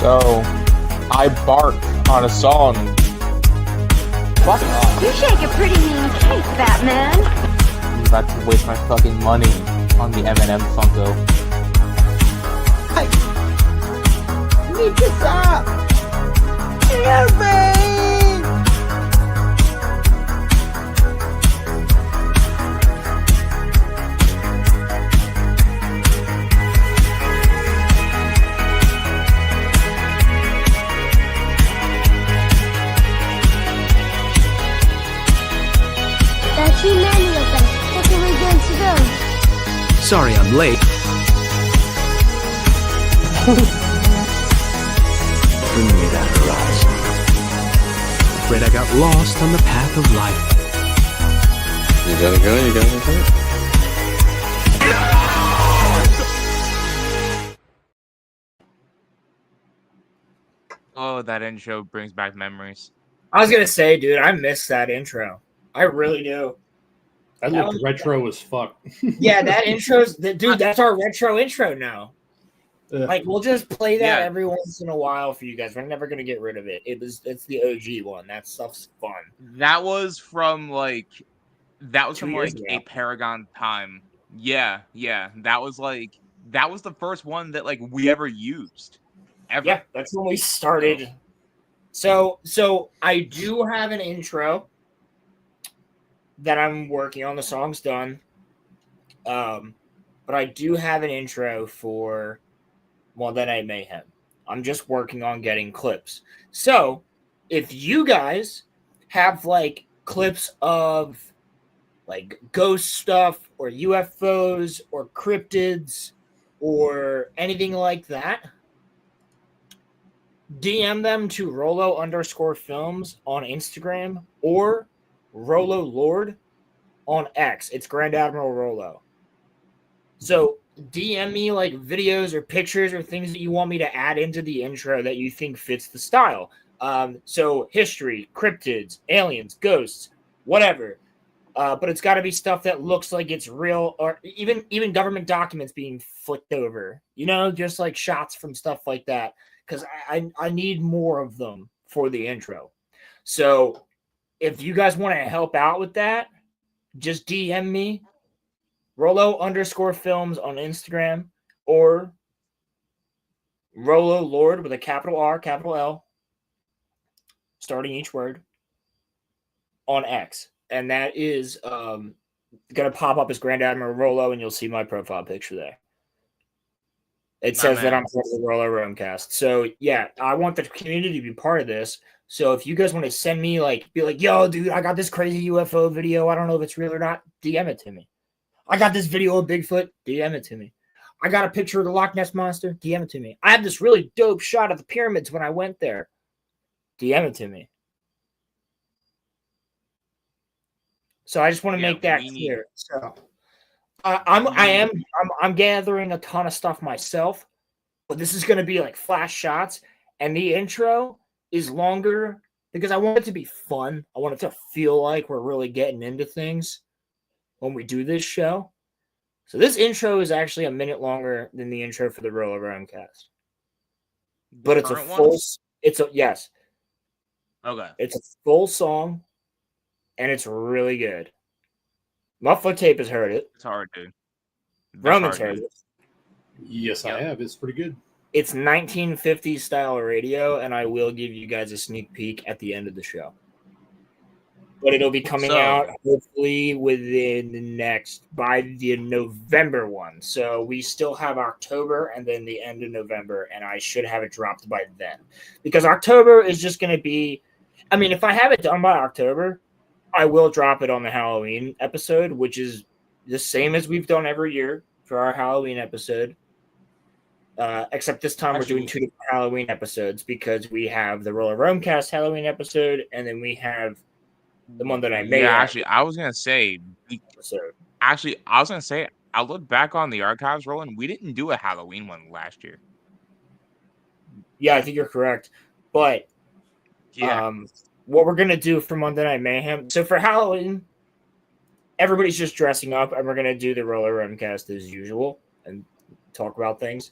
So, I bark on a song. Fuck off. You shake a pretty mean cake, Batman. I'm about to waste my fucking money on the M&M Funko. Need to stop! Help me! There are too many of them. What are we going to do? Sorry I'm late. Bring me that horizon. Afraid I got lost on the path of life. You gotta go. Oh, that intro brings back memories. I was gonna say, dude, I miss that intro. I really do. That looked retro as fuck. Yeah, that intro's dude. That's our retro intro now. Like we'll just play that every once in a while for you guys. We're never gonna get rid of it. It's the OG one. That stuff's fun. That was from like a Paragon time. Yeah. That was the first one that like we ever used. Ever. Yeah, that's when we started. So I do have an intro that I'm working on. The song's done. But I do have an intro for Monday Night Mayhem. I'm just working on getting clips. So if you guys have like clips of like ghost stuff or UFOs or cryptids or anything like that, DM them to Rolo_films on Instagram or Rolo Lord on X. It's Grand Admiral Rolo. So DM me like videos or pictures or things that you want me to add into the intro that you think fits the style. So history, cryptids, aliens, ghosts, whatever. But it's got to be stuff that looks like it's real, or even government documents being flipped over. You know, just like shots from stuff like that. Because I need more of them for the intro. So if you guys want to help out with that, just DM me, Rolo_films on Instagram, or Rolo Lord with a capital R, capital L, starting each word, on X. And that is going to pop up as Grand Admiral Rolo, and you'll see my profile picture there. It says that I'm part of the Rolo Romecast. So, yeah, I want the community to be part of this. So, if you guys want to send me, be like, yo, dude, I got this crazy UFO video. I don't know if it's real or not. DM it to me. I got this video of Bigfoot. DM it to me. I got a picture of the Loch Ness Monster. DM it to me. I have this really dope shot of the pyramids when I went there. DM it to me. So, I just want to make that clear. So, I'm gathering a ton of stuff myself, but this is going to be like flash shots, and the intro is longer because I want it to be fun. I want it to feel like we're really getting into things when we do this show. So this intro is actually a minute longer than the intro for the Rolo Romecast, but it's a full. Yes. Okay. It's a full song, and it's really good. Muffler Tape has heard it. It's hard, dude. Roman's heard it. Yes, I have. It's pretty good. It's 1950s style radio, and I will give you guys a sneak peek at the end of the show. But it'll be coming out hopefully by the November one. So we still have October and then the end of November, and I should have it dropped by then. Because October is just going to be, I mean, if I have it done by October, I will drop it on the Halloween episode, which is the same as we've done every year for our Halloween episode. Except this time we're doing 2 different Halloween episodes because we have the Roller Romecast Halloween episode, and then we have the Monday Night Mayhem. Yeah, actually, I was gonna say. I looked back on the archives, Roland. We didn't do a Halloween one last year. Yeah, I think you're correct. But what we're gonna do for Monday Night Mayhem. So for Halloween, everybody's just dressing up, and we're gonna do the Roller Romecast as usual and talk about things.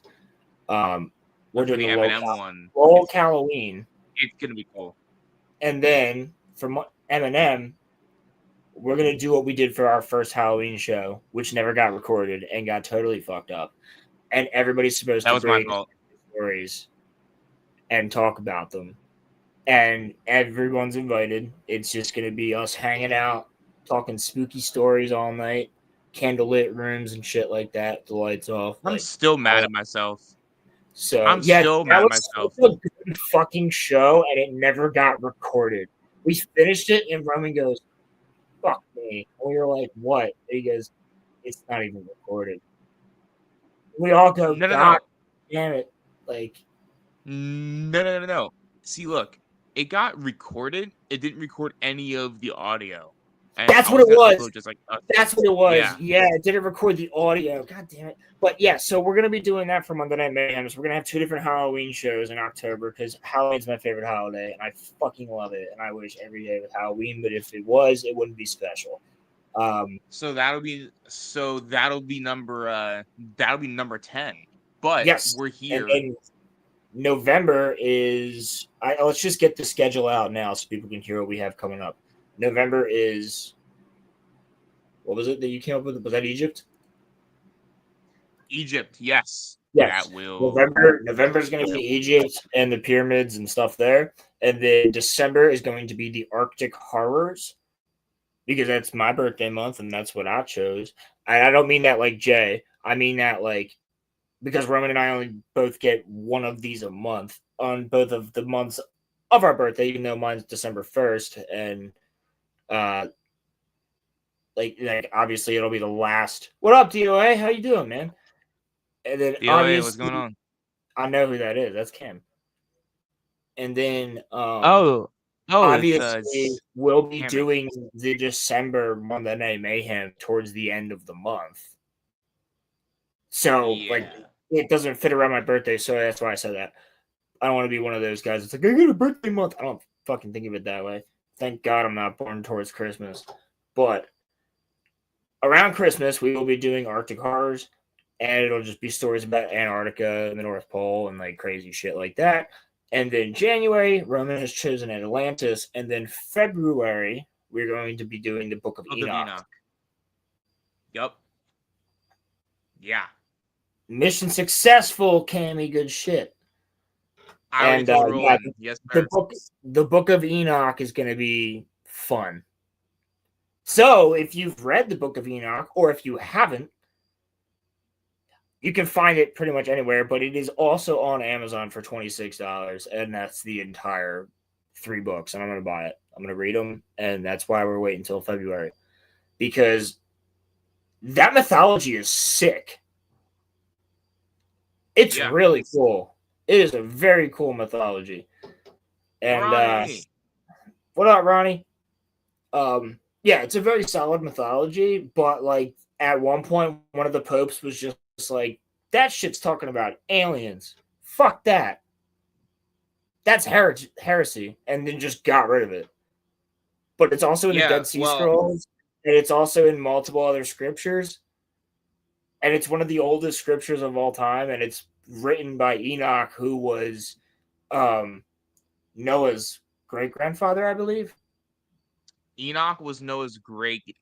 We're for doing the the Eminem one. woke Halloween. It's gonna be cool. And then for Eminem, we're going to do what we did for our first Halloween show, which never got recorded and got totally fucked up. And everybody's supposed That to was my bring fault. stories and talk about them. And everyone's invited. It's just going to be us hanging out, talking spooky stories all night, candlelit rooms and shit like that. The lights off. I'm Like, still mad at myself. so I'm yeah, still that mad at was myself. such a good fucking show, and it never got recorded. We finished it, and Roman goes, "Fuck me." And we were like, "What?" And he goes, "It's not even recorded." We all go, No. "God damn it!" Like, No. See, look, it got recorded. It didn't record any of the audio. And that's I what it gonna was. upload just like us. That's what it was. Yeah. It didn't record the audio. God damn it. But yeah, so we're going to be doing that for Monday Night Mayhem. So we're going to have 2 different Halloween shows in October because Halloween's my favorite holiday and I fucking love it. And I wish every day was Halloween, but if it was, it wouldn't be special. So that'll be number 10. But yes. we're here. And November is let's just get the schedule out now so people can hear what we have coming up. November is, what was it that you came up with? Was that Egypt? Egypt, yes. Yes. That will. November is going to be Egypt and the pyramids and stuff there. And then December is going to be the Arctic horrors because that's my birthday month and that's what I chose. I don't mean that like Jay. I mean that like because Roman and I only both get one of these a month on both of the months of our birthday, even though mine's December 1st. And like obviously it'll be the last. What up, DOA? How you doing, man? And then DOA, what's going on? I know who that is. That's Cam. And then obviously we'll be doing the December Monday Night Mayhem towards the end of the month. So like it doesn't fit around my birthday, so that's why I said that. I don't want to be one of those guys. It's like I got a birthday month. I don't fucking think of it that way. Thank God I'm not born towards Christmas. But around Christmas, we will be doing Arctic horrors, and it'll just be stories about Antarctica and the North Pole and like crazy shit like that. And then January, Roman has chosen Atlantis, and then February, we're going to be doing the Book of Enoch. Yep. Yeah. Mission successful, Cammy. Good shit. Yes, the Book of Enoch is going to be fun. So if you've read the Book of Enoch, or if you haven't, you can find it pretty much anywhere, but it is also on Amazon for $26, and that's the entire 3 books, and I'm going to buy it. I'm going to read them, and that's why we're waiting until February, because that mythology is sick. It's really cool. It is a very cool mythology. And what up, Ronnie? Yeah, it's a very solid mythology, but like at one point, one of the popes was just like, that shit's talking about aliens. Fuck that. That's heresy, and then just got rid of it. But it's also in the Dead Sea Scrolls, and it's also in multiple other scriptures. And it's one of the oldest scriptures of all time, and it's written by Enoch, who was Noah's great-grandfather, I believe. Enoch was Noah's great.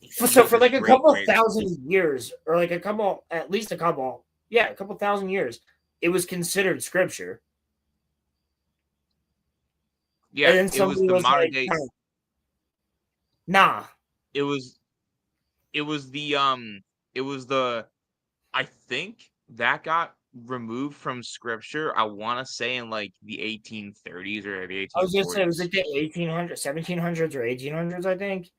So for like a couple thousand years, or like at least a couple thousand years, it was considered scripture. Yeah, and then it was the modern day. Nah. It was the I think that got removed from scripture. I want to say in like the 1830s or the 1840s. I was going to say, it was like the 1800s, 1700s or 1800s, I think.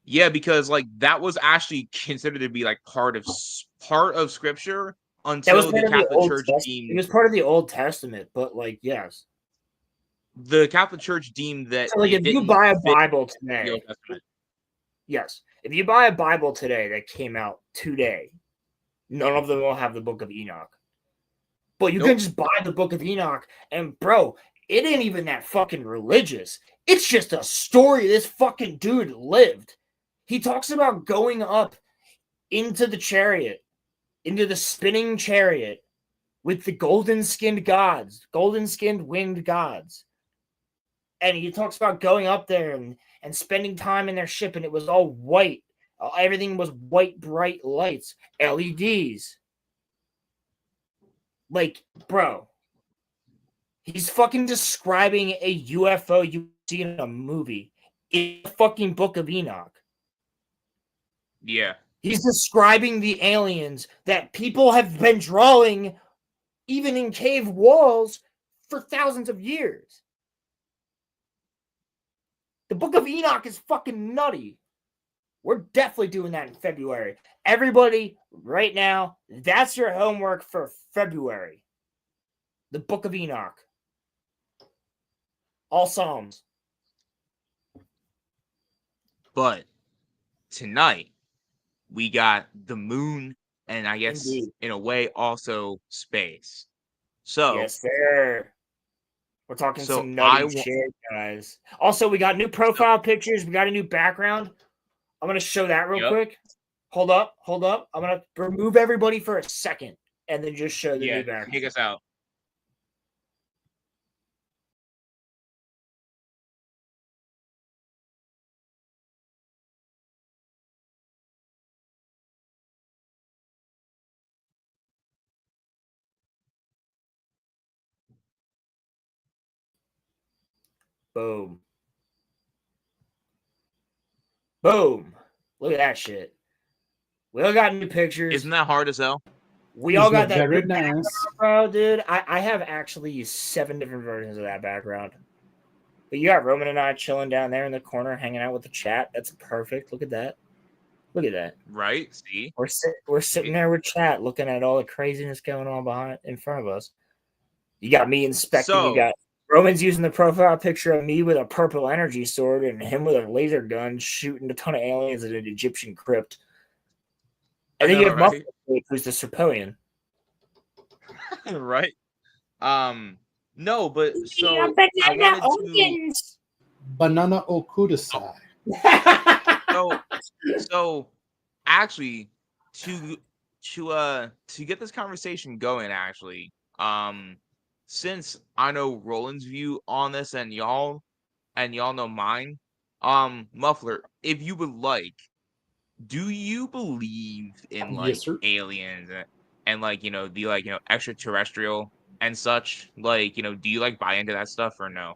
Yeah, because like that was actually considered to be like part of scripture until the Catholic Church deemed it was part of the Old Testament, but like yes. The Catholic Church deemed that so like if you buy a Bible today. Yes. If you buy a Bible today that came out today, none of them will have the Book of Enoch. But you can just buy the Book of Enoch, and bro, it ain't even that fucking religious. It's just a story this fucking dude lived. He talks about going up into the chariot, into the spinning chariot with the golden-skinned gods, golden-skinned winged gods. And he talks about going up there and spending time in their ship, and it was all white. Everything was white, bright lights, LEDs. Like, bro, he's fucking describing a UFO you see in a movie in the fucking Book of Enoch. Yeah. He's describing the aliens that people have been drawing even in cave walls for thousands of years. The Book of Enoch is fucking nutty. We're definitely doing that in February. Everybody, right now, that's your homework for February. The Book of Enoch. All Psalms. But tonight, we got the moon, and I guess Indeed. in a way also space. So Yes, sir. We're talking So some nutty shit, guys. Also, we got new profile pictures. We got a new background. I'm going to show that real quick. Hold up. I'm going to remove everybody for a second and then just show the new background. Take us out. Boom. Boom. Look at that shit. We all got new pictures. Isn't that hard as hell? We all got that very new nice, background, bro, dude. I have actually used 7 different versions of that background. But you got Roman and I chilling down there in the corner, hanging out with the chat. That's perfect. Look at that. Look at that. Right? See? We're sitting there with chat, looking at all the craziness going on in front of us. You got me inspecting. So, you got Roman's using the profile picture of me with a purple energy sword and him with a laser gun shooting a ton of aliens in an Egyptian crypt. And then you have Muffin, who's the Serpoian. Right? No, but so I banana wanted Banana okudasai. so actually to get this conversation going, actually, since I know Roland's view on this and y'all know mine, Muffler, if you would like, do you believe in like aliens and like, you know, the like, you know, extraterrestrial and such? Like, you know, do you like buy into that stuff or no?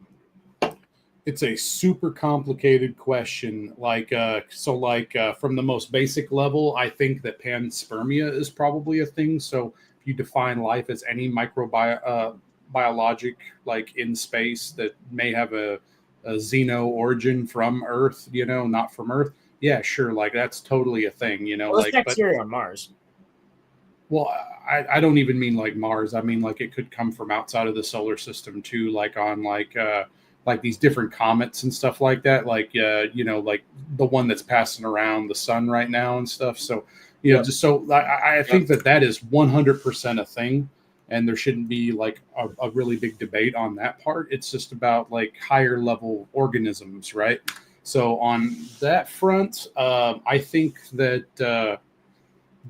It's a super complicated question. From the most basic level, I think that panspermia is probably a thing. So if you define life as any biologic, like in space, that may have a xeno origin from Earth, you know, not from Earth. Yeah, sure. Like that's totally a thing, you know. Well, like bacteria on Mars. Well, I don't even mean like Mars. I mean like it could come from outside of the solar system too, like on like these different comets and stuff like that. Like you know, like the one that's passing around the sun right now and stuff. So you know, just so I think that is 100% a thing. And there shouldn't be like a really big debate on that part. It's just about like higher level organisms, right? So on that front, I think that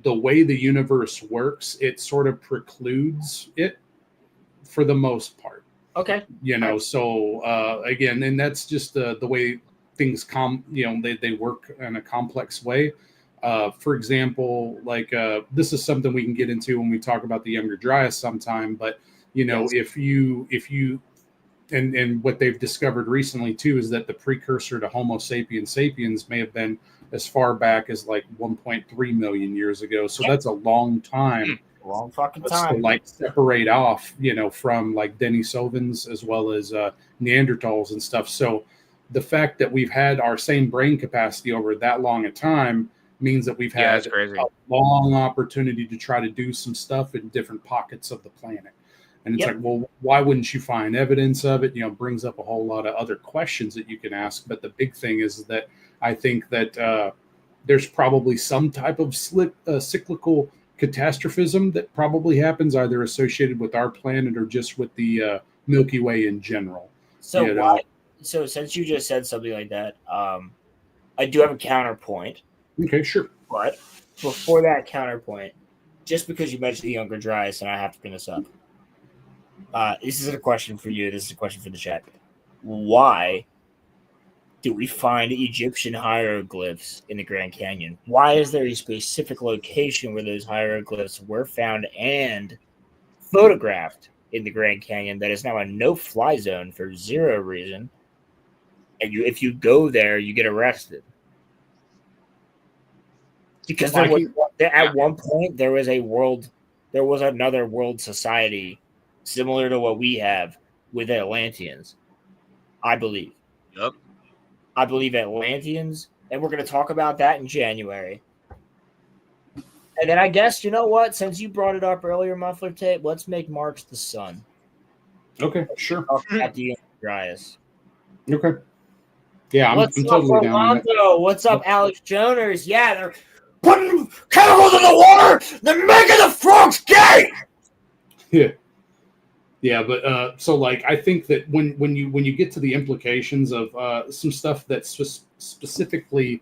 the way the universe works, it sort of precludes it for the most part. Okay. You know, so again, and that's just the way things they work in a complex way. For example, like this is something we can get into when we talk about the Younger Dryas sometime. But you know, if you and what they've discovered recently too is that the precursor to Homo sapiens sapiens may have been as far back as like 1.3 million years ago. So that's a long time. Long fucking time. To like separate off, you know, from like Denisovans as well as Neanderthals and stuff. So the fact that we've had our same brain capacity over that long a time means that we've had a long opportunity to try to do some stuff in different pockets of the planet. And it's like, well, why wouldn't you find evidence of it? You know, brings up a whole lot of other questions that you can ask. But the big thing is that I think that there's probably some type of cyclical catastrophism that probably happens either associated with our planet or just with the Milky Way in general. So you know? So since you just said something like that, I do have a counterpoint. Okay, sure. But before that counterpoint, just because you mentioned the Younger Dryas, and I have to bring this up. This isn't a question for you. This is a question for the chat. Why do we find Egyptian hieroglyphs in the Grand Canyon? Why is there a specific location where those hieroglyphs were found and photographed in the Grand Canyon that is now a no-fly zone for zero reason? And if you go there, you get arrested. Because at one point there was another world society similar to what we have with Atlanteans, I believe. Yep. I believe Atlanteans, and we're going to talk about that in January. And then I guess, you know what? Since you brought it up earlier, Muffler Tape, let's make March the sun. Okay, sure. At the Dryas. Okay. Yeah, I'm What's up, totally down with that. Orlando? What's up, Alex Joners? Yeah, they're putting chemicals in the water. They're making the frogs gay. Yeah, but so like I think that when you get to the implications of some stuff that's specifically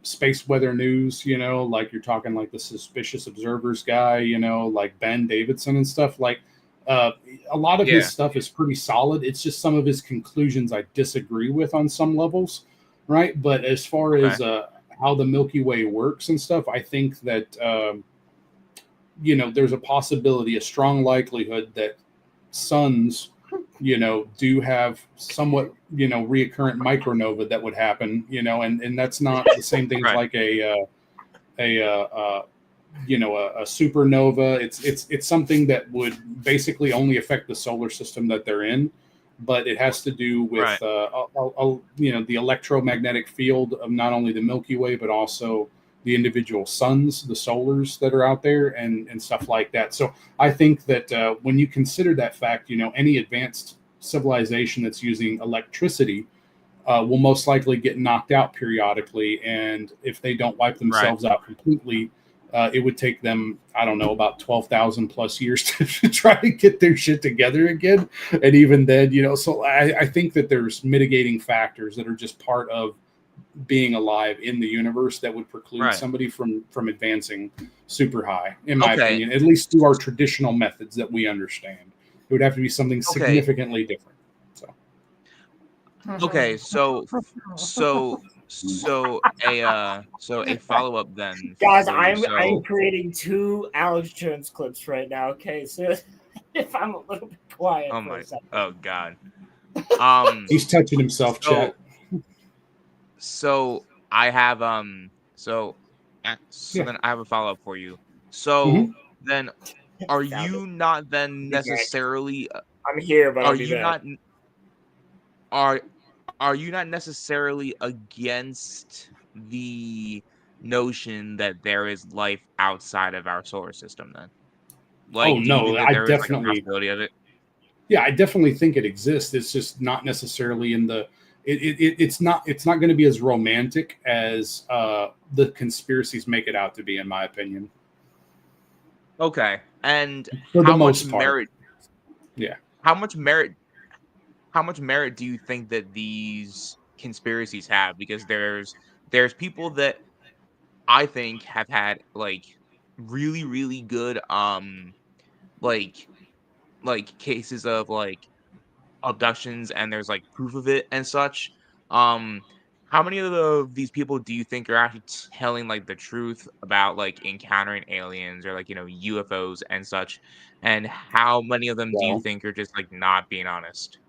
space weather news, you know, like you're talking like the suspicious observers guy, you know, like Ben Davidson and stuff, like a lot of his stuff is pretty solid. It's just some of his conclusions I disagree with on some levels, right? But as far as how the Milky Way works and stuff, I think that you know, there's a possibility, a strong likelihood that suns, you know, do have somewhat, you know, reoccurrent micronova that would happen, you know, and that's not the same thing as like a you know, a supernova. It's something that would basically only affect the solar system that they're in, but it has to do with you know, the electromagnetic field of not only the Milky Way but also the individual suns, the solars that are out there, and stuff like that. So I think that when you consider that fact, you know, any advanced civilization that's using electricity will most likely get knocked out periodically, and if they don't wipe themselves out completely, it would take them, I don't know, about 12,000 plus years to try to get their shit together again. And even then, you know, so I think that there's mitigating factors that are just part of being alive in the universe that would preclude somebody from advancing super high, in my opinion, at least through our traditional methods that we understand. It would have to be something significantly different. So a follow-up then, guys. I'm creating 2 Alex Jones clips right now. Okay, so if I'm a little bit quiet, oh god, he's touching himself, chat. So I have then I have a follow-up for you. So then are you not then necessarily I'm here, but are you not necessarily against the notion that there is life outside of our solar system then? Like, oh no, I definitely like a possibility of it. Yeah, I definitely think it exists. It's just not necessarily in the it's not going to be as romantic as the conspiracies make it out to be, in my opinion. Okay, and for the most part, merit? Yeah, how much merit do you think that these conspiracies have? Because there's people that I think have had like really, really good like cases of like abductions, and there's like proof of it and such. How many of these people do you think are actually telling like the truth about like encountering aliens or like, you know, UFOs and such? And how many of them do you think are just like not being honest?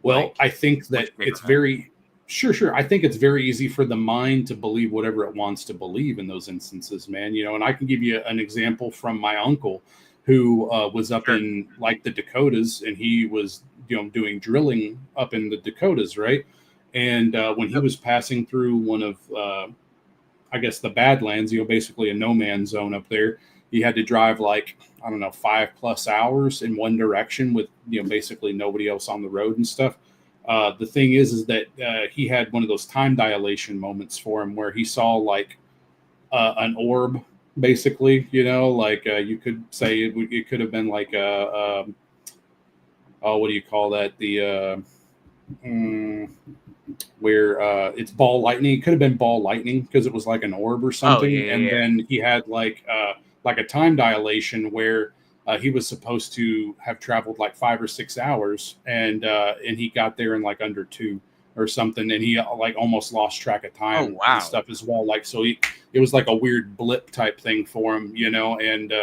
Well, Like, I think that it's very sure. I think it's very easy for the mind to believe whatever it wants to believe in those instances, man. You know, and I can give you an example from my uncle who was up in like the Dakotas, and he was, you know, doing drilling up in the Dakotas, right? And when he was passing through one of, I guess, the Badlands, you know, basically a no man's zone up there, he had to drive like, I don't know, 5+ hours in one direction with, you know, basically nobody else on the road and stuff. The thing is that he had one of those time dilation moments for him where he saw like an orb, basically, you know, like you could say it could have been like what do you call that? The where it's ball lightning. It could have been ball lightning because it was like an orb or something. Then he had like a time dilation where he was supposed to have traveled like 5 or 6 hours, and he got there in like under 2 or something, and he like almost lost track of time and wow. stuff as well. Like, so it was like a weird blip type thing for him, you know. And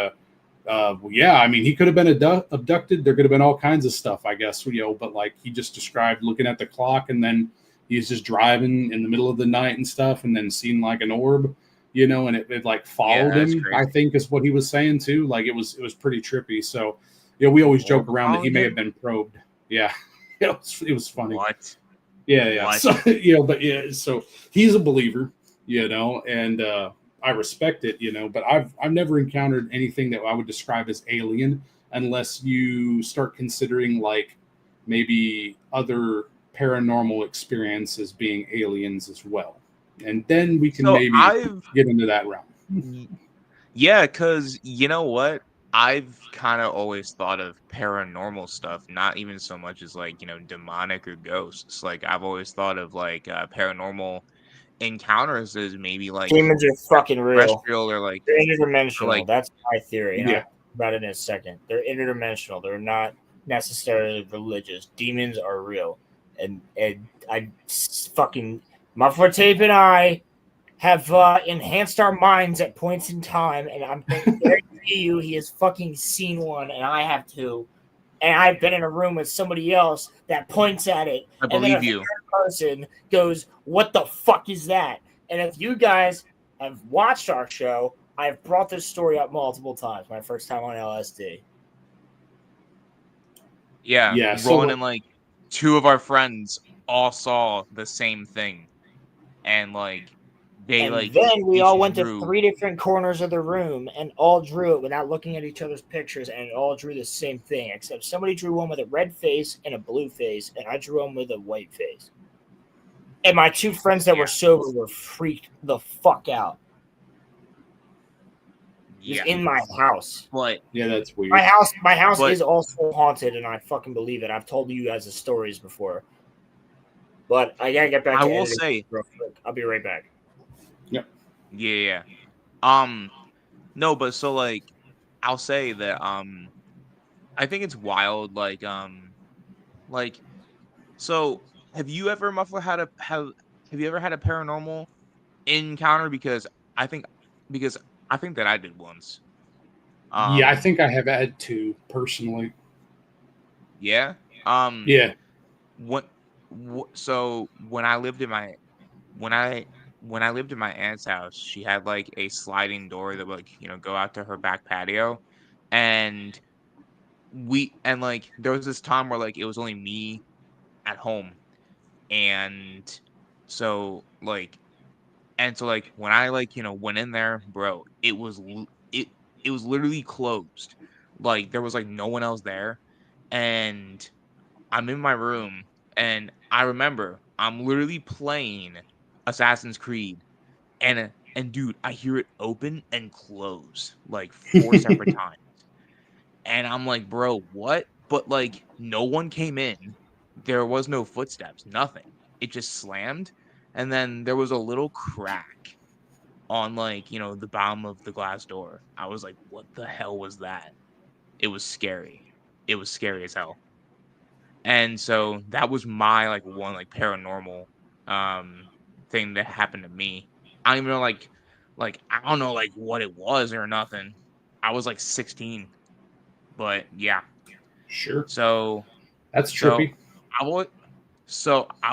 yeah, I mean, he could have been abducted. There could have been all kinds of stuff, I guess, you know. But like he just described looking at the clock, and then he's just driving in the middle of the night and stuff, and then seeing like an orb, you know, and it like followed that's him. crazy. I think is what he was saying too. Like it was pretty trippy. So yeah, we always joke around that he may have been probed. Yeah, it was funny. What? Yeah. What? So, you know, but yeah, so he's a believer, you know, and I respect it, you know, but I've never encountered anything that I would describe as alien unless you start considering like maybe other paranormal experiences being aliens as well. And then we can So maybe I've get into that realm. Yeah, because you know what? I've kind of always thought of paranormal stuff, not even so much as like, demonic or ghosts. Like, I've always thought of like paranormal encounters as maybe like Demons are fucking real. terrestrial or like, They're interdimensional. like- That's my theory. And Yeah. I'll talk about it in a second. They're interdimensional. They're not necessarily religious. Demons are real. And fucking Muffler Tape and I have enhanced our minds at points in time, and I'm guarantee you he has fucking seen one, and I have too. And I've been in a room with somebody else that points at it, I and then believe a you. third person goes, "What the fuck is that?" And if you guys have watched our show, I have brought this story up multiple times. My first time on LSD. Yeah, Yeah, so Rowan what- and like 2 of our friends all saw the same thing, and like they And like then we each all went drew- to 3 different corners of the room and all drew it without looking at each other's pictures, and it all drew the same thing, except somebody drew one with a red face and a blue face, and I drew one with a white face. And my 2 friends that were sober were freaked the fuck out. It was Yeah, in my house. but Yeah, that's weird. My house But- is also haunted, and I fucking believe it. I've told you guys the stories before. But I gotta get back I to will editing say, real quick. I'll be right back. yeah. No, but so like I'll say that I think it's wild like so have you ever Muffler have you ever had a paranormal encounter? Because I think that I did once. Yeah, I think I have had 2 personally. Yeah. Yeah. So when I lived in my aunt's house, she had like a sliding door that would like, go out to her back patio. And like there was this time where like it was only me at home. And so like when I like, went in there, bro, it was literally closed. Like there was like no one else there. And I'm in my room, and I remember I'm literally playing Assassin's Creed, and dude, I hear it open and close like 4 separate times, and I'm like, bro, what? But like, no one came in. There was no footsteps, nothing. It just slammed, and then there was a little crack on like the bottom of the glass door. I was like, what the hell was that? It was scary. It was scary as hell. And so that was my like one like paranormal thing that happened to me. I don't even know like I don't know like what it was or nothing. I was like 16. But yeah. Sure. So That's trippy. I've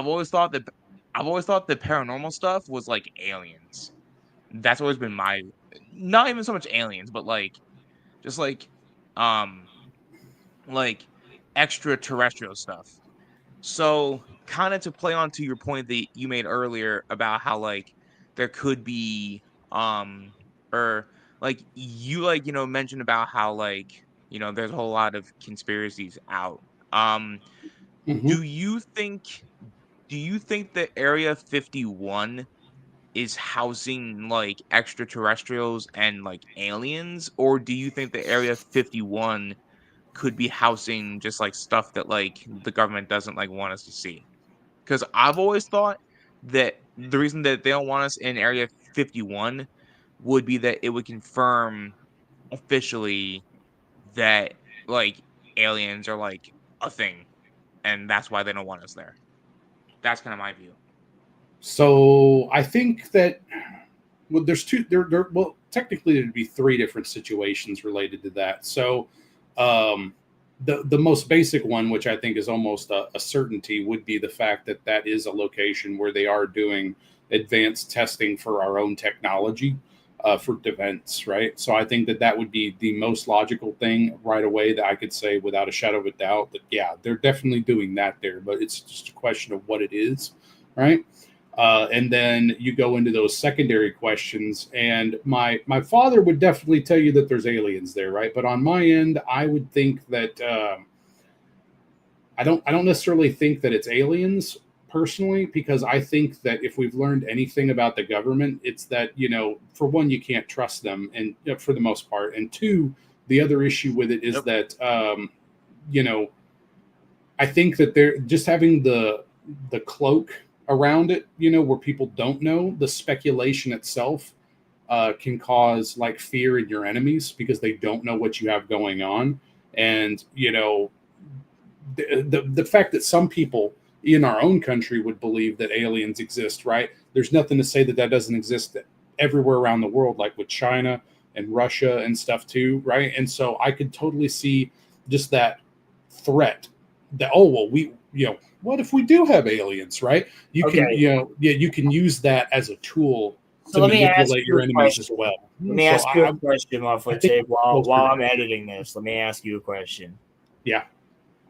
always thought that paranormal stuff was like aliens. That's always been my, not even so much aliens, but like just like extraterrestrial stuff. So, kind of to play on to your point that you made earlier about how like there could be or like you like mentioned about how like there's a whole lot of conspiracies out. Mhm. Do you think that Area 51 is housing like extraterrestrials and like aliens, or do you think that Area 51 could be housing just like stuff that like the government doesn't like want us to see? Because I've always thought that the reason that they don't want us in Area 51 would be that it would confirm officially that like aliens are like a thing, and that's why they don't want us there. That's kind of my view. So I think that there's two. Well, technically there'd be three different situations related to that. So, the most basic one, which I think is almost a certainty, would be the fact that that is a location where they are doing advanced testing for our own technology for defense, right? So I think that that would be the most logical thing right away that I could say without a shadow of a doubt that yeah, they're definitely doing that there, but it's just a question of what it is, right? And then you go into those secondary questions, and my father would definitely tell you that there's aliens there, right? But on my end, I would think that I don't necessarily think that it's aliens personally, because I think that if we've learned anything about the government, it's that for one, you can't trust them, and for the most part, and two, the other issue with it is that I think that they're just having the cloak around it, where people don't know, the speculation itself can cause like fear in your enemies because they don't know what you have going on. And the fact that some people in our own country would believe that aliens exist, right? There's nothing to say that that doesn't exist everywhere around the world, like with China and Russia and stuff too, right? And so I could totally see just that threat that, oh well, what if we do have aliens, right? You can you can use that as a tool to manipulate your enemies as well. Let me ask you a question, while I'm editing this. Let me ask you a question. Yeah.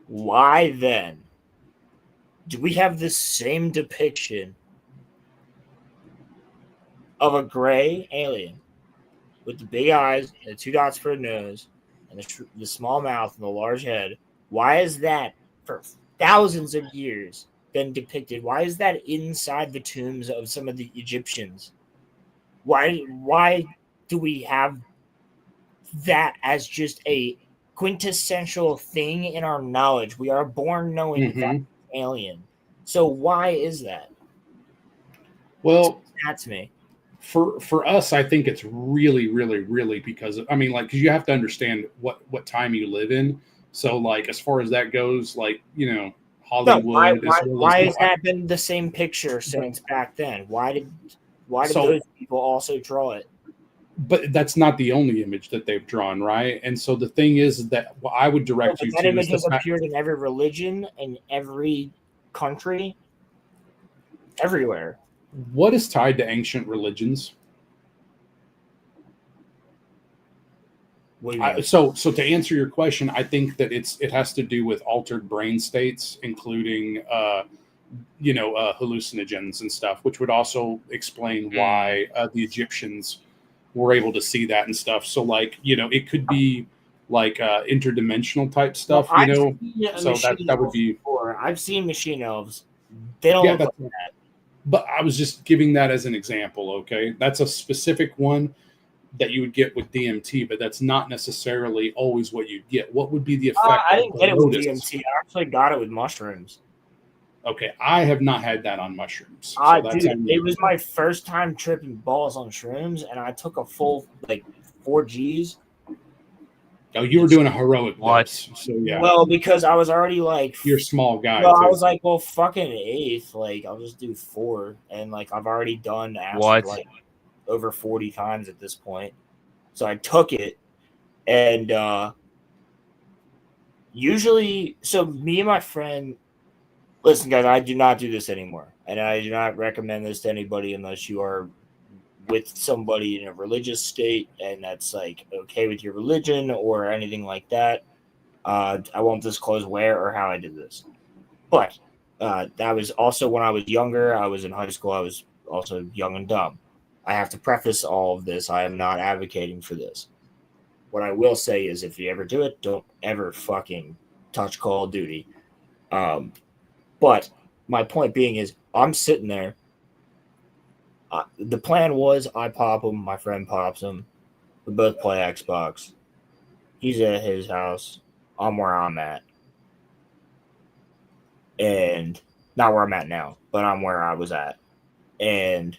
Why then do we have the same depiction of a gray alien with the big eyes and the two dots for a nose and the small mouth and the large head? Why is that for thousands of years been depicted? Why is that inside the tombs of some of the Egyptians? Why do we have that as just a quintessential thing in our knowledge? We are born knowing that alien. So why is that? Well, that's me. For us, I think it's really, really, really because because you have to understand what time you live in. So, like, as far as that goes, like, Hollywood. Why has that been the same picture since back then? Why did those people also draw it? But that's not the only image that they've drawn, right? And so the thing is that what I would direct you to. That image has appeared in every religion, in every country, everywhere. What is tied to ancient religions? So to answer your question, I think that it has to do with altered brain states, including hallucinogens and stuff, which would also explain why the Egyptians were able to see that and stuff. So like it could be like interdimensional type stuff, So that would be. I've seen machine elves. They don't look like that. But I was just giving that as an example. Okay, that's a specific one that you would get with DMT, but that's not necessarily always what you get. What would be the effect? I didn't get it with DMT. I actually got it with mushrooms. Okay, I have not had that on mushrooms. Dude, it was my first time tripping balls on shrooms, and I took a full 4 Gs. Oh, you were doing a heroic dose. So yeah. Well, because I was already you're a small guy. Well, I was like, well, fucking eighth. I'll just do 4, and I've already done acid over 40 times at this point. So I took it, and usually, so me and my friend. Listen, guys, I do not do this anymore, and I do not recommend this to anybody unless you are with somebody in a religious state and that's okay with your religion or anything like that. I won't disclose where or how I did this, but that was also when I was younger. I was in high school. I was also young and dumb. I have to preface all of this. I am not advocating for this. What I will say is, if you ever do it, don't ever fucking touch Call of Duty. But my point being is, I'm sitting there. The plan was I pop him, my friend pops him. We both play Xbox. He's at his house. I'm where I'm at. And not where I'm at now, but I'm where I was at. And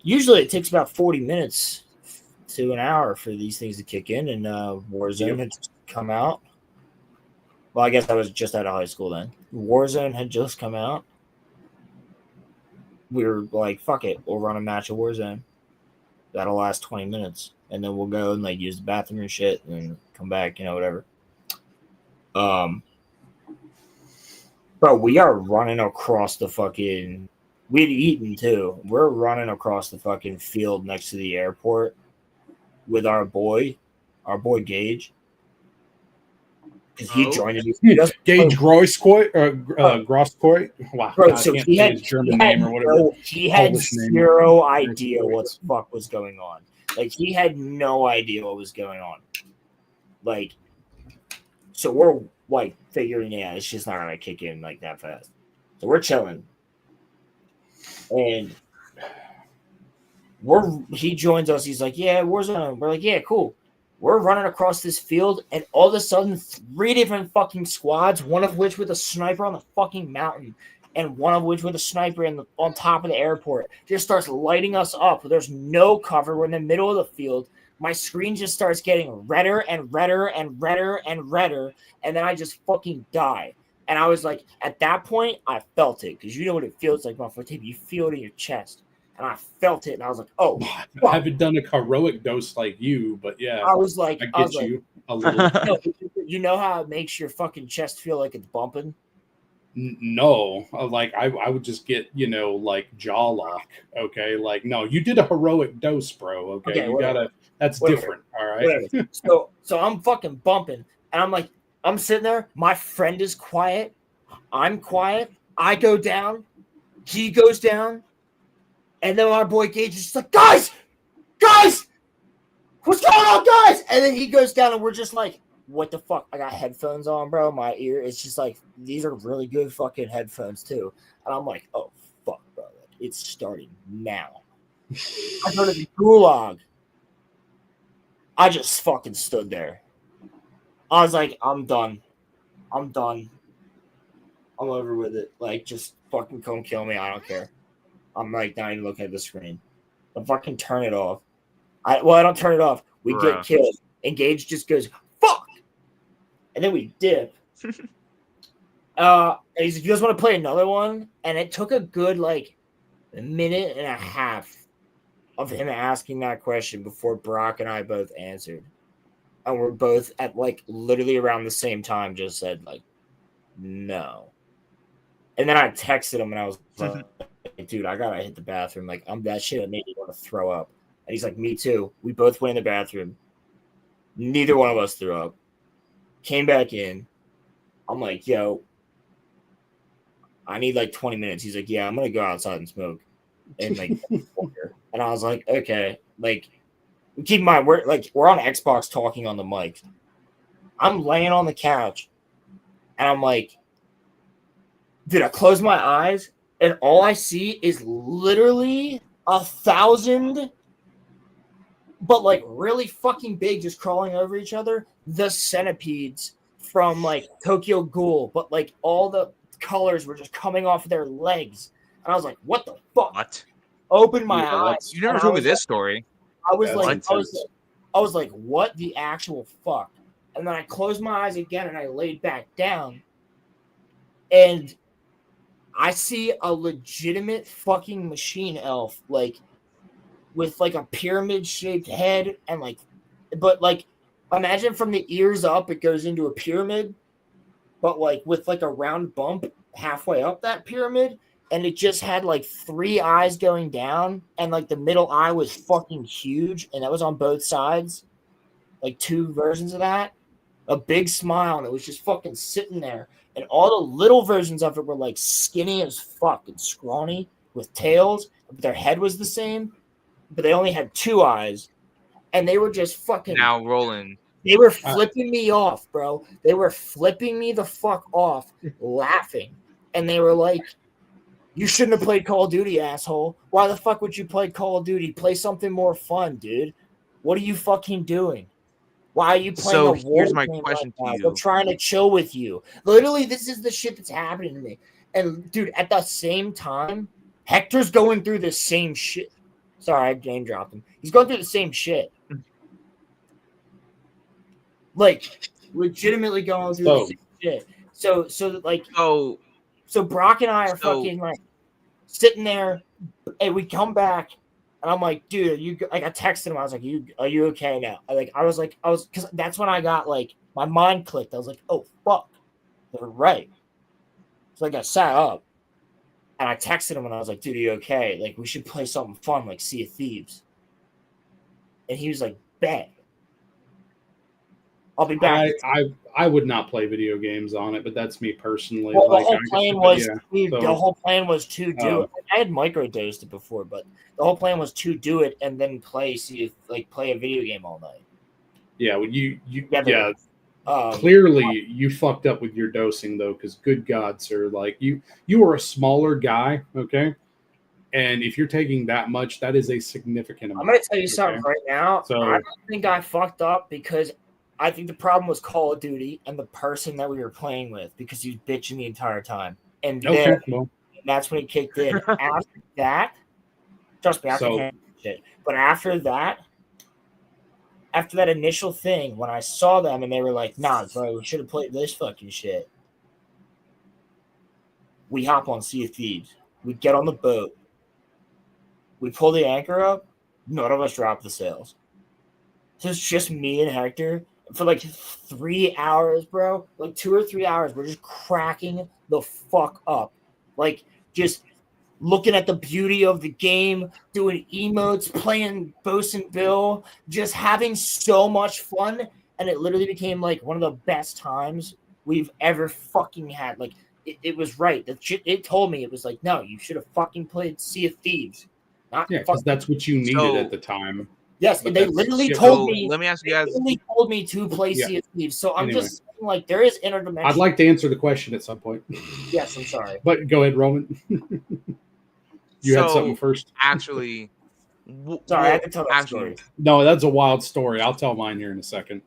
Usually it takes about 40 minutes to an hour for these things to kick in, and Warzone had just come out. Well, I guess I was just out of high school then. Warzone had just come out. We were like, fuck it, we'll run a match of Warzone. That'll last 20 minutes. And then we'll go and like use the bathroom and shit and come back, whatever. Bro, we are running across the fucking. We'd eaten too. We're running across the fucking field next to the airport with our boy Gage. Because he joined us. Gage Grosskoy. Wow, Bro, I so can't he say had, his German name or whatever. he had Polish name. zero idea what the fuck was going on. Like, he had no idea what was going on. Like, so we're like figuring, it's just not gonna kick in like that fast. So we're chilling. And he joins us. He's like, yeah, Warzone. We're like, yeah, cool. We're running across this field, and all of a sudden, 3 different fucking squads, one of which with a sniper on the fucking mountain, and one of which with a sniper on top of the airport, just starts lighting us up. There's no cover. We're in the middle of the field. My screen just starts getting redder and redder and redder and redder, and then I just fucking die. And I was like, at that point, I felt it, because you know what it feels like, motherfucker. Tape. You feel it in your chest. And I felt it, and I was like, "Oh, I haven't done a heroic dose like you, but yeah, I was like, I get you a little." You know how it makes your fucking chest feel like it's bumping? No, like I would just get like jaw lock. Okay, like no, you did a heroic dose, bro. Okay, you whatever. gotta. That's Whatever. different. All right. So I'm fucking bumping, and I'm like, I'm sitting there. My friend is quiet. I'm quiet. I go down. He goes down. And then our boy Gage is just like, guys, what's going on, guys? And then he goes down, and we're just like, what the fuck? I got headphones on, bro. My ear, it's just like, these are really good fucking headphones, too. And I'm like, oh, fuck, bro. It's starting now. I go to the gulag. I just fucking stood there. I was like, I'm done. I'm over with it. Like, just fucking come kill me. I don't care. I'm like not even looking at the screen. I fucking turn it off. I don't turn it off. We get killed. And Gage just goes, fuck! And then we dip. And he's like, you guys want to play another one? And it took a good like a minute and a half of him asking that question before Brock and I both answered. And we're both at like literally around the same time just said like no. And then I texted him and I was like, dude, I gotta hit the bathroom. Like, that shit that made me want to throw up. And he's like, me too. We both went in the bathroom. Neither one of us threw up. Came back in. I'm like, yo, I need like 20 minutes. He's like, yeah, I'm gonna go outside and smoke. And like, and I was like, okay. Like, keep in mind, we're on Xbox talking on the mic. I'm laying on the couch, and I'm like, dude, I close my eyes, and all I see is literally 1,000, but like really fucking big, just crawling over each other. The centipedes from like Tokyo Ghoul, but like all the colors were just coming off of their legs. And I was like, what the fuck? What? Open my eyes. You never told me this story. I was like, what the actual fuck? And then I closed my eyes again and I laid back down. And I see a legitimate fucking machine elf, like with like a pyramid shaped head and like, but like, imagine from the ears up, it goes into a pyramid, but like with like a round bump halfway up that pyramid. And it just had like 3 eyes going down, and like the middle eye was fucking huge, and that was on both sides, like 2 versions of that. A big smile, and it was just fucking sitting there. And all the little versions of it were like skinny as fuck and scrawny with tails, but their head was the same, but they only had 2 eyes, and they were just fucking now rolling. They were flipping me off, bro. They were flipping me the fuck off, laughing, and they were like, you shouldn't have played Call of Duty, asshole. Why the fuck would you play Call of Duty? Play something more fun, dude. What are you fucking doing? Why are you playing a war here's my game question right to now? you. I'm trying to chill with you. Literally, this is the shit that's happening to me. And, dude, at the same time, Hector's going through the same shit. Sorry, I name dropped him. He's going through the same shit. Like, legitimately going through the same shit. So Brock and I are fucking like sitting there, and we come back, and I'm like, dude, I texted him. I was like, are you okay now? I was because that's when I got like my mind clicked. I was like, oh fuck, they're right. So like I sat up, and I texted him, and I was like, dude, are you okay? Like we should play something fun, like Sea of Thieves. And he was like, bet. I'll be back. I would not play video games on it, but that's me personally. Well, like, the whole plan was to do it. I had microdosed it before, but the whole plan was to do it and then play a video game all night. Yeah, clearly you fucked up with your dosing though, because good God, sir, like you are a smaller guy, okay? And if you're taking that much, that is a significant amount. I'm gonna tell you something right now. So I don't think I fucked up because I think the problem was Call of Duty and the person that we were playing with because he was bitching the entire time. And then that's when he kicked in. After that, trust me, shit. But after that initial thing, when I saw them and they were like, nah, bro, we should have played this fucking shit. We hop on Sea of Thieves. We get on the boat. We pull the anchor up. None of us drop the sails. So it's just me and Hector. For like 3 hours, bro, like 2 or 3 hours, we're just cracking the fuck up. Like, just looking at the beauty of the game, doing emotes, playing Bosun Bill, just having so much fun. And it literally became like one of the best times we've ever fucking had. Like, it was right. It told me, it was like, no, you should have fucking played Sea of Thieves. Because that's what you needed at the time. Yes, and they literally told me. Let me ask you guys. They literally told me to play Sea of Thieves. So I'm just saying, like, there is interdimensional. I'd like to answer the question at some point. Yes, I'm sorry. But go ahead, Roman. You had something first. Actually, sorry, I had to tell that story. No, that's a wild story. I'll tell mine here in a second.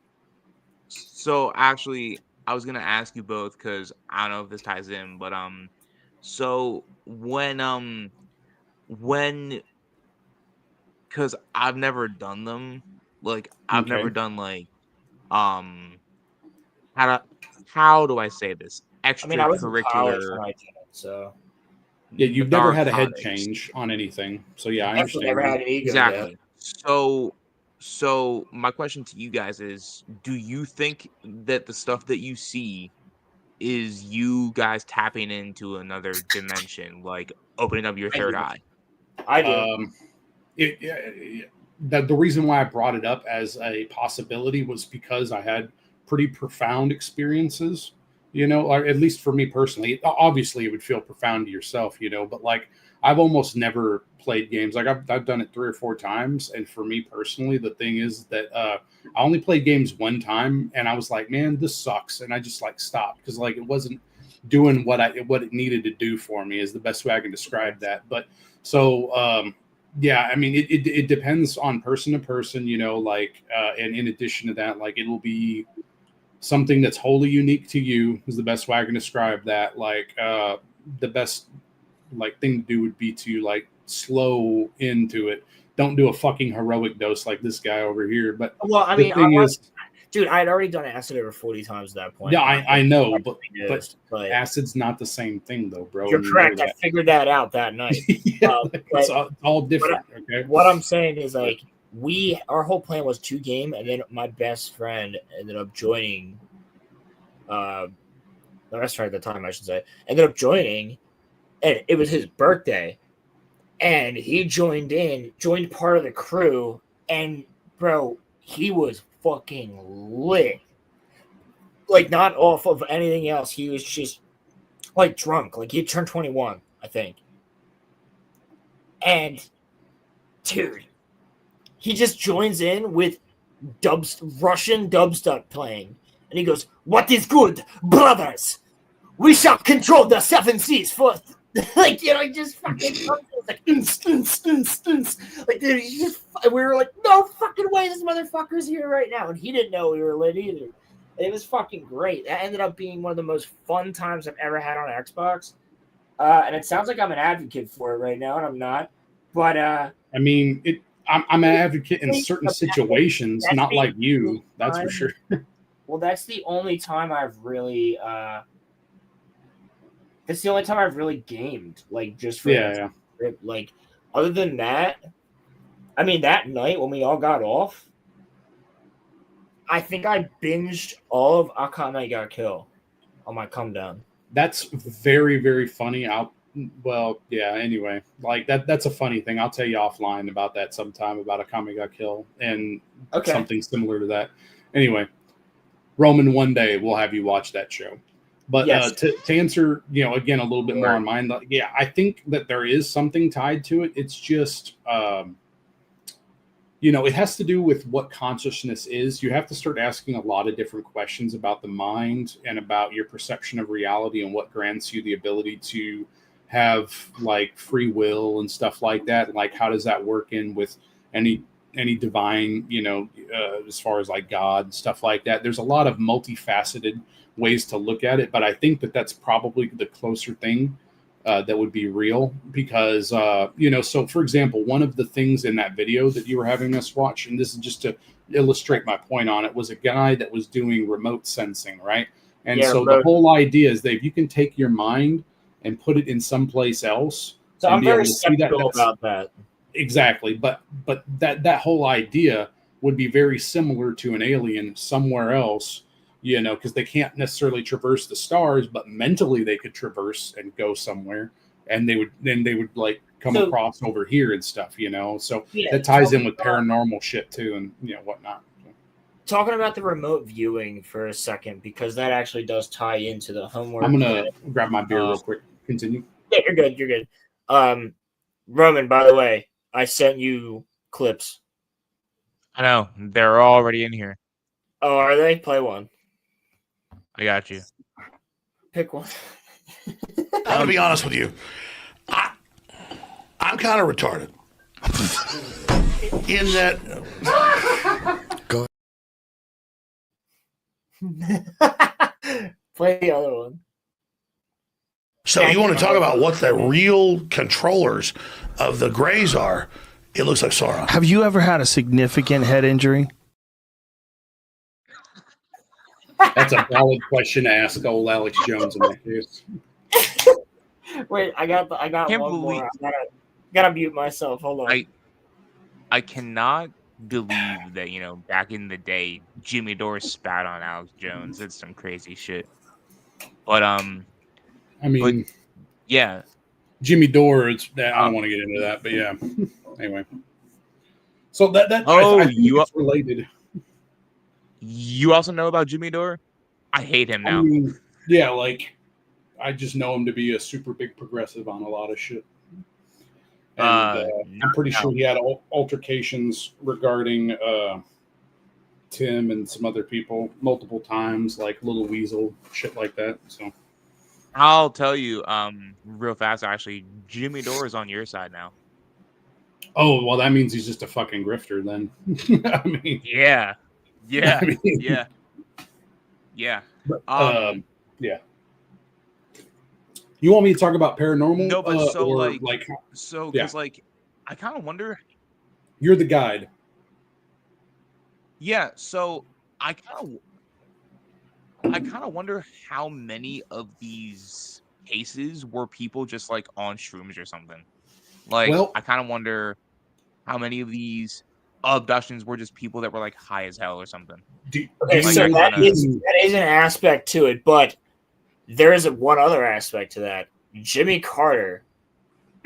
So actually, I was gonna ask you both because I don't know if this ties in, but so when because I've never done them. Like I've never done like how do I say this? Extracurricular. So yeah, you've never had a head change on anything. So yeah, I understand. Never had an ego. Exactly. So my question to you guys is: do you think that the stuff that you see is you guys tapping into another dimension, like opening up your third eye? I do. The reason why I brought it up as a possibility was because I had pretty profound experiences, or at least for me personally. Obviously, it would feel profound to yourself, but like I've almost never played games. Like I've done it 3 or 4 times, and for me personally, the thing is that I only played games one time, and I was like, man, this sucks, and I just like stopped because like it wasn't doing what it needed to do for me. Is the best way I can describe that. But so. Yeah, I mean, it depends on person to person, and in addition to that, like it'll be something that's wholly unique to you is the best way I can describe that. Like the best thing to do would be to like slow into it. Don't do a fucking heroic dose like this guy over here. But well, I mean, dude, I had already done acid over 40 times at that point. Yeah, I know, but acid's not the same thing, though, bro. You're correct. I figured that out that night. It's all different. Okay. What I'm saying is, like, our whole plan was 2 game, and then my best friend ended up joining. My best friend at the time, I should say, ended up joining, and it was his birthday, and he joined part of the crew, and bro, he was fucking lit. Like, not off of anything else. He was just like drunk. Like, he had turned 21, I think. And dude, he just joins in with Russian dubstep playing. And he goes, "What is good, brothers? We shall control the 7 seas for..." Like, he just fucking like, like, dude, we were like, no fucking way, this motherfucker's here right now, and he didn't know we were lit either. It was fucking great. That ended up being one of the most fun times I've ever had on Xbox, and it sounds like I'm an advocate for it right now, and I'm not. But I mean, I'm an advocate in certain situations, that's not the like you. only That's for time- sure. Well, that's the only time I've really that's the only time I've really gamed, like just for Yeah. like other than that, I mean that night when we all got off, I think I binged all of Akane Got Kill on my come down. That's very, very funny. Anyway, like that's a funny thing. I'll tell you offline about that sometime about a Kami Got Kill and Okay. something similar to that. Anyway, Roman, one day we'll have you watch that show. But Yes. To answer, again, a little bit more on mine, yeah, I think that there is something tied to it. It's just, it has to do with what consciousness is. You have to start asking a lot of different questions about the mind and about your perception of reality and what grants you the ability to have like free will and stuff like that. Like, how does that work in with any divine, as far as like God and stuff like that. There's a lot of multifaceted ways to look at it, but I think that that's probably the closer thing that would be real because, so for example, one of the things in that video that you were having us watch, and this is just to illustrate my point on it, was a guy that was doing remote sensing, right? And the whole idea is that if you can take your mind and put it in someplace else, so and I'm be able very to see skeptical about that. Exactly, but that whole idea would be very similar to an alien somewhere else, because they can't necessarily traverse the stars, but mentally they could traverse and go somewhere, and they would like come across over here and stuff, So that ties in with paranormal shit too, and whatnot. Talking about the remote viewing for a second, because that actually does tie into the homework. I'm gonna grab my beer real quick. Continue. Yeah, you're good. You're good. Roman, by the way, I sent you clips. I know they're already in here. Oh, are they? Play one. I got you. Pick one. I'm gonna be honest with you. I'm kind of retarded. In that. Go Play the other one. So you want to talk about what the real controllers of the Greys are? It looks like Sauron. Have you ever had a significant head injury? That's a valid question to ask old Alex Jones in that case. Wait, I got Can't one believe- more. I gotta mute myself. Hold on. I cannot believe that back in the day Jimmy Dore spat on Alex Jones. It's some crazy shit. But I mean, yeah, Jimmy Dore. I don't want to get into that, but yeah. Anyway, so that I think it's related. You also know about Jimmy Dore? I hate him now. I mean, yeah, like I just know him to be a super big progressive on a lot of shit. And I'm pretty sure he had altercations regarding Tim and some other people multiple times, like Little Weasel, shit like that. So I'll tell you real fast, actually, Jimmy Dore is on your side now. Oh, well, that means he's just a fucking grifter then. I mean, yeah. I mean, yeah. But, yeah. You want me to talk about paranormal? No, but because I kind of wonder. You're the guide. Yeah, so I kind of wonder how many of these cases were people just like on shrooms or something. Like, Well, I kind of wonder how many of these abductions were just people that were like high as hell or something. Okay, so that is an aspect to it, but there is one other aspect to that. Jimmy Carter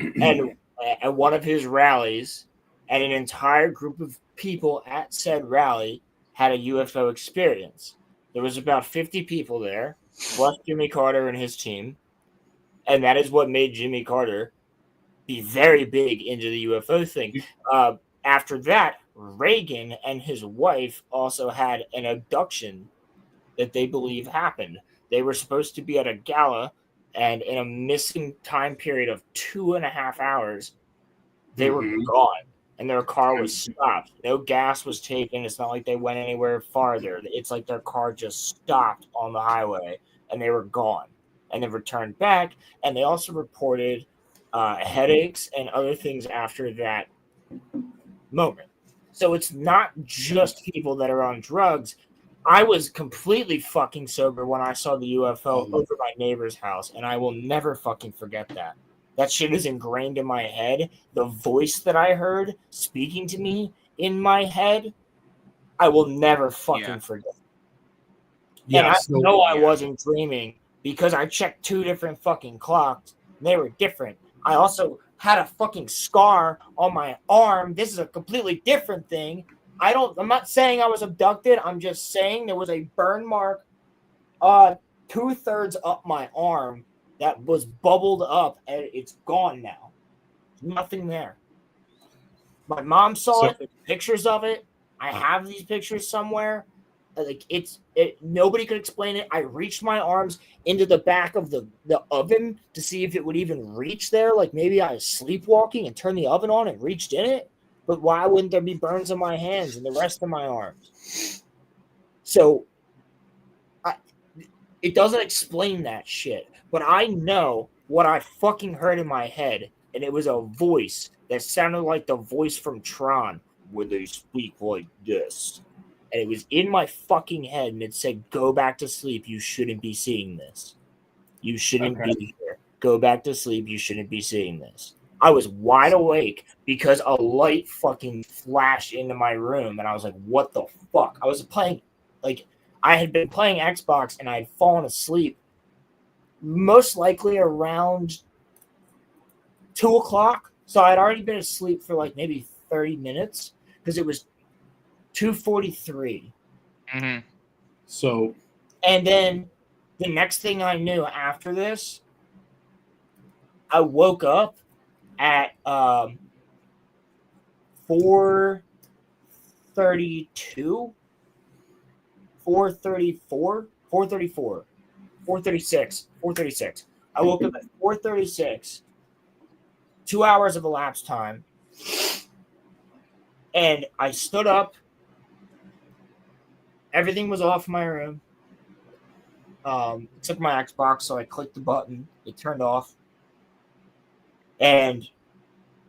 and at one of his rallies, and an entire group of people at said rally had a UFO experience. There was about 50 people there, plus Jimmy Carter and his team, and that is what made Jimmy Carter be very big into the UFO thing. After that, Reagan and his wife also had an abduction that they believe happened. They were supposed to be at a gala, and in a missing time period of 2.5 hours, they were gone, and their car was stopped. No gas was taken. It's not like they went anywhere farther. It's like their car just stopped on the highway, and they were gone. And they returned back, and they also reported headaches and other things after that moment. So it's not just people that are on drugs. I was completely fucking sober when I saw the UFO over my neighbor's house, and I will never fucking forget that. That shit is ingrained in my head. The voice that I heard speaking to me in my head, I will never fucking forget. And I know I wasn't dreaming because I checked 2 different fucking clocks. And they were different. I also had a fucking scar on my arm. This is a completely different thing. I'm not saying I was abducted. I'm just saying there was a burn mark 2/3 up my arm that was bubbled up, and it's gone now. Nothing there. My mom saw it. There's pictures of it. I have these pictures somewhere. Like nobody could explain it. I reached my arms into the back of the oven to see if it would even reach there. Like maybe I was sleepwalking and turned the oven on and reached in it. But why wouldn't there be burns on my hands and the rest of my arms? So it doesn't explain that shit. But I know what I fucking heard in my head, and it was a voice that sounded like the voice from Tron, where they speak like this. And it was in my fucking head, and it said, "Go back to sleep. You shouldn't be seeing this. You shouldn't be here. Go back to sleep. You shouldn't be seeing this." I was wide awake because a light fucking flashed into my room, and I was like, "What the fuck?" I was playing, like, I had been playing Xbox, and I had fallen asleep, most likely around 2 o'clock. So I had already been asleep for like maybe 30 minutes because it was 2:43. Mm-hmm. So, and then the next thing I knew after this, I woke up at 4:32, 4:34, 4:34, 4:36, 4:36. I woke up at 4:36. 2 hours of elapsed time, and I stood up. Everything was off in my room, except my Xbox. So I clicked the button. It turned off. But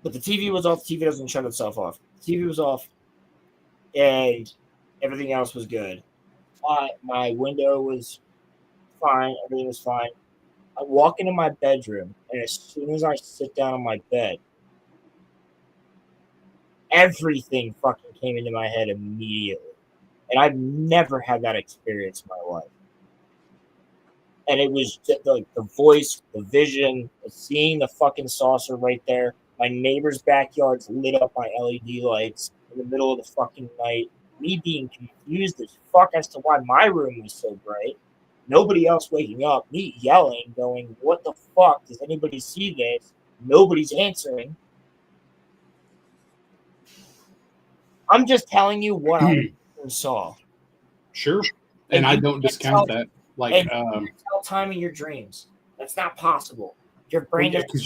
the TV was off. The TV doesn't shut itself off. The TV was off, and everything else was good. My window was fine. Everything was fine. I walk into my bedroom, and as soon as I sit down on my bed, everything fucking came into my head immediately. And I've never had that experience in my life. And it was just like the voice, the vision, seeing the fucking saucer right there. My neighbor's backyard's lit up by LED lights in the middle of the fucking night. Me being confused as fuck as to why my room was so bright. Nobody else waking up. Me yelling, going, "What the fuck? Does anybody see this?" Nobody's answering. I'm just telling you what I saw. Sure. And I don't discount that. Like, and you tell time in your dreams. That's not possible. Your brain because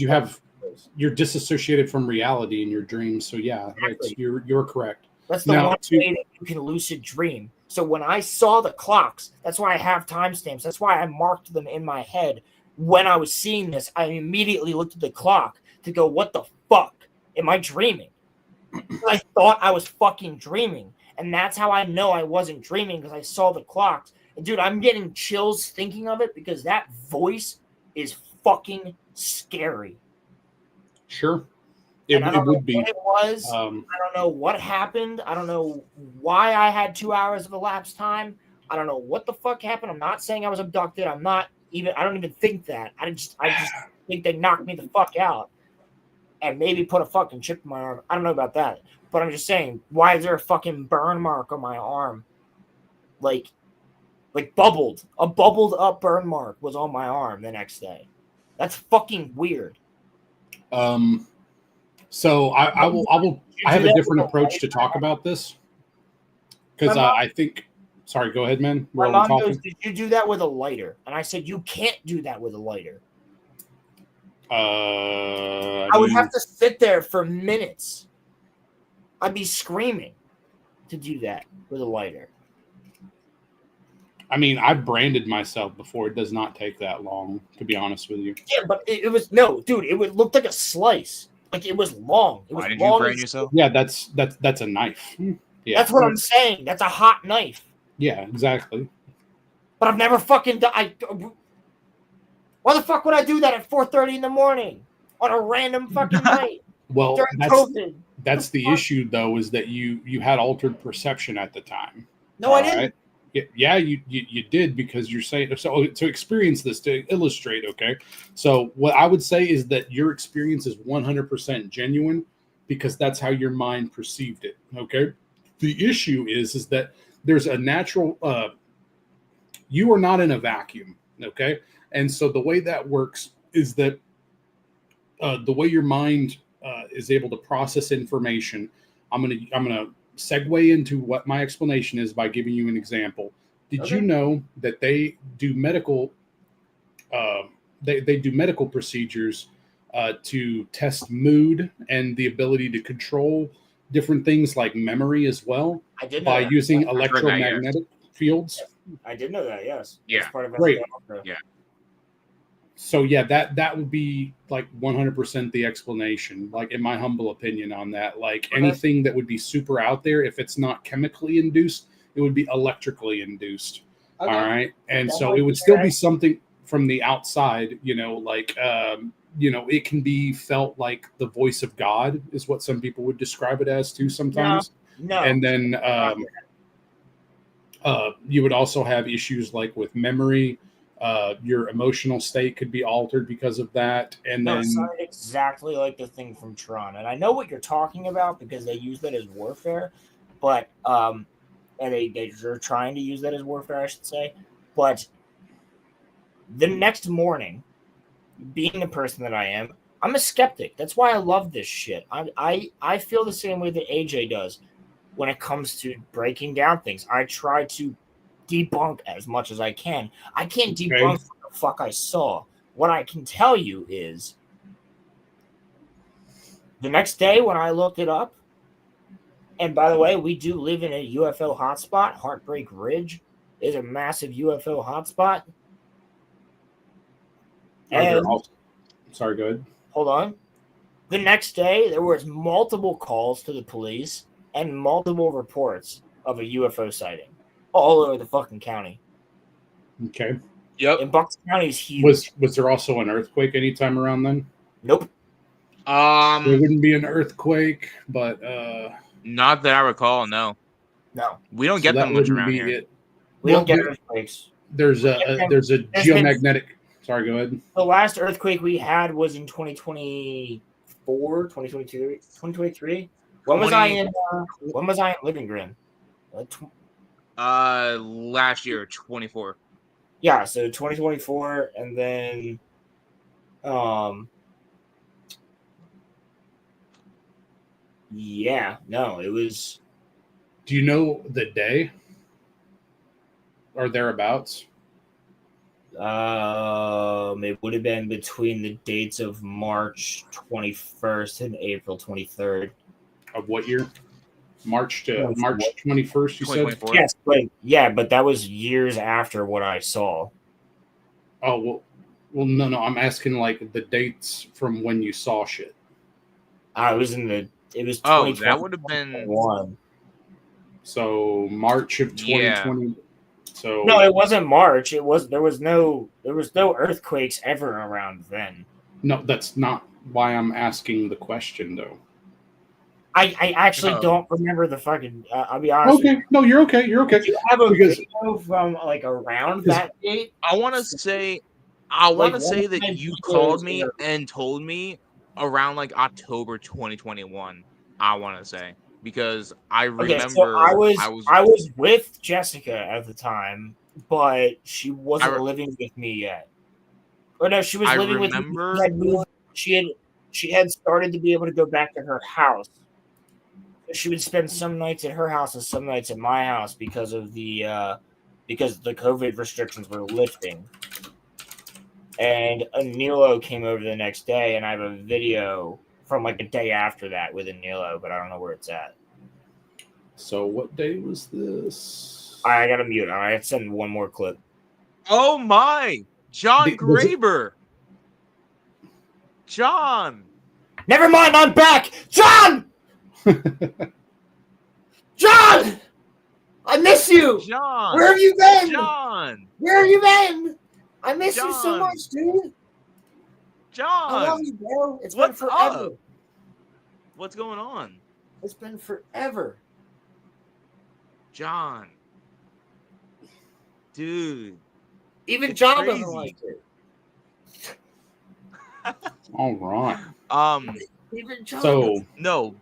you're disassociated from reality in your dreams. So yeah, exactly. You're correct. That's the one way that you can lucid dream. So when I saw the clocks, that's why I have timestamps. That's why I marked them in my head. When I was seeing this, I immediately looked at the clock to go, "What the fuck? Am I dreaming?" I thought I was fucking dreaming. And that's how I know I wasn't dreaming, because I saw the clocks. And dude, I'm getting chills thinking of it because that voice is fucking scary. Sure. It would be. What it was. I don't know what happened. I don't know why I had 2 hours of elapsed time. I don't know what the fuck happened. I'm not saying I was abducted. I don't even think that. I just think they knocked me the fuck out and maybe put a fucking chip in my arm. I don't know about that. But I'm just saying, why is there a fucking burn mark on my arm? Like bubbled. A bubbled up burn mark was on my arm the next day. That's fucking weird. So I have a different approach to talk about this. Because I think, sorry, go ahead, man. My mom goes, "Did you do that with a lighter?" And I said, "You can't do that with a lighter." I would have to sit there for minutes. I'd be screaming to do that with a lighter. I mean, I've branded myself before. It does not take that long, to be honest with you. Yeah, but it was no, dude. It would look like a slice. Like it was long. It was Why did long you brand as- yourself? Yeah, that's a knife. Yeah, That's what I'm saying. That's a hot knife. yeah, exactly. But I've never fucking done. Why the fuck would I do that at 4:30 in the morning on a random fucking night Well, during that's COVID? that's the fuck? issue, though, is that you had altered perception at the time. No, I All didn't. right? Yeah, you did, because you're saying so to experience this, to illustrate. Okay, so what I would say is that your experience is 100% genuine because that's how your mind perceived it. Okay, the issue is that there's a natural. You are not in a vacuum. Okay, and so the way that works is that the way your mind is able to process information. I'm gonna segue into what my explanation is by giving you an example. Did you know that they do medical they do medical procedures to test mood and the ability to control different things like memory as well I did know by that. using heard that, yeah. electromagnetic fields? I did know that. Yes. Yeah. That's part of Great. Yeah. So yeah, that would be like 100% the explanation, like in my humble opinion on that. Like anything that would be super out there, if it's not chemically induced, it would be electrically induced. Okay. All right. And That so might it be would still be correct. something from the outside, like it can be felt like the voice of God is what some people would describe it as too sometimes. No. And then you would also have issues like with memory. Your emotional state could be altered because of that. And No, then it sounded exactly like the thing from Tron, and I know what you're talking about because they use that as warfare, but and they're trying to use that as warfare, I should say. But the next morning, being the person that I am, I'm a skeptic. That's why I love this shit. I feel the same way that AJ does when it comes to breaking down things. I try to debunk as much as I can. I can't debunk what the fuck I saw. What I can tell you is the next day when I looked it up, and by the way, we do live in a UFO hotspot. Heartbreak Ridge is a massive UFO hotspot. And sorry, go ahead. hold on. The next day, there was multiple calls to the police and multiple reports of a UFO sighting all over the fucking county. Okay. Yep. And Bucks County is huge. Was there also an earthquake anytime around then? Nope. There wouldn't be an earthquake, but not that I recall. No. No. We don't get them much around here. We don't get earthquakes. There's a geomagnetic. Sorry, go ahead. The last earthquake we had was in 2024, 2022, 2023. When was I in Living Green? Last year, 24. Yeah, so 2024, and then yeah, no, it was. Do you know the day or thereabouts? It would have been between the dates of March 21st and April 23rd. Of what year? March 21st, you said? Yes, but that was years after what I saw. Oh, well, no, I'm asking like the dates from when you saw shit. It was that would have been one. So March of 2020. Yeah. So no, it wasn't March. There was no earthquakes ever around then. No, that's not why I'm asking the question though. I actually don't remember the fucking. I'll be honest. Okay, no, you're okay. You're okay. Do you have a video from like around that date? I want to say that you called me and told me around like October 2021. I want to say because I remember so I was with Jessica at the time, but she wasn't living with me yet. Or no, she was living with me. She had started to be able to go back to her house. She would spend some nights at her house and some nights at my house because the COVID restrictions were lifting. And Anilo came over the next day, and I have a video from like a day after that with Anilo, but I don't know where it's at. So what day was this? I gotta mute. All right, send one more clip. Oh my, John Was it- Graber. John. Never mind, I'm back. John! John! I miss you! John. Where have you been? John. Where have you been? I miss you so John. much, dude. John. I love you, bro. It's What's been forever. up? What's going on? It's been forever. John. Dude. Even It's John crazy. doesn't like it. All right. Even John. So, No.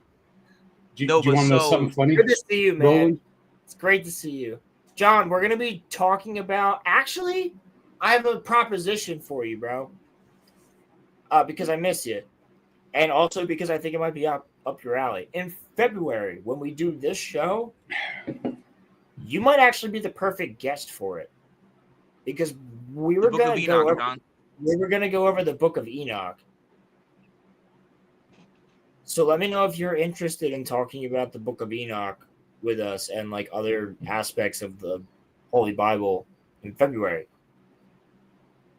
do No, you but want to know so- something funny? Good to see you, man. Roland? It's great to see you. John, we're going to be talking about... Actually, I have a proposition for you, bro. Because I miss you. And also because I think it might be up your alley. In February, when we do this show, you might actually be the perfect guest for it. Because we The were Book of going to go Enoch, over... John. We were going to go over the Book of Enoch. So let me know if you're interested in talking about the Book of Enoch with us and like other aspects of the Holy Bible in February.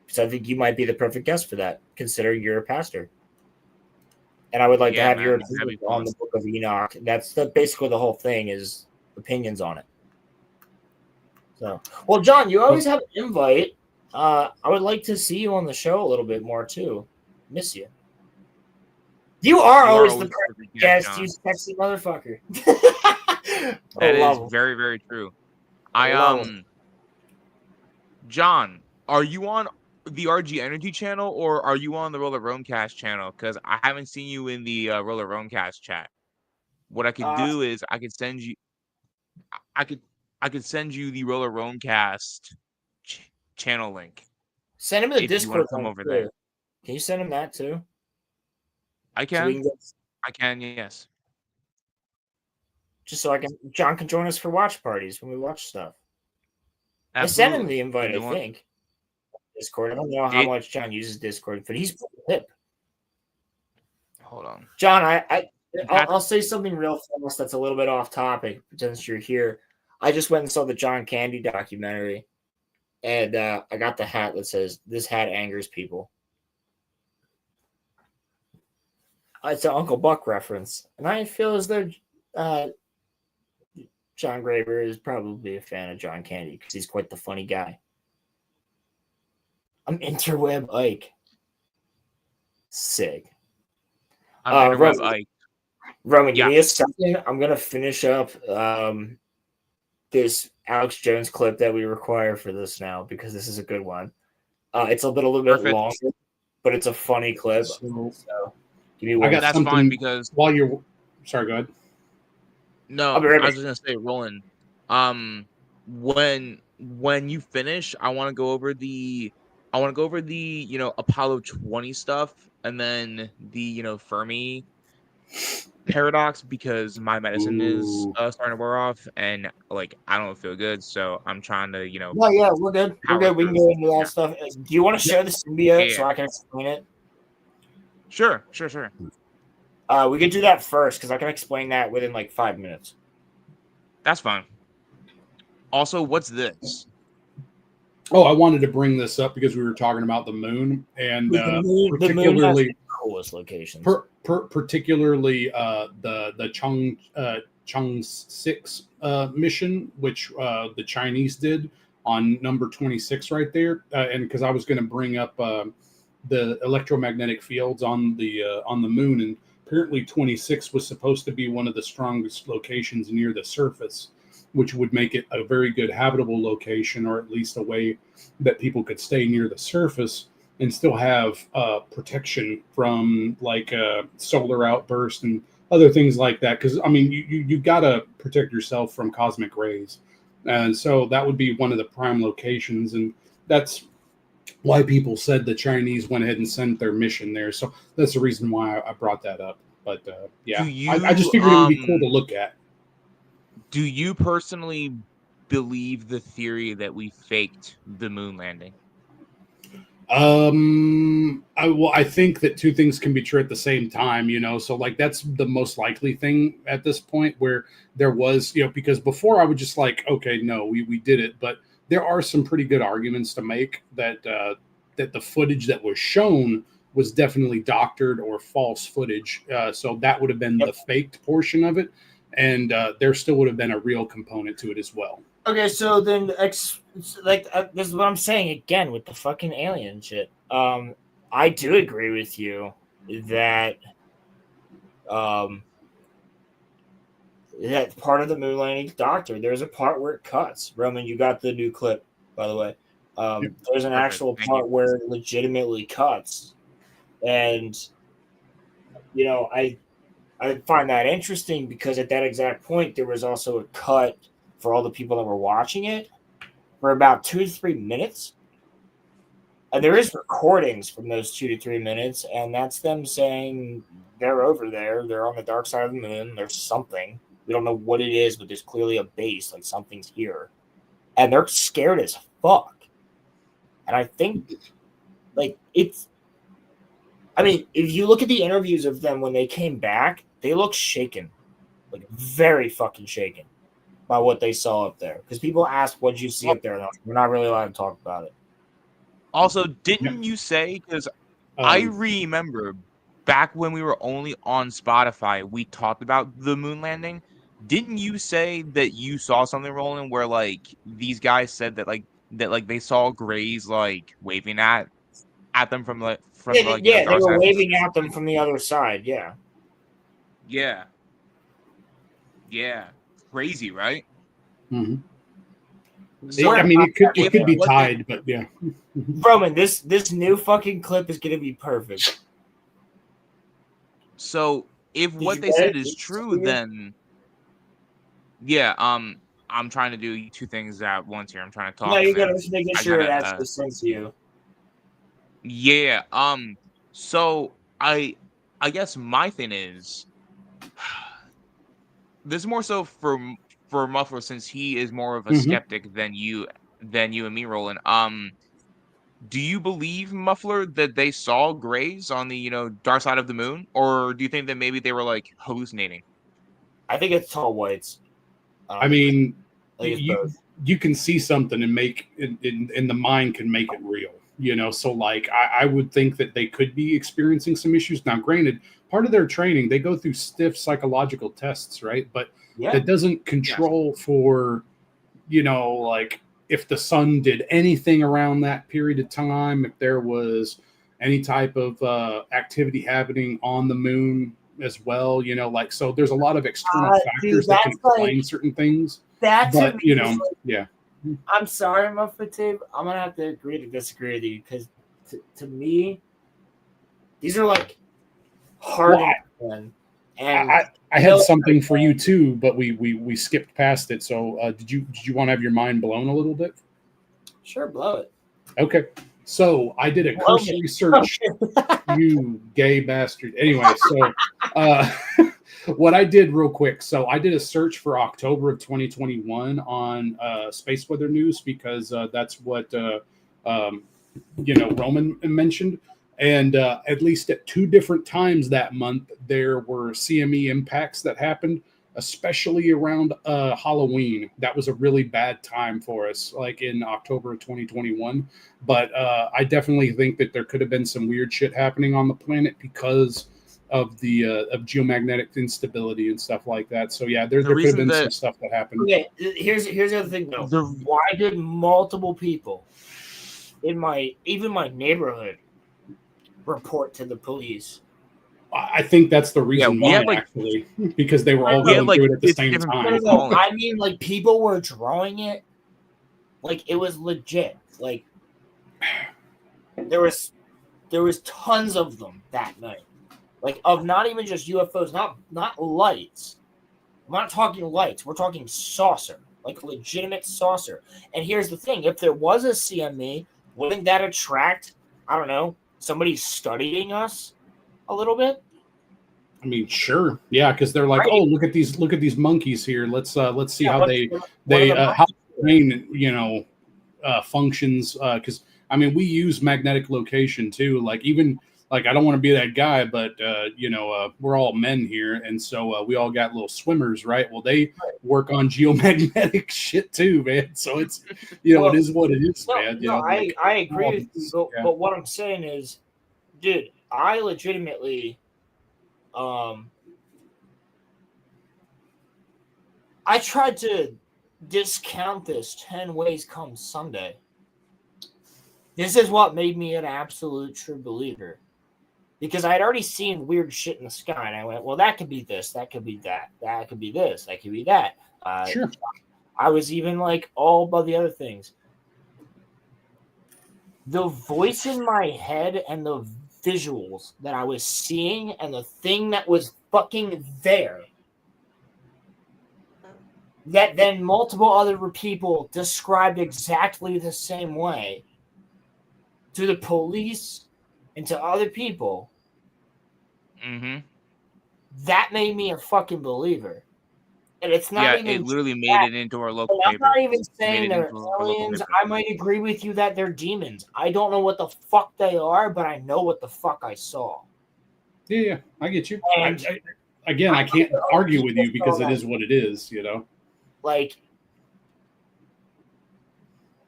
So I think you might be the perfect guest for that, considering you're a pastor. And I would like to Yeah, have man, your that'd be opinion fun. on the Book of Enoch. That's basically the whole thing is opinions on it. So, well, John, you always have an invite. I would like to see you on the show a little bit more too. Miss you. You are always the perfect guest, John. you sexy motherfucker. That love is him. very, very true. Love him. John, are you on the RG Energy channel or are you on the Roller Roamcast channel? Because I haven't seen you in the Roller Roamcast chat. What I could do is I could send you, I could send you the Roller Roamcast channel link. Send him the if you wanna Discord come link, over too. there. Can you send him that too? I So can. we can get, I can. Yes. just so John can join us for watch parties when we watch stuff. I sent him Absolutely. the invite, You I know what? think. Discord. I don't know how much John uses Discord, but he's pretty hip. Hold on. John, I'll say something real fast that's a little bit off topic since you're here. I just went and saw the John Candy documentary, and I got the hat that says, "This hat angers people." It's an Uncle Buck reference, and I feel as though John Graber is probably a fan of John Candy because he's quite the funny guy. I'm interweb Ike. Sick. I'm Roman, Ike. Roman, give Yeah. me a second. I'm gonna finish up this Alex Jones clip that we require for this now because this is a good one. It's a little bit Perfect. longer, but it's a funny clip. So give me I one. got That's something fine because while you're. Sorry, go ahead. no, I'll be right I was back. just gonna say, Roland. When you finish, I want to go over the Apollo 20 stuff and then the Fermi paradox because my medicine is Ooh. starting to wear off and like I don't feel good, so I'm trying to Yeah, we're good. We're power good. We can through. go into that Yeah. stuff. Do you want to share the symbiote Yeah. so I can explain it? Sure. We could do that first because I can explain that within like 5 minutes. That's fine. Also, what's this? Oh, I wanted to bring this up because we were talking about the moon and The moon has particularly the coolest locations. particularly the Chang 6 mission, which the Chinese did on number 26 right there, and because I was going to bring up the electromagnetic fields on the moon, and apparently 26 was supposed to be one of the strongest locations near the surface, which would make it a very good habitable location, or at least a way that people could stay near the surface and still have protection from like solar outburst and other things like that. Because I mean, you've got to protect yourself from cosmic rays, and so that would be one of the prime locations, and that's why people said the Chinese went ahead and sent their mission there. So that's the reason why I brought that up. But yeah, I just figured it would be cool to look at. Do you personally believe the theory that we faked the moon landing? I think that two things can be true at the same time, so like that's the most likely thing at this point, where there was, because before I would just like, okay, no, we did it, but there are some pretty good arguments to make that that the footage that was shown was definitely doctored or false footage. So that would have been the faked portion of it, and there still would have been a real component to it as well. Okay, so then, this is what I'm saying again with the fucking alien shit. I do agree with you that that part of the moon landing doctor. There's a part where it cuts. Roman, you got the new clip, by the way. There's an actual part where it legitimately cuts, and I find that interesting because at that exact point there was also a cut for all the people that were watching it for about 2 to 3 minutes. And there is recordings from those 2 to 3 minutes, and that's them saying they're over there, they're on the dark side of the moon, there's something. We don't know what it is, but there's clearly a base, like something's here. And they're scared as fuck. And I think, if you look at the interviews of them when they came back, they look shaken. Like, very fucking shaken by what they saw up there. Because people ask, what'd you see up there? And we're not really allowed to talk about it. Also, didn't you say, because I remember back when we were only on Spotify, we talked about the moon landing. Didn't you say that you saw something rolling where these guys said that they saw Greys waving at them from the they were waving at them from the other side. Yeah. Crazy, right? Mm-hmm. So, it could be tied, but yeah. Roman, this new fucking clip is gonna be perfect. So if what they said is true, then I'm trying to do two things at once here. I'm trying to talk. No, you gotta just making sure it actually sense to you. Yeah. So I guess my thing is this is more so for Muffler, since he is more of a skeptic than you and me, Roland. Do you believe, Muffler, that they saw Greys on the dark side of the moon, or do you think that maybe they were hallucinating? I think it's tall whites. You can see something and make and the mind can make it real. So I would think that they could be experiencing some issues. Now, granted, part of their training, they go through stiff psychological tests, right? But that doesn't control for, if the sun did anything around that period of time, if there was any type of activity happening on the moon as well, so there's a lot of external factors that can explain certain things. I'm sorry, Muffler Tape. I'm going to have to agree to disagree with you because to me, these are hard. And I had something for you too, but we skipped past it. So did you want to have your mind blown a little bit? Sure, blow it. Okay. So I did a cursory search. You gay bastard. Anyway, so what I did real quick. So I did a search for October of 2021 on Space Weather News because that's what Roman mentioned. And at least at 2 different times that month, there were CME impacts that happened, especially around Halloween. That was a really bad time for us, in October of 2021. But I definitely think that there could have been some weird shit happening on the planet because of the of geomagnetic instability and stuff like that. So yeah, there could have been some stuff that happened. Okay, here's the other thing though. Why did multiple people in my neighborhood report to the police? I think that's the reason why, actually, because they were all going through it at the same time. No, I mean, people were drawing it. It was legit. There was tons of them that night. Of not even just UFOs, not lights. I'm not talking lights. We're talking saucer, legitimate saucer. And here's the thing: if there was a CME, wouldn't that attract, I don't know, somebody studying us a little bit? I mean, sure, yeah, because they're like, oh, look at these monkeys here. Let's see how how the brain functions. Because I mean, we use magnetic location too. Like even like I don't want to be that guy, but we're all men here, and so we all got little swimmers, right? Well, they work on geomagnetic shit too, man. So it's it is what it is, man. I agree with you, but what I'm saying is, dude, I legitimately, I tried to discount this 10 ways come Sunday. This is what made me an absolute true believer. Because I had already seen weird shit in the sky, and I went, well, that could be this, that could be that, that could be this, that could be that. Sure. I was even like all about the other things. The voice in my head and the visuals that I was seeing and the thing that was fucking there that then multiple other people described exactly the same way to the police and to other people, that made me a fucking believer. And it's not even it literally made that. it into our local I'm paper. not even saying they're aliens. I might agree with you that they're demons. I don't know what the fuck they are, but I know what the fuck I saw. Yeah, I get you. And I can't argue with you because it is what it is, Like,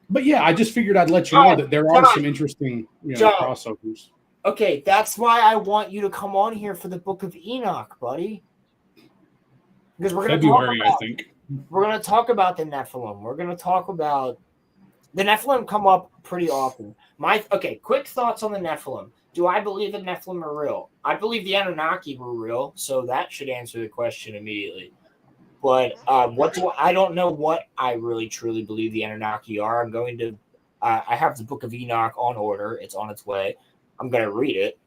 but yeah, I just figured I'd let you know that there are some interesting, crossovers. Okay, that's why I want you to come on here for the Book of Enoch, buddy. Because we're going to February, I think. We're going to talk about the Nephilim. We're going to talk about the Nephilim come up pretty often. Quick thoughts on the Nephilim. Do I believe the Nephilim are real? I believe the Anunnaki were real, so that should answer the question immediately. But I don't know what I really truly believe the Anunnaki are. I'm going to I have the Book of Enoch on order. It's on its way. I'm going to read it.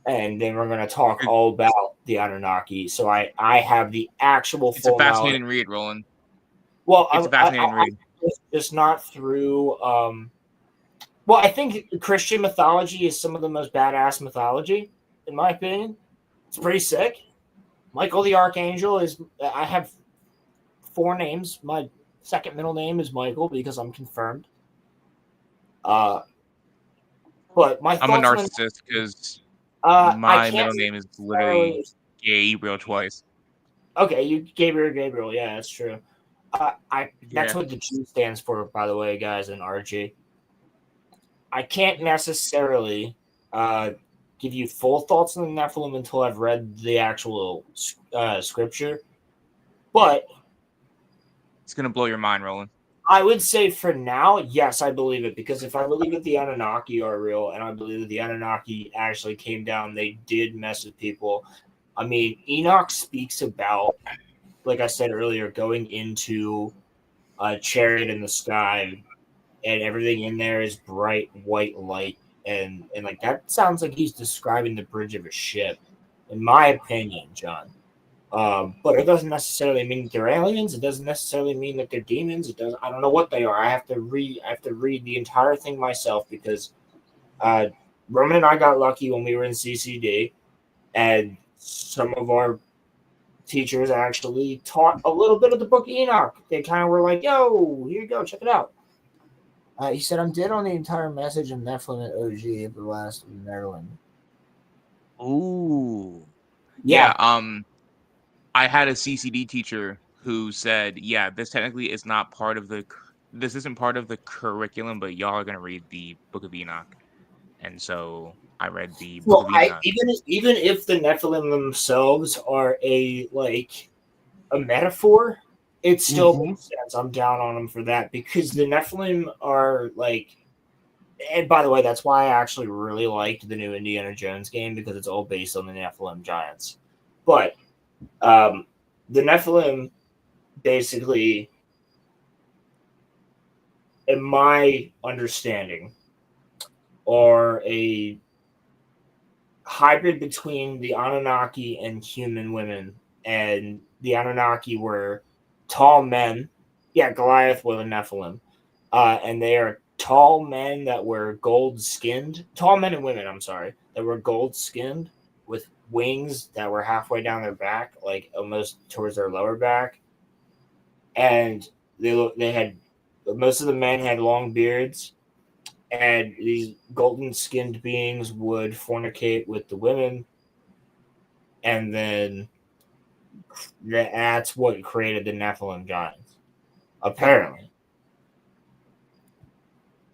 And then we're going to talk all about the Anunnaki. So I have the actual It's a fascinating read, Roland. Well, it's a fascinating read. Just not through. Well, I think Christian mythology is some of the most badass mythology, in my opinion. It's pretty sick. Michael the Archangel is. I have 4 names. My second middle name is Michael because I'm confirmed. But I'm a narcissist because my middle name is literally Gabriel twice. Okay, you Gabriel. Yeah, that's true. That's what the G stands for, by the way, guys, in RG. I can't necessarily give you full thoughts on the Nephilim until I've read the actual scripture, but it's gonna blow your mind, Roland. I would say for now, yes, I believe it, because if I believe that the Anunnaki are real, and I believe that the Anunnaki actually came down, they did mess with people. I mean, Enoch speaks about, like I said earlier, going into a chariot in the sky, and everything in there is bright white light, and like that sounds like he's describing the bridge of a ship, in my opinion, John. But it doesn't necessarily mean that they're aliens. It doesn't necessarily mean that they're demons. I don't know what they are. I have to read the entire thing myself because Roman and I got lucky when we were in CCD, and some of our teachers actually taught a little bit of the Book of Enoch. They kind of were like, "Yo, here you go, check it out." He said, "I'm dead on the entire message of Nephilim and OG of the last Maryland." Ooh, yeah. I had a CCD teacher who said, "Yeah, this technically is not part of this isn't part of the curriculum, but y'all are gonna read the Book of Enoch." And so I read the Book of Enoch. Even if the Nephilim themselves are a metaphor, it still makes sense. I'm down on them for that because the Nephilim are like. And by the way, that's why I actually really liked the new Indiana Jones game, because it's all based on the Nephilim giants. But the Nephilim basically, in my understanding, are a hybrid between the Anunnaki and human women. And the Anunnaki were tall men. Yeah, Goliath was a Nephilim. And they are tall men that were gold-skinned. Tall men and women, I'm sorry, that were gold-skinned with wings that were halfway down their back, like almost towards their lower back. And they had, most of the men had long beards. and these golden-skinned beings would fornicate with the women, and then that's what created the Nephilim giants, apparently.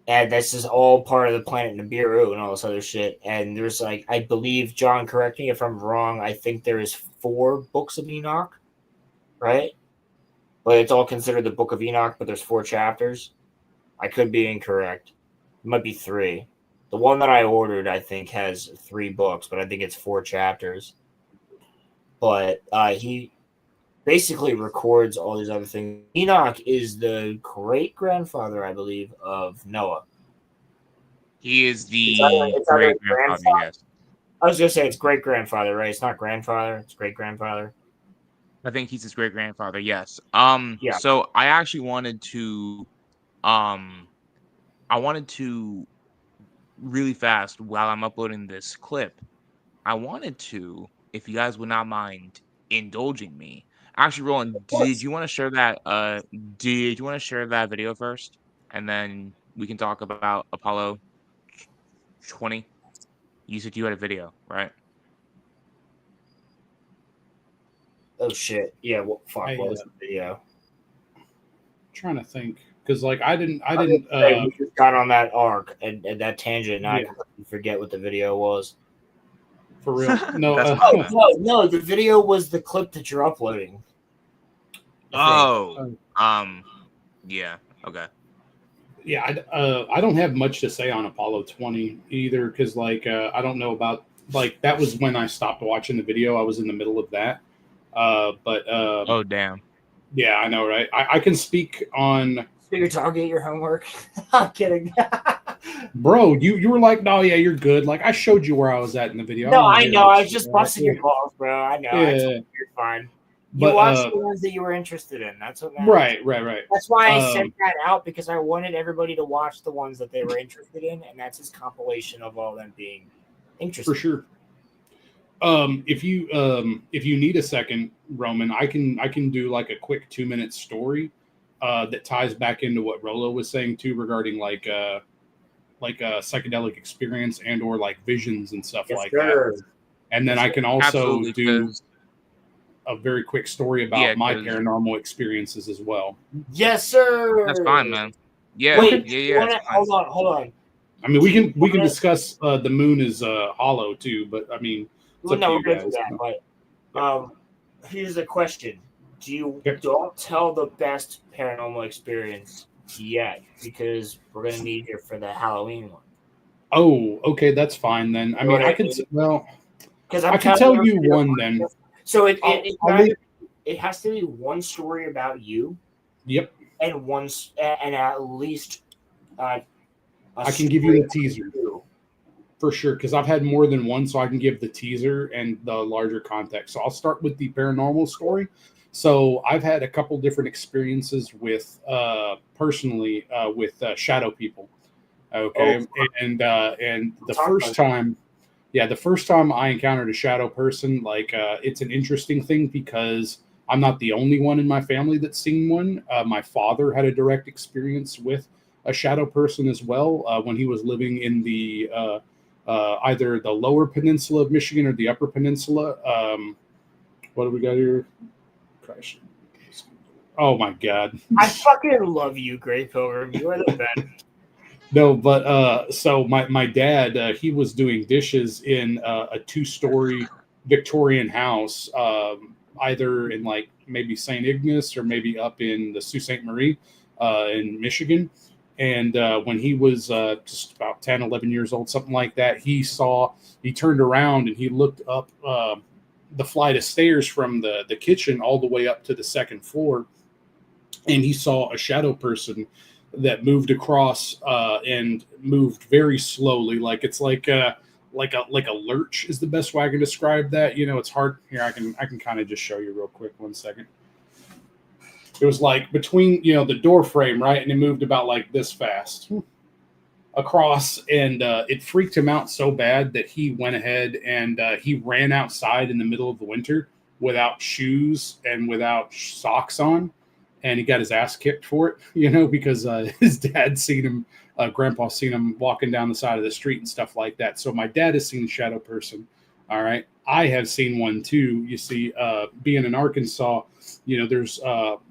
And this is all part of the planet Nibiru and all this other shit. And there's like, I believe, John, correct me if I'm wrong, I think there is 4 books of Enoch, right? But it's all considered the Book of Enoch, but there's 4 chapters. I could be incorrect. It might be 3. The one that I ordered, I think, has 3 books, but I think it's 4 chapters. But he basically records all these other things. Enoch is the great-grandfather, I believe, of Noah. He is the it's either great-grandfather, yes. I was going to say it's great-grandfather, right? It's not grandfather, it's great-grandfather. I think he's his great-grandfather, yes. Yeah. So I actually wanted to really fast while I'm uploading this clip, I wanted to, if you guys would not mind indulging me. Actually, Roland, did you want to share that video first? And then we can talk about Apollo 20. You said you had a video, right? Oh shit. Yeah, well, fuck, what was the video? Trying to think. Because like I didn't we just got on that arc and that tangent, and I completely forget what the video was. For real. No, no, the video was the clip that you're uploading. Yeah. Okay. Yeah, I don't have much to say on Apollo 20 either, because like I don't know about, like, that was when I stopped watching the video. I was in the middle of that. Oh damn. Yeah, I know, right? I can speak on. So you're talking your homework. I'm kidding. Bro, you were like, no, yeah, you're good. Like, I showed you where I was at in the video. No, I know. I was just busting your balls, bro. I know. Yeah. You're fine. You watched the ones that you were interested in. That's what matters. Right. That's why I sent that out, because I wanted everybody to watch the ones that they were interested in, and that's his compilation of all them being interested. For sure. If you need a second, Roman, I can do like a quick 2-minute story that ties back into what Rolo was saying too, regarding like a psychedelic experience and or like visions and stuff that. And then I can also do a very quick story about my paranormal experiences as well. Yes, sir. That's fine, man. Yeah. Wait, yeah. Hold on. I mean, we can discuss the moon is hollow too, but I mean, we're going to do that. But here's a question: don't tell the best paranormal experience yet, because we're going to need you for the Halloween one. Oh, okay, that's fine then. I mean, I can because I can tell you one then. So it has to be one story about you. Yep. And at least I can give you the teaser for sure, because I've had more than one, so I can give the teaser and the larger context. So I'll start with the paranormal story. So I've had a couple different experiences with personally with shadow people. Okay, and the first time. Yeah, the first time I encountered a shadow person, like it's an interesting thing because I'm not the only one in my family that's seen one. My father had a direct experience with a shadow person as well when he was living in the either the lower peninsula of Michigan or the upper peninsula. What do we got here? Crash. Oh my God! I fucking love you, Great Pilgrim. You are the best. No, but so my dad, he was doing dishes in a 2-story Victorian house, either in like maybe St. Ignace or maybe up in the Sault Ste. Marie in Michigan. And when he was just about 10, 11 years old, something like that, he turned around and he looked up the flight of stairs from the kitchen all the way up to the second floor. And he saw a shadow person that moved across and moved very slowly, like it's like a lurch is the best way I can describe that. You know, it's hard. Here, I can kind of just show you real quick. 1 second. It was like between the door frame, right, and it moved about like this fast across, and it freaked him out so bad that he went ahead and he ran outside in the middle of the winter without shoes and without socks on. and he got his ass kicked for it, because his dad seen him, grandpa seen him walking down the side of the street and stuff like that. So my dad has seen a shadow person. All right. I have seen one too. You see, being in Arkansas, there's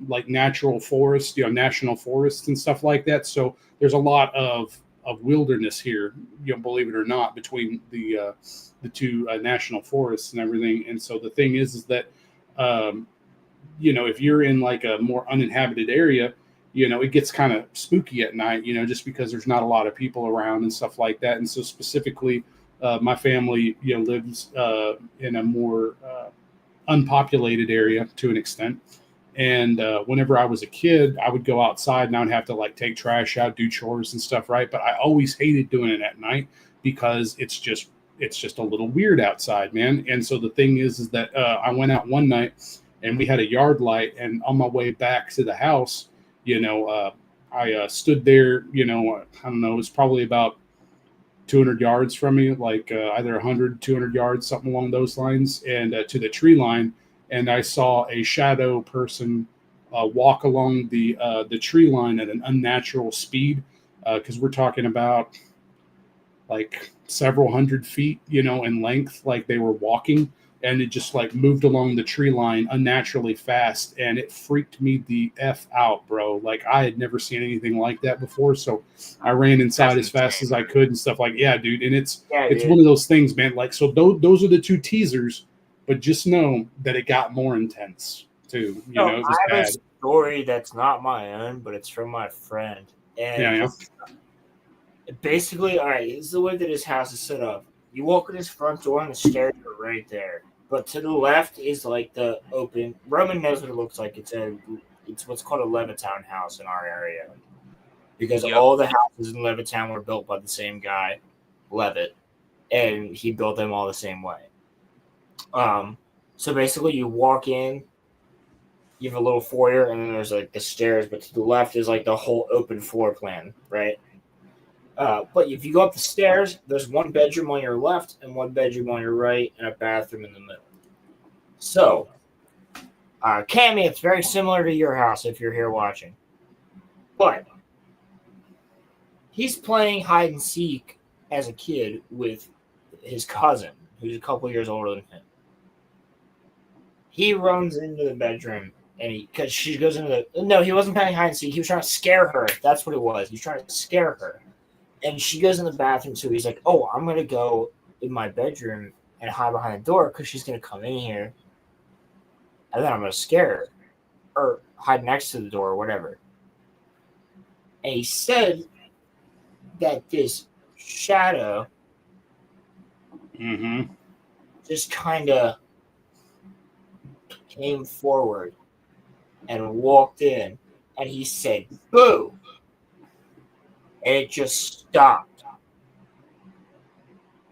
like natural forest, national forests and stuff like that. So there's a lot of wilderness here, believe it or not, between the two national forests and everything. And so the thing is that, if you're in like a more uninhabited area, it gets kind of spooky at night, just because there's not a lot of people around and stuff like that. And so specifically, my family, lives in a more unpopulated area to an extent. And whenever I was a kid, I would go outside and I would have to like take trash out, do chores and stuff, right? But I always hated doing it at night because it's just a little weird outside, man. And so the thing is that I went out one night and we had a yard light, and on my way back to the house, I stood there, I don't know, it was probably about 200 yards from me, like either 100, 200 yards, something along those lines, and to the tree line. And I saw a shadow person walk along the tree line at an unnatural speed, because we're talking about like several hundred feet, in length, like they were walking, and it just like moved along the tree line unnaturally fast, and it freaked me the F out, bro. Like I had never seen anything like that before, so I ran inside as fast as I could and stuff like, yeah, dude. And it's one of those things, man. Like, so those are the two teasers, but just know that it got more intense too. It was I have bad. a story that's not my own, but it's from my friend. And basically, all right, this is the way that his house is set up. You walk in his front door and the stairs are right there. But to the left is like the open. Roman knows what it looks like. It's what's called a Levittown house in our area, because all the houses in Levittown were built by the same guy, Levitt, and he built them all the same way. So basically, you walk in, you have a little foyer, and then there's like the stairs. But to the left is like the whole open floor plan, right? But if you go up the stairs, there's one bedroom on your left and one bedroom on your right and a bathroom in the middle. So, Cammy, it's very similar to your house if you're here watching. But he's playing hide and seek as a kid with his cousin, who's a couple years older than him. He runs into the bedroom, and because she goes into no, he wasn't playing hide and seek. He was trying to scare her. That's what it was. He was trying to scare her. And she goes in the bathroom, so he's like, oh, I'm going to go in my bedroom and hide behind the door because she's going to come in here. And then I'm going to scare her. Or hide next to the door or whatever. And he said that this shadow just kind of came forward and walked in. And he said, boo! And it just stopped.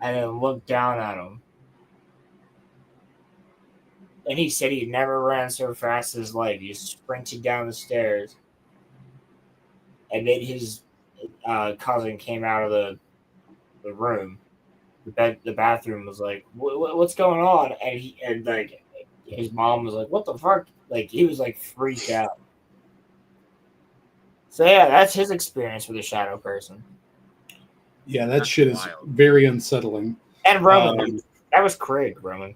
And then looked down at him. And he said he never ran so fast in his life. He sprinted down the stairs. And then his cousin came out of the room. The bathroom was like, what's going on? And like his mom was like, what the fuck? Like he was like freaked out. So yeah, that's his experience with a shadow person. Yeah, that shit is very unsettling. And Roman, that was Craig, Roman.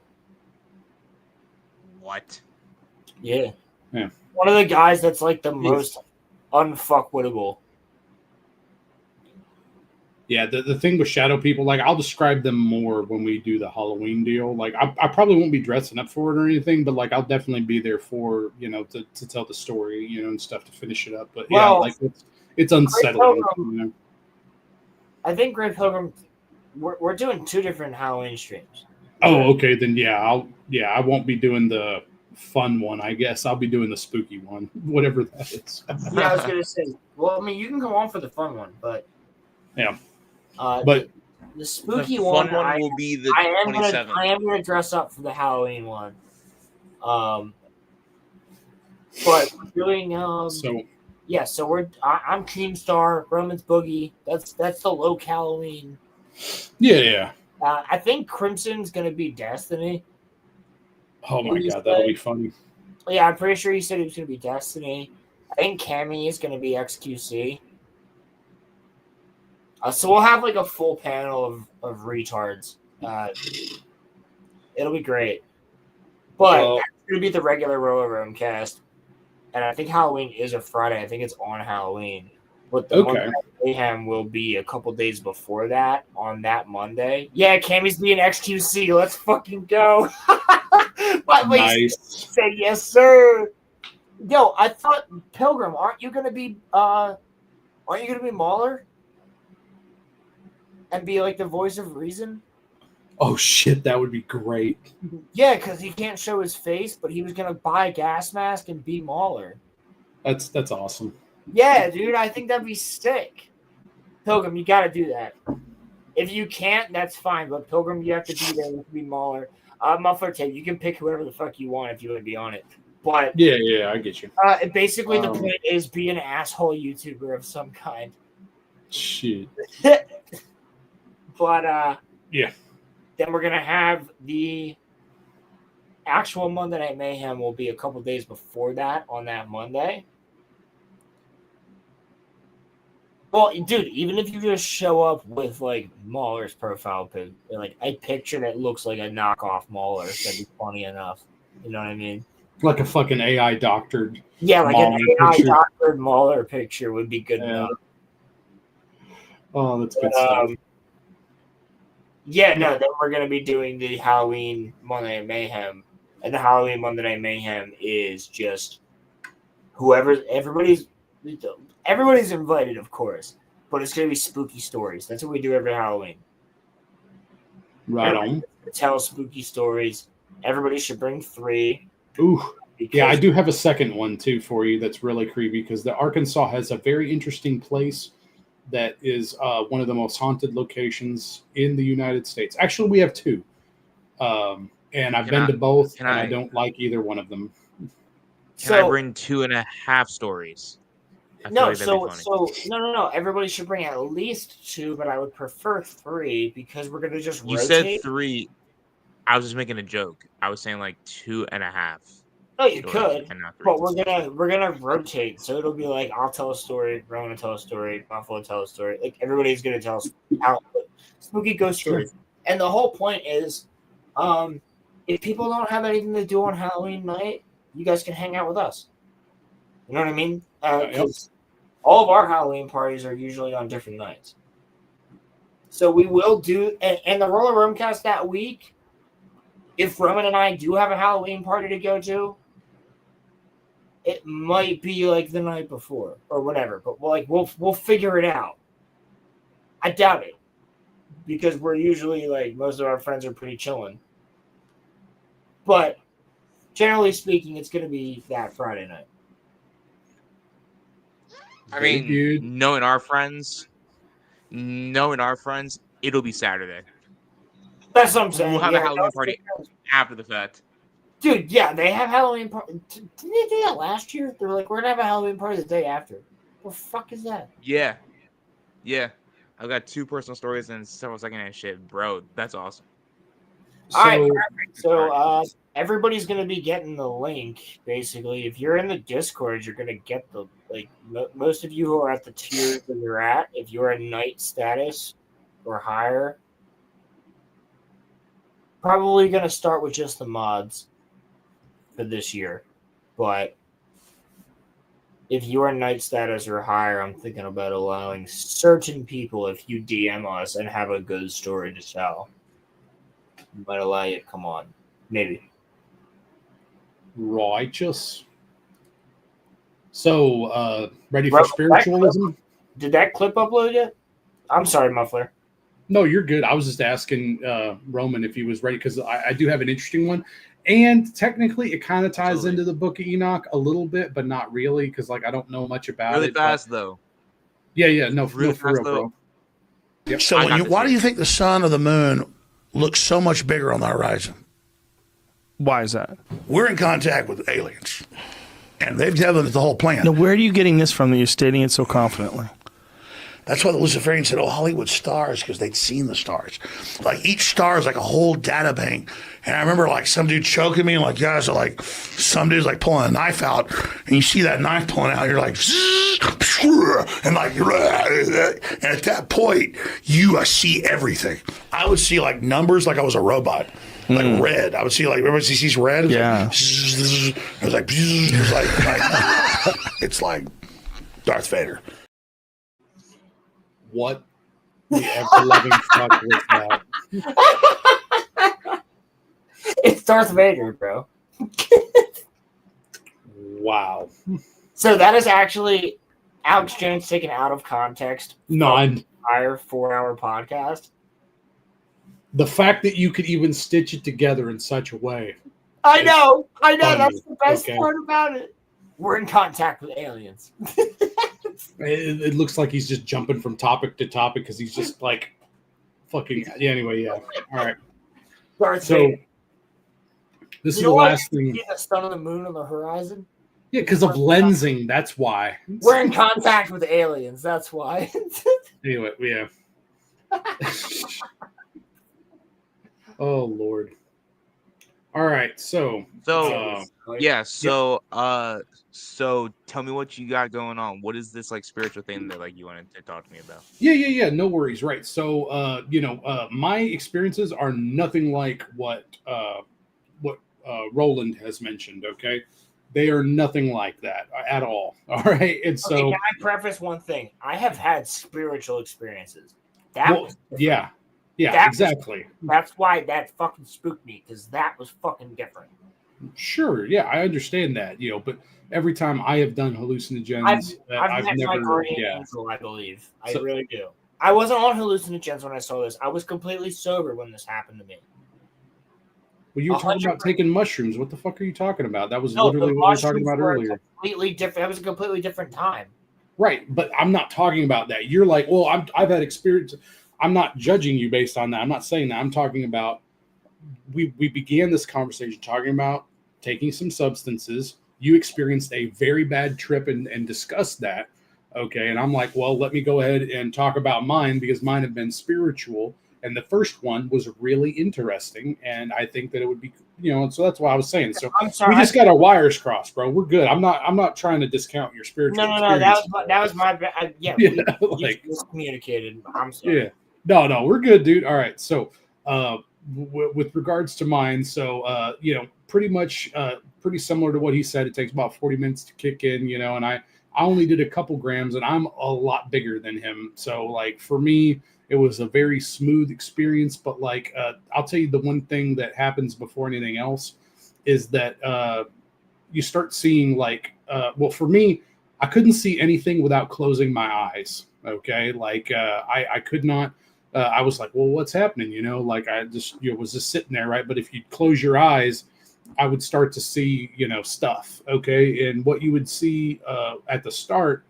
What? Yeah. One of the guys that's like the most unfuckwittable. Yeah, the thing with shadow people, like I'll describe them more when we do the Halloween deal. Like I probably won't be dressing up for it or anything, but like I'll definitely be there for, to tell the story, and stuff to finish it up. But yeah, like it's unsettling. I think Great Pilgrim, we're doing two different Halloween streams. Oh, okay, then I won't be doing the fun one. I guess I'll be doing the spooky one, whatever that is. Yeah, I was gonna say. Well, I mean, you can come on for the fun one, but yeah. But the spooky the one will be the 27th. I am gonna dress up for the Halloween one. But we're doing so I'm Keemstar, Roman's Boogie. That's the low Halloween. Yeah. I think Crimson's gonna be Destiny. Oh my god, that'll be funny. Yeah, I'm pretty sure he said it was gonna be Destiny. I think Cammy is going to be XQC. So we'll have like a full panel of retards. It'll be great. But it's going to be the regular Roller Room cast. And I think Halloween is a Friday. I think it's on Halloween. But the Monday Mayhem will be a couple days before that, on that Monday. Yeah, Cammy's being XQC. Let's fucking go. Nice. Say yes, sir. Yo, I thought Pilgrim, aren't you gonna be Mauler? And be like the voice of reason? Oh shit, that would be great. Yeah, because he can't show his face, but he was gonna buy a gas mask and be Mauler. That's awesome. Yeah, dude, I think that'd be sick. Pilgrim, you gotta do that. If you can't, that's fine. But Pilgrim, you have to be there to be Mauler. Muffler Tape, you can pick whoever the fuck you want if you want to be on it. But yeah, I get you. Basically, the point is be an asshole YouTuber of some kind. Shit. But yeah. Then we're gonna have the actual Monday Night Mayhem will be a couple days before that on that Monday. Well, dude, even if you just show up with like Mauler's profile pic, like a picture that looks like a knockoff Mauler, that'd be funny enough. You know what I mean? Like a fucking AI doctored. Yeah, like Mauler an AI picture. doctored Mauler picture would be good enough. Oh, that's good stuff. Yeah, no, then we're gonna be doing the Halloween Monday Night Mayhem, and the Halloween Monday Night Mayhem is just everybody's invited, of course, but it's gonna be spooky stories. That's what we do every Halloween. Right on. Tell spooky stories. Everybody should bring 3. Ooh. Yeah, I do have a second one too for you that's really creepy because the Arkansas has a very interesting place that is one of the most haunted locations in the United States. Actually, we have 2. And I've been to both, and I don't like either one of them. Can I bring 2.5 stories? No. Everybody should bring at least 2, but I would prefer 3 because we're gonna just rotate. You said 3. I was just making a joke. I was saying like 2.5. Oh, you could, but we're gonna rotate. So it'll be like I'll tell a story, Roman will tell a story, Buffalo will tell a story. Like everybody's gonna tell spooky ghost stories. And the whole point is, if people don't have anything to do on Halloween night, you guys can hang out with us. You know what I mean? Because all of our Halloween parties are usually on different nights. So we will do, and the Roller Roomcast that week, if Roman and I do have a Halloween party to go to, it might be like the night before or whatever, but we'll figure it out. I doubt it because we're usually like most of our friends are pretty chilling. But generally speaking, it's going to be that Friday night. I mean, knowing our friends, it'll be Saturday. That's what I'm saying. We'll have a Halloween party after the fact. Dude, yeah, they have Halloween party. Didn't they do that last year? They were like, we're going to have a Halloween party the day after. What the fuck is that? Yeah. I've got 2 personal stories and several secondhand shit. Bro, that's awesome. All right, so everybody's going to be getting the link, basically. If you're in the Discord, you're going to get the, most of you who are at the tiers that you're at, if you're a knight status or higher, probably going to start with just the mods for this year. But if you are knight status or higher, I'm thinking about allowing certain people, if you DM us and have a good story to tell, might allow you to come on. Maybe. Righteous. So, ready for spiritualism? Did that clip upload yet? I'm sorry, Muffler. No, you're good. I was just asking Roman if he was ready because I do have an interesting one. And technically, it kind of ties into the Book of Enoch a little bit, but not really because, I don't know much about it. Really fast, though. Yeah. No, really for real, bro. Yep. So, why do you think the sun or the moon looks so much bigger on the horizon? Why is that? We're in contact with aliens, and they've given us the whole plan. Now, where are you getting this from that you're stating it so confidently? That's why the Luciferians said, "Oh, Hollywood stars," because they'd seen the stars. Like each star is like a whole data bank. And I remember like some dude choking me, and like guys are like, some dude's like pulling a knife out, and you see that knife pulling out, you're like, and like, and at that point, you see everything. I would see like numbers like I was a robot. Like red. I would see like, everybody sees red? Yeah. It was like, it's like Darth Vader. What the ever-loving fuck was that? It's Darth Vader, bro. Wow. So that is actually Alex Jones taken out of context. No, Entire 4-hour podcast. the fact that you could even stitch it together in such a way. I know. funny. That's the best Okay. part about it. We're in contact with aliens. It looks like he's just jumping from topic to topic because he's just like fucking. Yeah, anyway, yeah. All right. Darth So Vader. this is You the know why last you thing. see the sun and the moon on the horizon? Yeah, because of lensing. That's why. We're in contact with aliens. That's why. Anyway, yeah. Oh Lord. All right, so so tell me what you got going on. What is this like spiritual thing that like you wanted to talk to me about? yeah, no worries. Right. So my experiences are nothing like what Roland has mentioned, okay? They are nothing like that at all. All right. And so Okay, can I preface one thing? I have had spiritual experiences. yeah, That exactly. That's why that fucking spooked me, because that was fucking different. Sure, yeah, I understand that, but every time I have done hallucinogens, I've met my never, guardian angel, I believe. I really do. I wasn't on hallucinogens when I saw this. I was completely sober when this happened to me. Well, you were talking about taking mushrooms. What the fuck are you talking about? That was No, literally the what we were talking mushrooms about were earlier. Completely different. That was a completely different time. Right, but I'm not talking about that. You're like, well, I've had experience. I'm not judging you based on that. I'm not saying that. I'm talking about we began this conversation talking about taking some substances. You experienced a very bad trip and discussed that. Okay, and I'm like, well, let me go ahead and talk about mine because mine have been spiritual. And the first one was really interesting, and I think that it would be, so that's what I was saying. So I'm sorry, we just got our wires crossed, bro. We're good. I'm not trying to discount your spiritual. No. That was my bad. Yeah, yeah, we miscommunicated. I'm sorry. Yeah, no, we're good, dude. All right, so with regards to mine, so pretty much pretty similar to what he said. It takes about 40 minutes to kick in, and I only did a couple grams, and I'm a lot bigger than him. So like for me, it was a very smooth experience, but like I'll tell you the one thing that happens before anything else is that you start seeing like for me, I couldn't see anything without closing my eyes. Okay, like I could not. I was like, well, what's happening? Like I just was just sitting there, right? But if you close your eyes, I would start to see stuff. Okay, and what you would see at the start,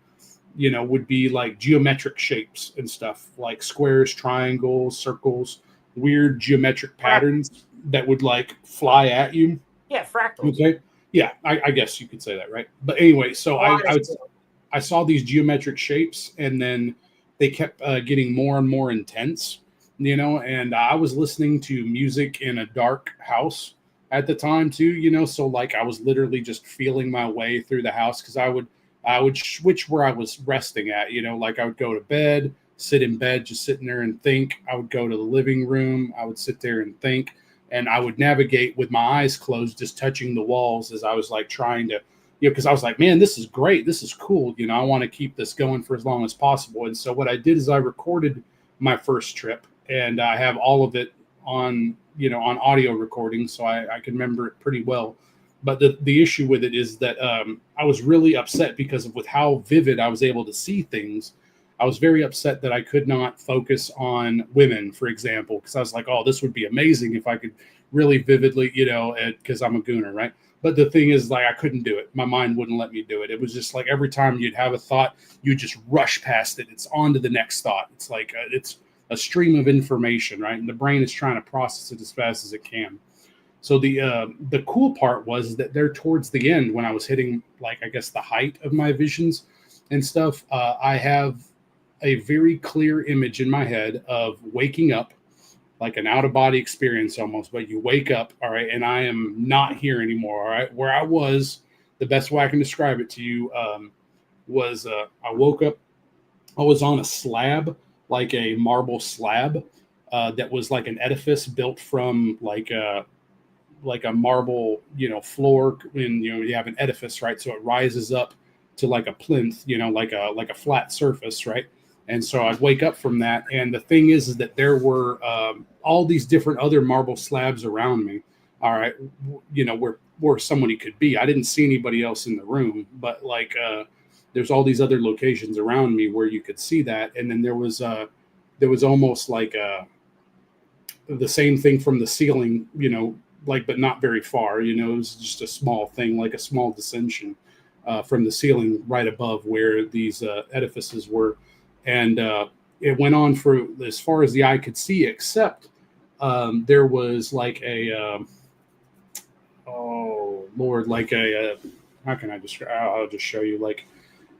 would be like geometric shapes and stuff, like squares, triangles, circles, weird geometric patterns that would like fly at you. Yeah, fractals. Okay. Yeah, I guess you could say that, right? But anyway, so I saw these geometric shapes, and then they kept getting more and more intense, and I was listening to music in a dark house at the time too, so like I was literally just feeling my way through the house because I would switch where I was resting at, like I would go to bed, sit in bed, just sitting there and think. I would go to the living room. I would sit there and think, and I would navigate with my eyes closed, just touching the walls as I was like trying to, because I was like, man, this is great. This is cool. I want to keep this going for as long as possible. And so what I did is I recorded my first trip, and I have all of it on, on audio recording. So I can remember it pretty well. But the issue with it is that I was really upset because with how vivid I was able to see things. I was very upset that I could not focus on women, for example, because I was like, oh, this would be amazing if I could really vividly, because I'm a gooner, right? But the thing is, like, I couldn't do it. My mind wouldn't let me do it. It was just like every time you'd have a thought, you just rush past it. It's on to the next thought. It's like it's a stream of information, right? And the brain is trying to process it as fast as it can. So the cool part was that there towards the end, when I was hitting, like, I guess the height of my visions and stuff, I have a very clear image in my head of waking up, like an out of body experience almost, but you wake up, all right, and I am not here anymore, all right. Where I was, the best way I can describe it to you was I woke up, I was on a slab, like a marble slab that was like an edifice built from like a marble, floor, and you have an edifice, right? So it rises up to like a plinth, like a flat surface, right? And so I'd wake up from that, and the thing is that there were all these different other marble slabs around me. All right, where somebody could be. I didn't see anybody else in the room, but like there's all these other locations around me where you could see that, and then there was almost like the same thing from the ceiling, like but not very far. It was just a small thing, like a small dissension from the ceiling right above where these edifices were. And it went on for as far as the eye could see, except there was like oh Lord, like how can I describe? I'll just show you. Like,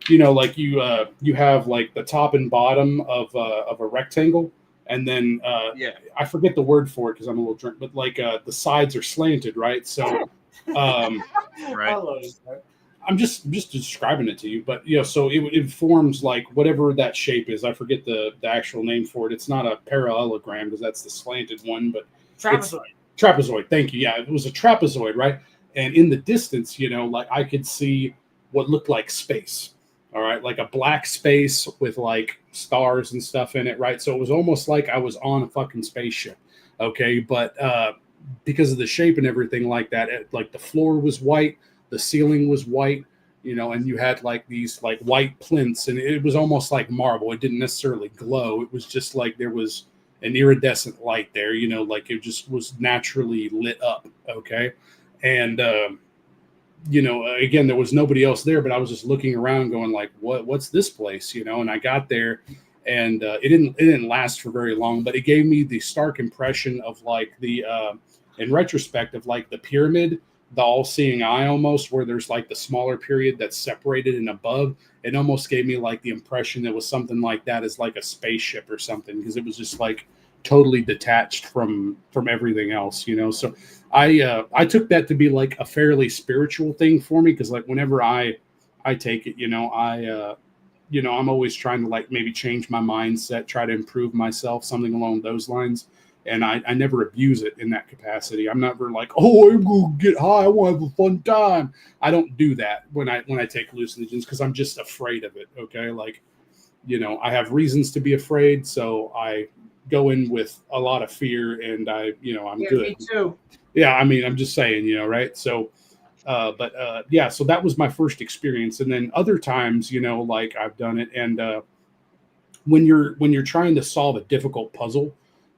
like you have like the top and bottom of a rectangle, and then I forget the word for it because I'm a little drunk, but like the sides are slanted, right? So right. I'm just describing it to you, but so it forms like whatever that shape is. I forget the actual name for it. It's not a parallelogram because that's the slanted one, but trapezoid. Thank you. Yeah, it was a trapezoid, right? And in the distance, like I could see what looked like space. All right, like a black space with like stars and stuff in it, right? So it was almost like I was on a fucking spaceship. Okay, but because of the shape and everything like that, like the floor was white. The ceiling was white, and you had like these like white plinths, and it was almost like marble. It didn't necessarily glow. It was just like there was an iridescent light there, like it just was naturally lit up. Okay. And, again, there was nobody else there, but I was just looking around going like, what's this place? And I got there, and it didn't last for very long, but it gave me the stark impression of like the, in retrospect, of like the pyramid, the all-seeing eye almost, where there's like the smaller period that's separated and above. It almost gave me like the impression that was something like that, as like a spaceship or something, because it was just like totally detached from everything else, So I took that to be like a fairly spiritual thing for me, because like whenever I take it, I'm always trying to like maybe change my mindset, try to improve myself, something along those lines. And I never abuse it in that capacity. I'm never like, oh, I'm going to get high, I want to have a fun time. I don't do that when I take hallucinogens, because I'm just afraid of it. Okay, like, I have reasons to be afraid, so I go in with a lot of fear, and I'm good. Me too. Yeah, I mean, I'm just saying, right? So, yeah, so that was my first experience, and then other times, like I've done it, and when you're trying to solve a difficult puzzle,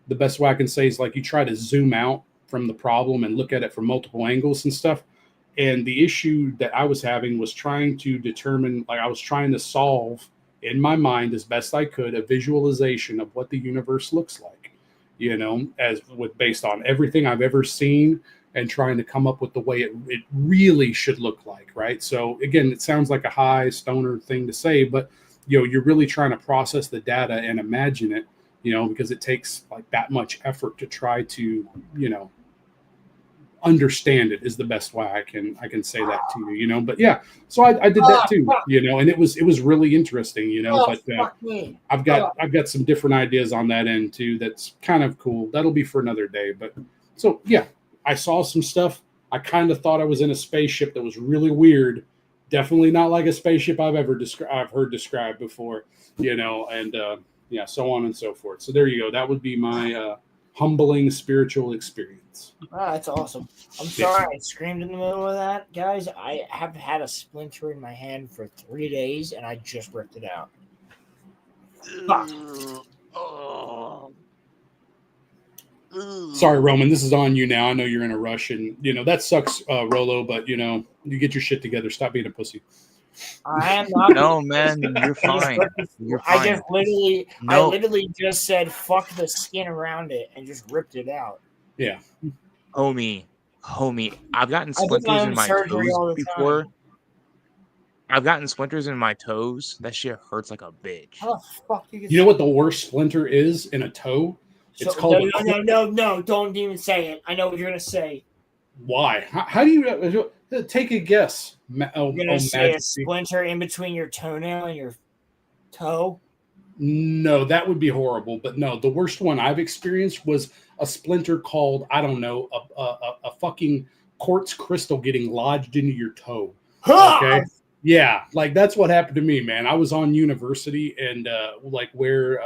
the best way I can say is like you try to zoom out from the problem and look at it from multiple angles and stuff. And the issue that I was having was trying to determine, like I was trying to solve in my mind as best I could a visualization of what the universe looks like, based on everything I've ever seen, and trying to come up with the way it really should look like, right? So again, it sounds like a high stoner thing to say, but you're really trying to process the data and imagine it, because it takes like that much effort to try to, understand it, is the best way I can say that to you, but yeah, so I did that too, and it was really interesting, but I've got some different ideas on that end too. That's kind of cool. That'll be for another day. But so yeah, I saw some stuff. I kind of thought I was in a spaceship that was really weird. Definitely not like a spaceship I've heard described before, and yeah, so on and so forth. So there you go. That would be my humbling spiritual experience. Wow, that's awesome. I'm sorry I screamed in the middle of that, guys. I have had a splinter in my hand for 3 days, and I just ripped it out. Sorry, Roman, this is on you now. I know you're in a rush, and that sucks, Rolo, but you get your shit together. Stop being a pussy. I am not. No, man, you're fine. You're fine. I literally just said fuck the skin around it and just ripped it out. Yeah. Homie, I've gotten splinters in my toes before. I've gotten splinters in my toes. That shit hurts like a bitch. How the fuck do you get You know what the worst splinter is in a toe? It's So, called no, don't even say it. I know what you're gonna say. Why? How do you take a guess? You're gonna say a Majesty. splinter in between your toenail and your toe. No, that would be horrible. But no, the worst one I've experienced was a splinter called, I don't know, a fucking quartz crystal getting lodged into your toe. Okay. Yeah, like that's what happened to me, man. I was on university and like where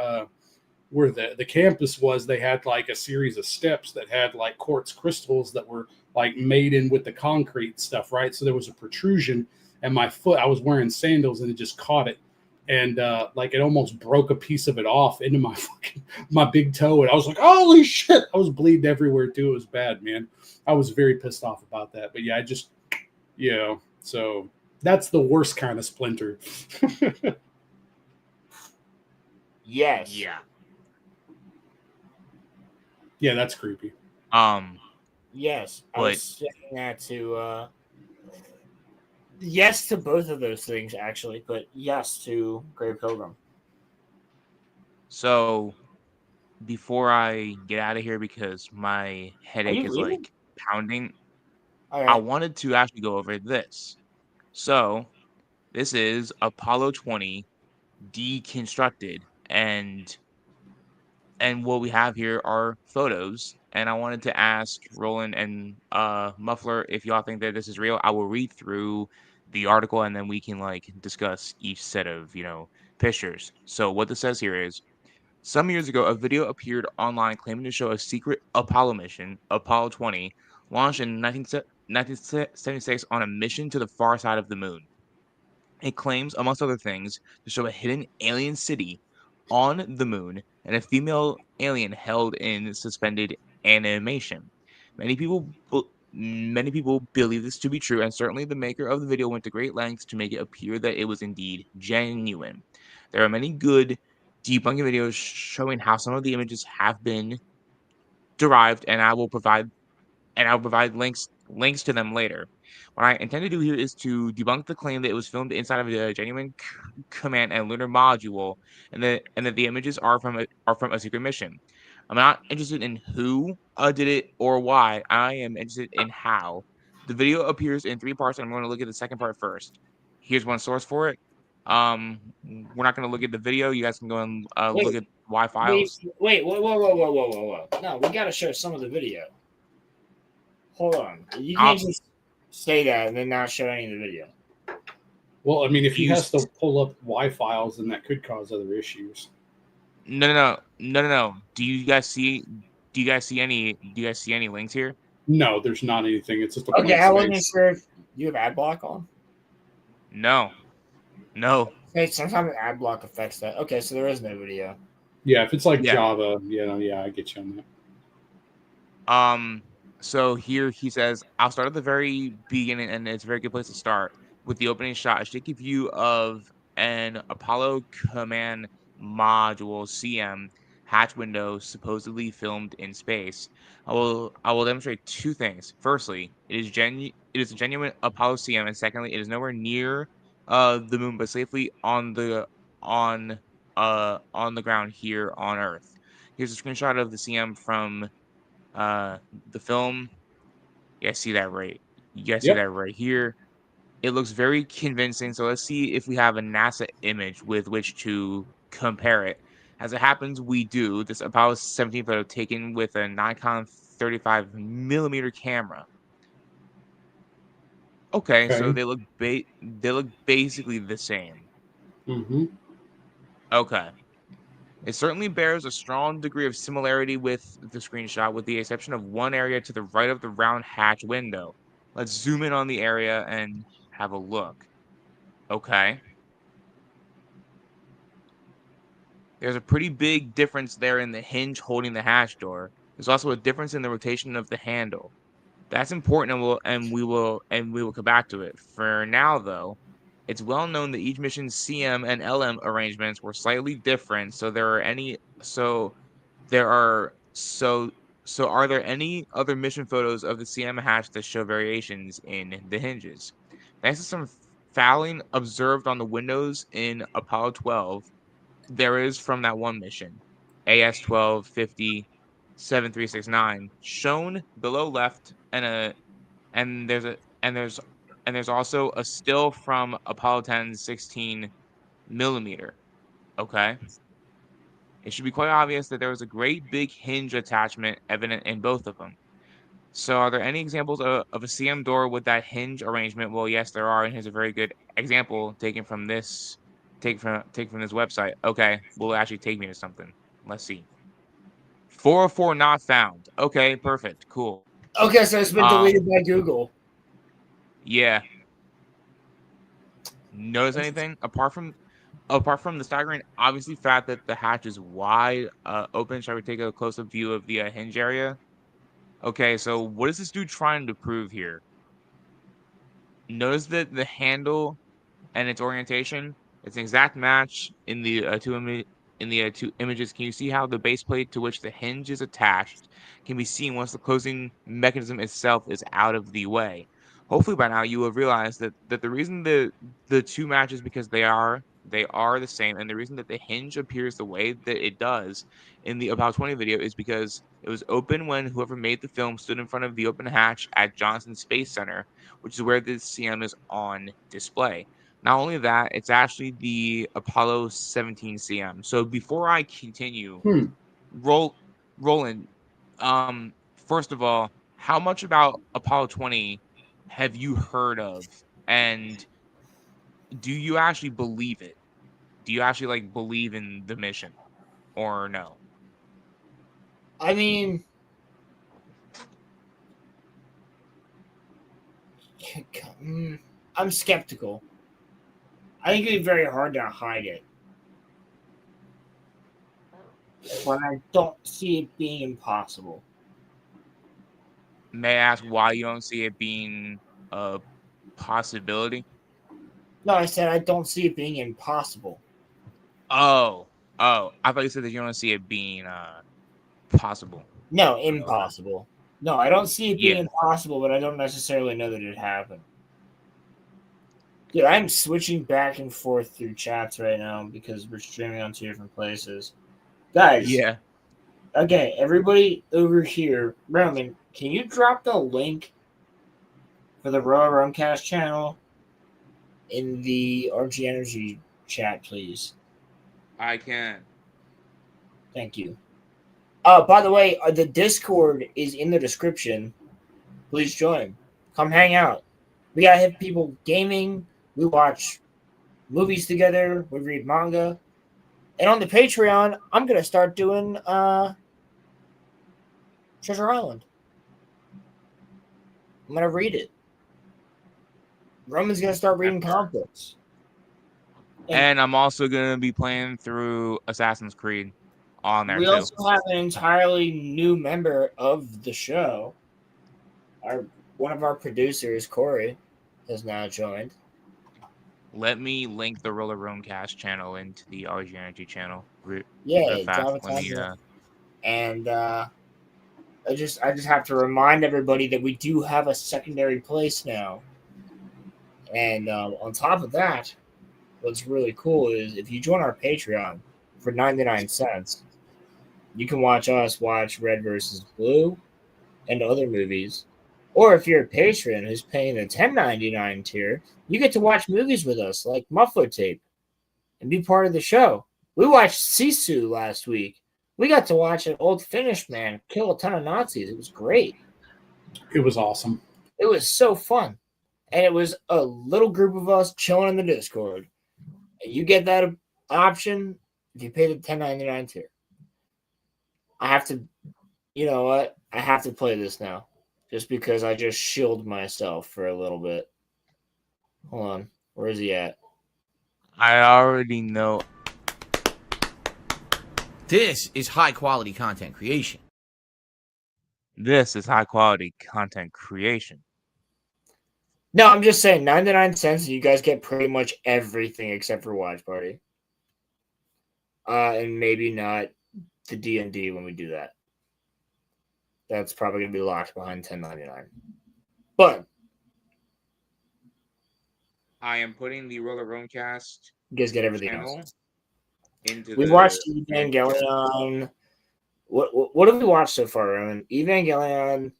the campus was, they had like a series of steps that had like quartz crystals that were like made in with the concrete stuff, right? So there was a protrusion, and my foot, I was wearing sandals, and it just caught it, and like it almost broke a piece of it off into my fucking my big toe, and I was like, holy shit! I was bleeding everywhere too. It was bad, man. I was very pissed off about that, but yeah, I just, you know, so that's the worst kind of splinter. Yes. Yeah. Yeah, that's creepy. Yes. I But- was saying that to yes to both of those things actually, but yes to Grave Pilgrim. So before I get out of here because my headache is leaving? like pounding, All I right. wanted to actually go over this. So this is Apollo 20 deconstructed, and what we have here are photos. And I wanted to ask Roland and Muffler if y'all think that this is real. I will read through the article and then we can like discuss each set of pictures. So what this says here is, some years ago, a video appeared online claiming to show a secret Apollo mission, Apollo 20, launched in 1976 on a mission to the far side of the moon. It claims, amongst other things, to show a hidden alien city on the moon and a female alien held in suspended animation. Many people believe this to be true, and certainly the maker of the video went to great lengths to make it appear that it was indeed genuine. There are many good debunking videos showing how some of the images have been derived, and I will provide links to them later. What I intend to do here is to debunk the claim that it was filmed inside of a genuine command and lunar module, and that the images are from a secret mission. I'm not interested in who did it or why. I am interested in how. The video appears in 3 parts, and I'm going to look at the second part first. Here's one source for it. We're not going to look at the video. You guys can go and look at Y files. Wait, whoa. No, we gotta show some of the video. Hold on. You can't just say that and then not show any of the video. Well, I mean, if he has to pull up Y files, then that could cause other issues. No. Do you guys see any links here? No, there's not anything. It's just a Okay, blank I wasn't space. sure if you have ad block on. No. Hey, sometimes ad block affects that. Okay, so there is no video. Yeah, if it's like Yeah. Java, yeah, I get you on that. So here he says, I'll start at the very beginning, and it's a very good place to start with the opening shot, a shaky view of an Apollo Command Module (CM) hatch window, supposedly filmed in space. I will demonstrate 2 things. Firstly, it is a genuine Apollo CM, and secondly, it is nowhere near the moon, but safely on the ground here on Earth. Here's a screenshot of the CM from the film. You guys see that right? You guys see Yep. that right here. It looks very convincing. So let's see if we have a NASA image with which to compare it. As it happens, we do. This Apollo 17 photo taken with a Nikon 35mm camera. Okay, so they look basically the same. Mm-hmm. Okay. It certainly bears a strong degree of similarity with the screenshot, with the exception of one area to the right of the round hatch window. Let's zoom in on the area and have a look. Okay. There's a pretty big difference there in the hinge holding the hatch door. There's also a difference in the rotation of the handle. That's important, and we will come back to it. For now, though, it's well known that each mission's CM and LM arrangements were slightly different. So are there any other mission photos of the CM hatch that show variations in the hinges? Thanks to some fouling observed on the windows in Apollo 12, there is from that one mission, AS-1250-7369, shown below left, and there's a and there's and there's also a still from Apollo 10's 16 millimeter. Okay, it should be quite obvious that there was a great big hinge attachment evident in both of them. So, are there any examples of a CM door with that hinge arrangement? Well, yes, there are, and here's a very good example taken from this, take from this website. Okay, will actually take me to something. Let's see. 404 not found. Okay, perfect, cool. Okay, so it's been Um, deleted by Google. yeah. Notice anything apart from the staggering, obviously fact that the hatch is wide open? Shall we take a close-up view of the hinge area? Okay, so what is this dude trying to prove here? Notice that the handle and its orientation, it's an exact match in the two images. Can you see how the base plate to which the hinge is attached can be seen once the closing mechanism itself is out of the way? Hopefully by now you will realize that the reason the two match is because they are the same, and the reason that the hinge appears the way that it does in the About 20 video is because it was open when whoever made the film stood in front of the open hatch at Johnson Space Center, which is where the CM is on display. Not only that, it's actually the Apollo 17 CM. So before I continue, Roland, first of all, how much about Apollo 20 have you heard of? And do you actually believe it? Do you actually like believe in the mission or no? I mean, I'm skeptical. I think it'd be very hard to hide it. But I don't see it being impossible. May I ask why you don't see it being a possibility? No, I said I don't see it being impossible. Oh, I thought you said that you don't see it being possible. No, impossible. No, I don't see it being Yeah. impossible, but I don't necessarily know that it happened. Dude, I'm switching back and forth through chats right now because we're streaming on 2 different places. Guys, Yeah. okay, everybody over here, Roman, can you drop the link for the Raw Rumcast channel in the RG Energy chat, please? I can. Thank you. By the way, the Discord is in the description. Please join. Come hang out. We gotta hit people gaming. We watch movies together. We read manga. And on the Patreon, I'm gonna start doing Treasure Island. I'm gonna read it. Roman's gonna start reading comic books. And I'm also gonna be playing through Assassin's Creed on there We too. also have an entirely new member of the show. One of our producers, Corey, has now joined. Let me link the Roller Roamcast channel into the RG Energy channel. Yeah, Let me, and I just have to remind everybody that we do have a secondary place now. And on top of that, what's really cool is if you join our Patreon for 99 cents, you can watch us watch Red versus Blue and other movies. Or if you're a patron who's paying the $10.99 tier, you get to watch movies with us like Muffler Tape and be part of the show. We watched Sisu last week. We got to watch an old Finnish man kill a ton of Nazis. It was great. It was awesome. It was so fun. And it was a little group of us chilling in the Discord. And you get that option if you pay the $10.99 tier. I have to, you know what? I have to play this now. Just because I just shielded myself for a little bit. Hold on. Where is he at? I already know. This is high quality content creation. This is high quality content creation. No, I'm just saying 99 cents and you guys get pretty much everything except for Watch Party. And maybe not the D&D when we do that. That's probably going to be locked behind $10.99. But I am putting the Roller Roamcast You guys get everything channel else. into We the watched main channel. Evangelion. What have we watched so far, Roman? Evangelion.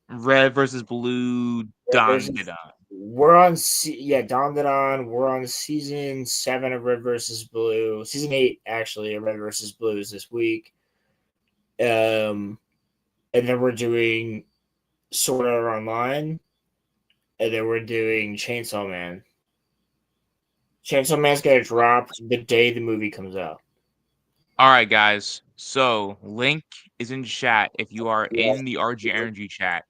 Red versus Blue, Red versus- Dandadan. We're on Dandadan. We're on season 7 of Red versus Blue. Season 8 actually of Red versus Blue is this week. And then we're doing Sword Art Online, and then we're doing Chainsaw Man. Chainsaw Man's gonna drop the day the movie comes out. All right, guys. So link is in chat. If you are Yeah. in the RG Energy chat,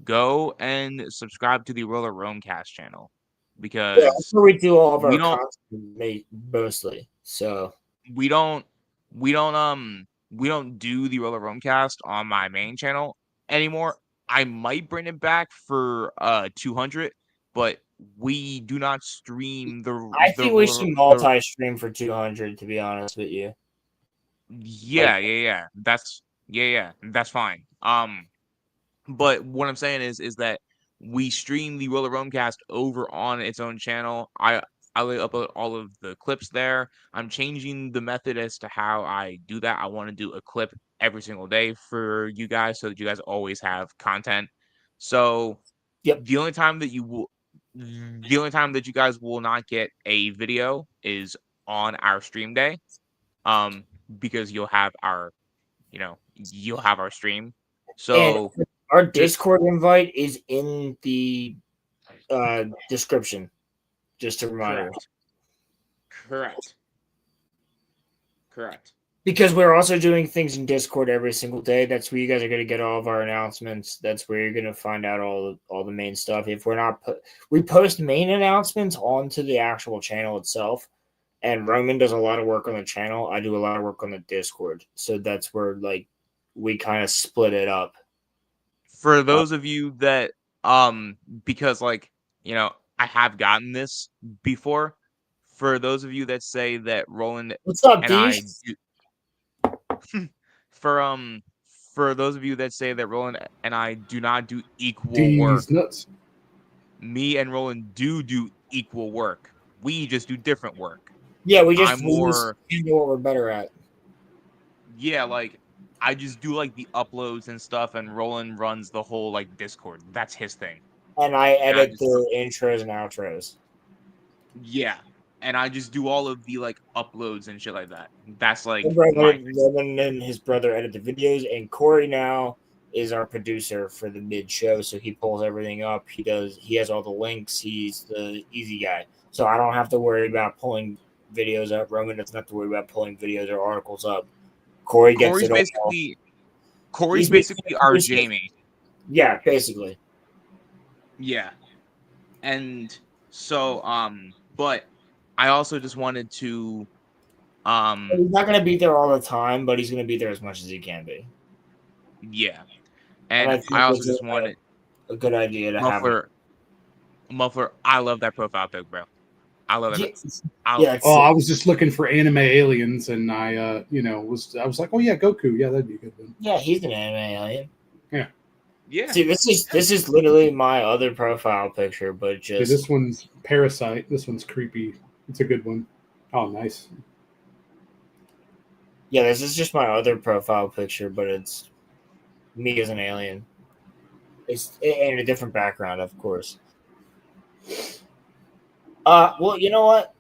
go and subscribe to the Roller Roamcast channel Yeah, because that's where we do all of we our don't content mostly. So we don't we don't we don't do the Roller Roamcast on my main channel anymore. I might bring it back for 200, but we do not stream I think we should multi-stream for 200. To be honest with you, yeah. That's fine. But what I'm saying is that we stream the Roller Roamcast over on its own channel. I will upload all of the clips there. I'm changing the method as to how I do that. I want to do a clip every single day for you guys so that you guys always have content. So Yep. the only time that you guys will not get a video is on our stream day. Because you'll have our stream. So and our Discord invite is in the description. Just a reminder. Correct. Because we're also doing things in Discord every single day. That's where you guys are going to get all of our announcements. That's where you're going to find out all the main stuff. If we're not, we post main announcements onto the actual channel itself. And Roman does a lot of work on the channel. I do a lot of work on the Discord. So that's where we kind of split it up. For those of you that because I have gotten this before. For those of you that say that Roland What's up, and I Deesh? for those of you that say that Roland and I do not do equal work, These nuts. me and Roland do equal work. We just do different work. Yeah, we do what we're better at. Yeah, I just do the uploads and stuff, and Roland runs the whole Discord. That's his thing. And I edit the intros and outros. Yeah. And I just do all of the uploads and shit like that. That's Roman and his brother edit the videos, and Corey now is our producer for the mid show, so he pulls everything up. He has all the links. He's the easy guy. So I don't have to worry about pulling videos up. Roman doesn't have to worry about pulling videos or articles up. Corey's basically our Jamie. Yeah, basically. Yeah. And so but I also just wanted to he's not gonna be there all the time, but he's gonna be there as much as he can be. Yeah. And I also just wanted a good idea to have Muffler, I love that profile pic, bro. I love it. I was just looking for anime aliens, and I was like, oh yeah, Goku, yeah, that'd be a good one. Yeah, he's an anime alien. Yeah. Yeah. See, this is literally my other profile picture, but just this one's Parasite. This one's creepy. It's a good one. Oh, nice. Yeah, this is just my other profile picture, but it's me as an alien. It's in a different background, of course. Well, you know what?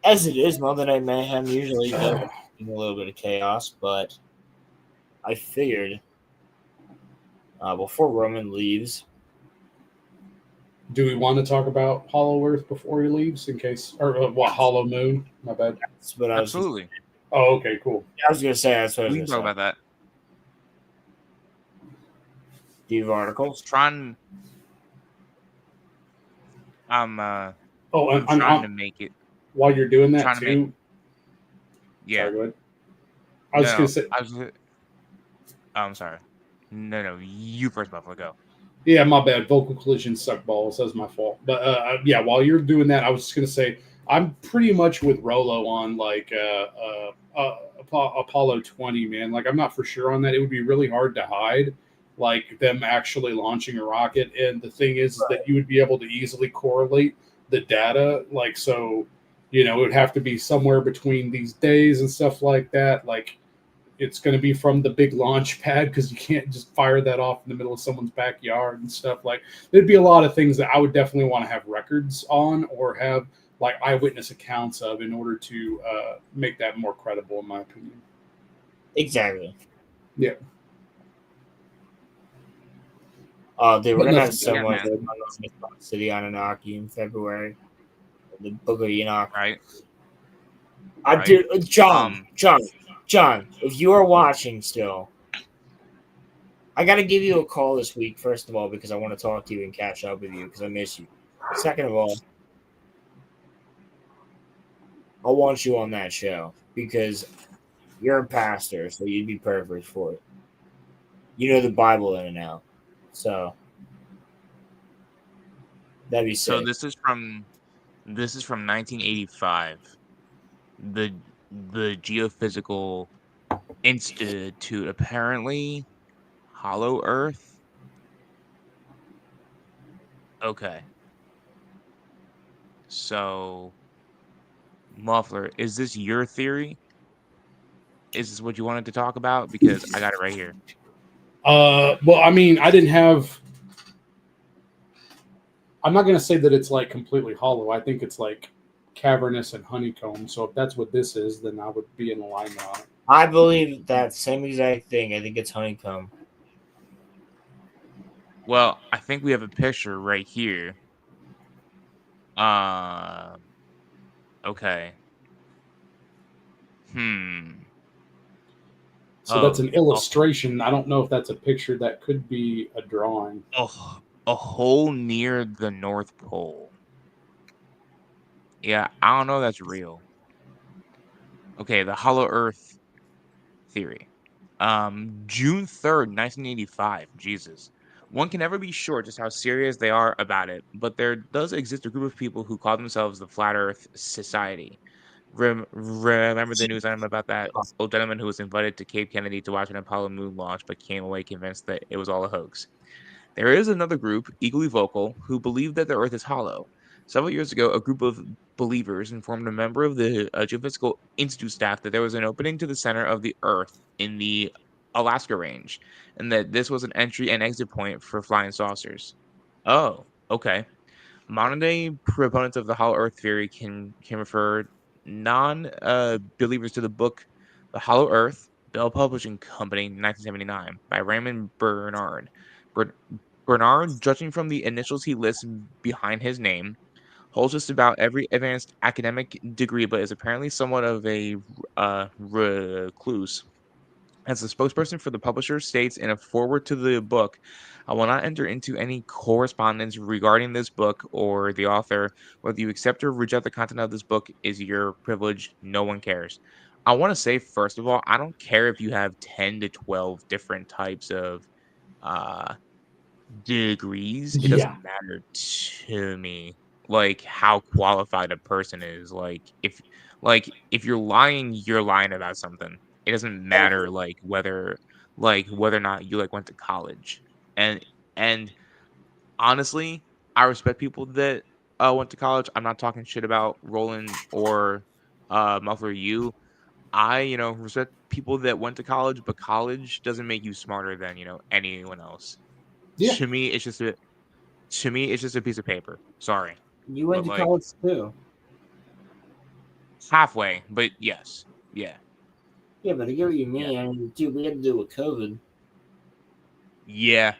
As it is, Monday Night Mayhem usually does a little bit of chaos, but I figured before Roman leaves. Do we want to talk about Hollow Earth before he leaves, in case, or Hollow Moon? My bad. That's what I was. Absolutely. Oh, okay, cool. I was gonna say that's what I was we can talk about that. Do you have articles? I'm I'm trying to make it. While you're doing that too. Yeah. Sorry, go ahead. I was gonna say. I'm sorry. No. You first, Buffalo. Go. Yeah, my bad. Vocal collision suck balls. That's my fault. But yeah, while you're doing that, I was just gonna say I'm pretty much with Rolo on Apollo 20, man. I'm not for sure on that. It would be really hard to hide like them actually launching a rocket. And the thing is that you would be able to easily correlate the data. Like, so, it would have to be somewhere between these days and stuff like that. Like, it's going to be from the big launch pad because you can't just fire that off in the middle of someone's backyard and stuff. Like, there'd be a lot of things that I would definitely want to have records on or have like eyewitness accounts of in order to make that more credible, in my opinion. Exactly. Yeah. Dude, we're But gonna have nothing so Yeah, much man. on City Anunnaki in February. The Book of Enoch. Right. Dude, John, if you are watching still, I got to give you a call this week, first of all, because I want to talk to you and catch up with you because I miss you. Second of all, I want you on that show because you're a pastor, so you'd be perfect for it. You know the Bible in and out. So that'd be sick. So this is from 1985. The Geophysical Institute, apparently Hollow Earth. Okay. So, Muffler, is this your theory? Is this what you wanted to talk about? Because I got it right here. Well, I mean, I'm not going to say that it's like completely hollow. I think it's like cavernous and honeycomb. So if that's what this is, then I would be in alignment on it. I believe that same exact thing. I think it's honeycomb. Well, I think we have a picture right here. Okay. So that's an illustration. I don't know if that's a picture. That could be a drawing. Oh, a hole near the North Pole. Yeah, I don't know if that's real. Okay, the Hollow Earth theory. June 3rd, 1985. Jesus. One can never be sure just how serious they are about it, but there does exist a group of people who call themselves the Flat Earth Society. Remember the news item about that old gentleman who was invited to Cape Kennedy to watch an Apollo moon launch, but came away convinced that it was all a hoax? There is another group, equally vocal, who believe that the Earth is hollow. Several years ago, a group of believers informed a member of the Geophysical Institute staff that there was an opening to the center of the Earth in the Alaska range, and that this was an entry and exit point for flying saucers. Oh, okay. Modern day proponents of the Hollow Earth theory can refer non believers to the book The Hollow Earth, Bell Publishing Company, 1979, by Raymond Bernard. Bernard, judging from the initials he lists behind his name, holds just about every advanced academic degree, but is apparently somewhat of a recluse. As the spokesperson for the publisher states in a foreword to the book, I will not enter into any correspondence regarding this book or the author. Whether you accept or reject the content of this book is your privilege. No one cares. I want to say, first of all, I don't care if you have 10 to 12 different types of uh, degrees. It doesn't matter to me, like, how qualified a person is. If you're lying about something. It doesn't matter whether or not you went to college. And honestly, I respect people that went to college. I'm not talking shit about Roland or Muffler you. I respect people that went to college, but college doesn't make you smarter than anyone else. Yeah. To me, it's just a piece of paper. Sorry. You went to college too. Halfway, but yes. Yeah. Yeah, but I get what you mean. I mean, dude, we had to do with COVID. Yeah.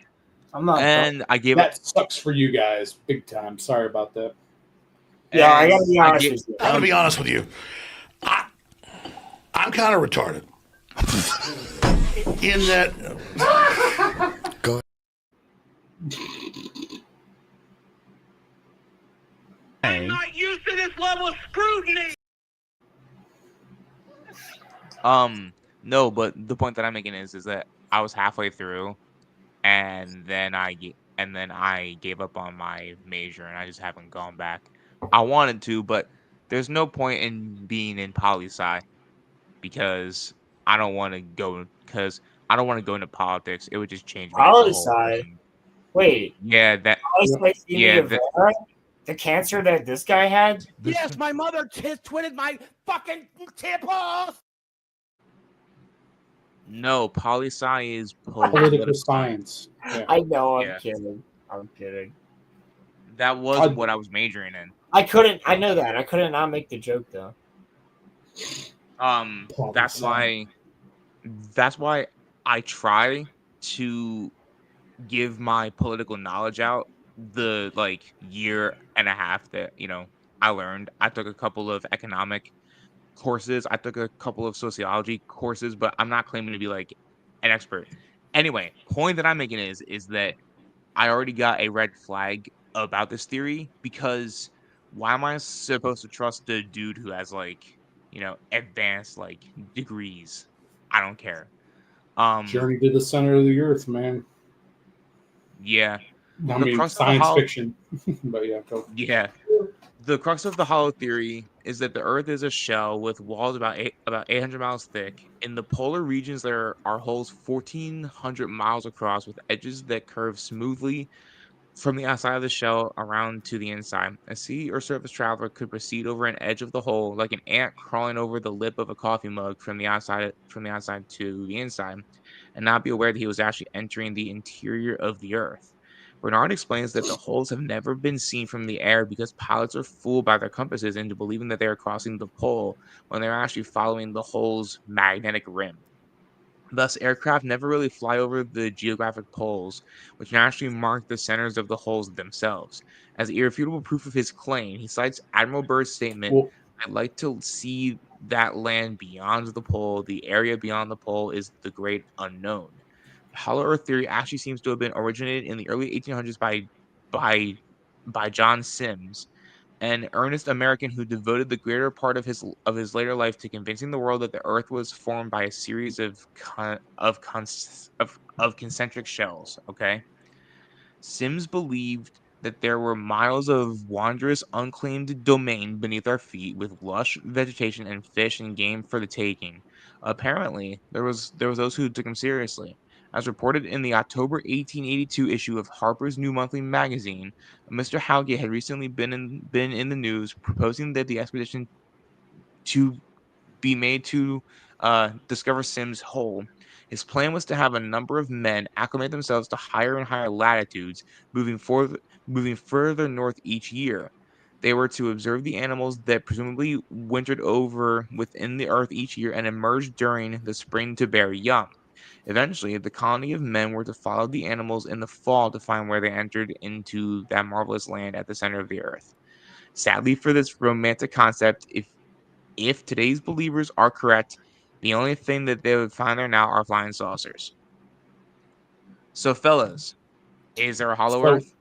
I'm not. And I gave that sucks for you guys big time. Sorry about that. Yeah, I gotta be honest with you. I'm gonna be honest with you. I'm kind of retarded. In that. Go. I'm not used to this level of scrutiny. No, but the point that I'm making is that I was halfway through, and then I gave up on my major, and I just haven't gone back. I wanted to, but there's no point in being in poli sci because I don't want to go. Because I don't want to go into politics. It would just change me. Poli-sci. Wait. Yeah, that. Polycythemia vera? The cancer that this guy had? Yes, my mother twitted my fucking temples. No, poli-sci is Political science. Yeah. I know. I'm Yeah. kidding. I'm kidding. That was what I was majoring in. I couldn't. I know that. I couldn't not make the joke though. That's why I try to give my political knowledge out the year and a half that I learned. I took a couple of economic courses. I took a couple of sociology courses, but I'm not claiming to be like an expert. Anyway, point that I'm making is that I already got a red flag about this theory because why am I supposed to trust the dude who has advanced degrees? I don't care. Journey to the center of the earth, man. Yeah. I mean, science fiction. But yeah, go. Yeah. The crux of the hollow theory is that the Earth is a shell with walls about 800 miles thick. In the polar regions, there are holes 1,400 miles across with edges that curve smoothly from the outside of the shell around to the inside. A sea or surface traveler could proceed over an edge of the hole like an ant crawling over the lip of a coffee mug from the outside to the inside, and not be aware that he was actually entering the interior of the Earth. Bernard explains that the holes have never been seen from the air because pilots are fooled by their compasses into believing that they are crossing the pole when they're actually following the hole's magnetic rim. Thus, aircraft never really fly over the geographic poles, which naturally mark the centers of the holes themselves. As irrefutable proof of his claim, he cites Admiral Byrd's statement, "I'd like to see that land beyond the pole. The area beyond the pole is the great unknown." The hollow Earth theory actually seems to have been originated in the early 1800s by John Sims, an earnest American who devoted the greater part of his later life to convincing the world that the Earth was formed by a series of concentric shells. Okay, Sims believed that there were miles of wondrous, unclaimed domain beneath our feet, with lush vegetation and fish and game for the taking. Apparently, there was those who took him seriously. As reported in the October 1882 issue of Harper's New Monthly magazine, Mr. Howgate had recently been in the news proposing that the expedition to be made to discover Sims Hole. His plan was to have a number of men acclimate themselves to higher and higher latitudes, moving further north each year. They were to observe the animals that presumably wintered over within the earth each year and emerged during the spring to bear young. Eventually, the colony of men were to follow the animals in the fall to find where they entered into that marvelous land at the center of the earth. Sadly for this romantic concept, if today's believers are correct, the only thing that they would find there now are flying saucers. So, fellas, is there a hollow Earth?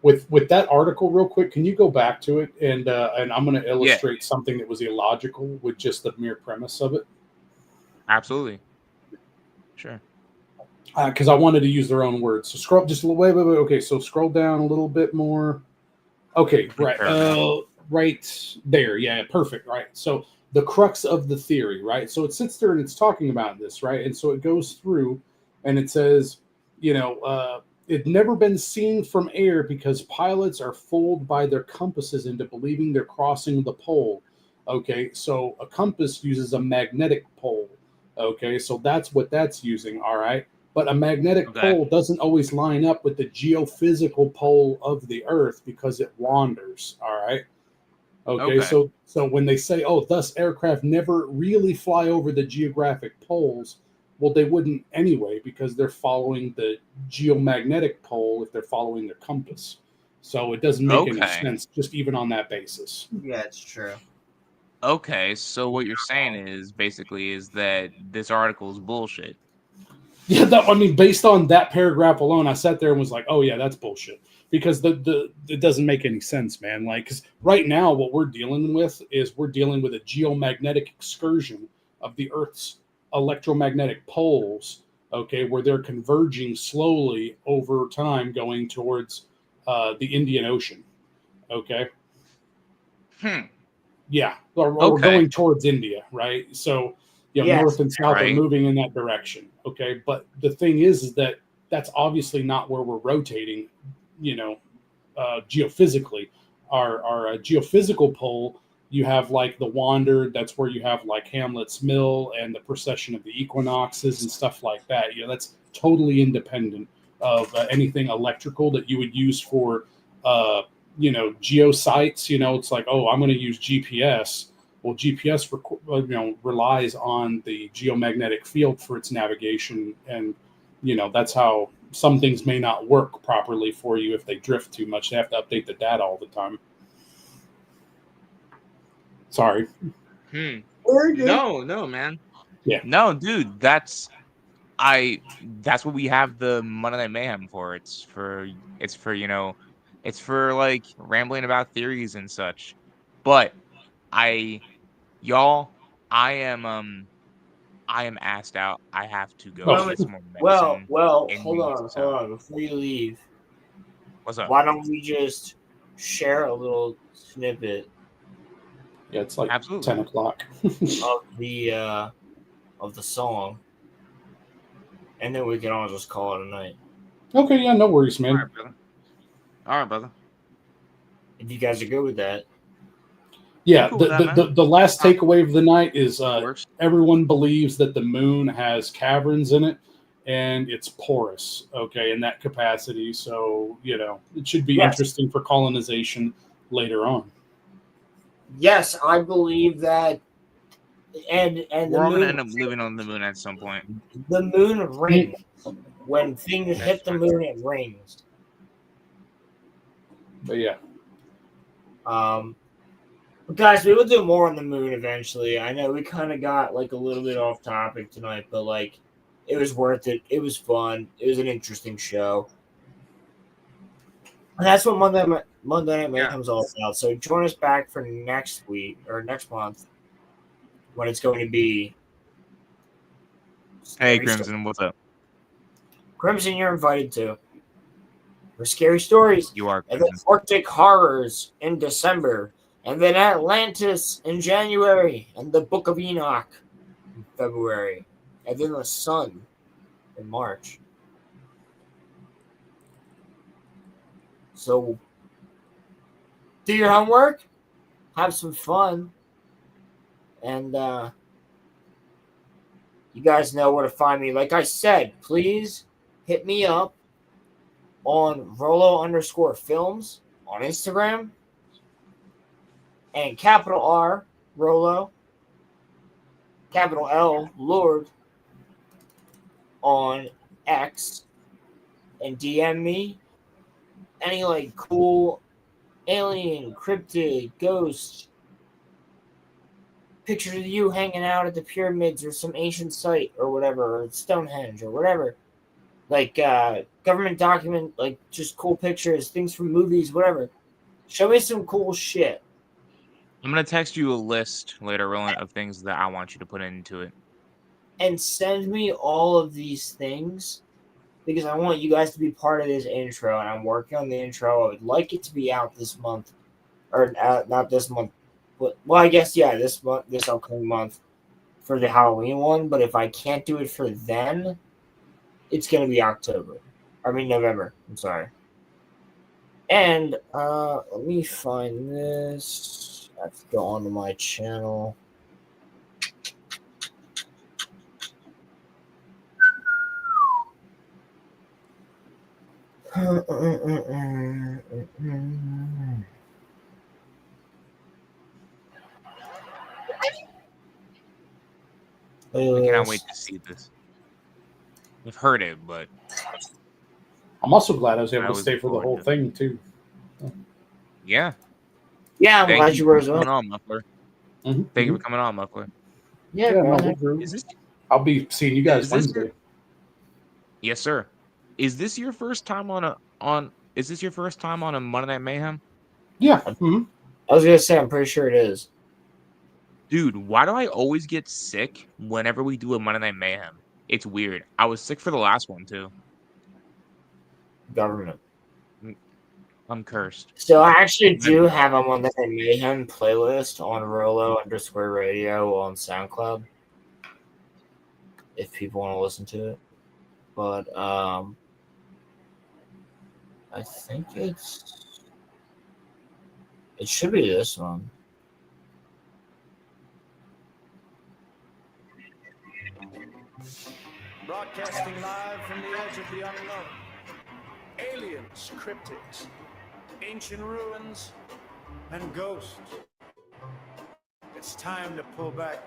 With that article, real quick, can you go back to it and I'm going to illustrate something that was illogical with just the mere premise of it? Absolutely. Sure. Because I wanted to use their own words. So scroll just a little. Wait. Okay, so scroll down a little bit more. Okay, right. Right there. Yeah, perfect. Right. So the crux of the theory, right? So it sits there and it's talking about this, right? And so it goes through and it says, it's never been seen from air because pilots are fooled by their compasses into believing they're crossing the pole. Okay, so a compass uses a magnetic pole. Okay, so that's what that's using. All right. But a magnetic pole doesn't always line up with the geophysical pole of the Earth because it wanders. All right. Okay. So when they say, "Oh, thus aircraft never really fly over the geographic poles," well, they wouldn't anyway because they're following the geomagnetic pole if they're following their compass. So it doesn't make any sense, just even on that basis. Yeah, it's true. Okay, so what you're saying is that this article is bullshit. Yeah, based on that paragraph alone, I sat there and was like, "Oh yeah, that's bullshit," because it doesn't make any sense, man. Like, because right now what we're dealing with a geomagnetic excursion of the Earth's electromagnetic poles. Okay, where they're converging slowly over time, going towards the Indian Ocean. Okay. Yeah, or going towards India, right? So, Yes, north and south right. are moving in that direction. Okay, but the thing is that that's obviously not where we're rotating. Geophysically, our geophysical pole. You have like the Wander. That's where you have like Hamlet's Mill and the precession of the equinoxes and stuff like that. That's totally independent of anything electrical that you would use for geosites. It's like, oh, I'm going to use GPS. Well, GPS relies on the geomagnetic field for its navigation, and that's how some things may not work properly for you if they drift too much. They have to update the data all the time. Sorry. No, man. Yeah. No, dude, that's what we have the Monday Night Mayhem for. It's for like rambling about theories and such. But y'all, I am assed out. I have to go get some more medicine. Hold on. Before you leave, What's up? why don't we just share a little snippet? Yeah, it's like Absolutely. 10 o'clock. of the song, and then we can all just call it a night. Okay, yeah, no worries, man. All right, brother. If you guys are good with that. Yeah, the last takeaway of the night is everyone believes that the moon has caverns in it, and it's porous, okay, in that capacity. So, it should be interesting for colonization later on. Yes, I believe that. And we're all going to end up living on the moon at some point. The moon rings. When things hit the moon, it rings. But yeah. Guys, we will do more on the moon eventually. I know we kind of got like a little bit off topic tonight, but like it was worth it. It was fun. It was an interesting show. And that's what Monday Night Mayhem's all about. So join us back for next week or next month when it's going to be. Hey, Crimson, what's up? Crimson, you're invited to. For Scary Stories. You are. And then Arctic Horrors in December. And then Atlantis in January. And the Book of Enoch in February. And then The Sun in March. So, do your homework. Have some fun. And, you guys know where to find me. Like I said, please hit me up on Rollo_films on Instagram and capital R Rollo, capital L Lord on X, and DM me any like cool alien, cryptid, ghost pictures of you hanging out at the pyramids or some ancient site or whatever, or Stonehenge or whatever. Like government document, like just cool pictures, things from movies, whatever. Show me some cool shit. I'm going to text you a list later, Roland, of things that I want you to put into it. And send me all of these things because I want you guys to be part of this intro, and I'm working on the intro. I would like it to be out this month, or not this month. Well, I guess, yeah, this upcoming month for the Halloween one. But if I can't do it for then, it's going to be November. I'm sorry. And let me find this. I have to go onto my channel. I cannot wait to see this. I've heard it, but I'm also glad I was able to stay for the whole thing too. Yeah. Yeah, I'm glad you were as well. Thank you for coming on, Muffler. Yeah, I'll be seeing you guys Wednesday. Yes, sir. Is this your first time on a Monday Night Mayhem? Yeah. I was gonna say I'm pretty sure it is. Dude, why do I always get sick whenever we do a Monday Night Mayhem? It's weird. I was sick for the last one too. Government. I'm cursed. So I actually do have a Monday Night Mayhem playlist on Rollo_radio on SoundCloud. if people want to listen to it. But I think it should be this one. Broadcasting live from the edge of the unknown. Aliens, cryptids, ancient ruins, and ghosts. It's time to pull back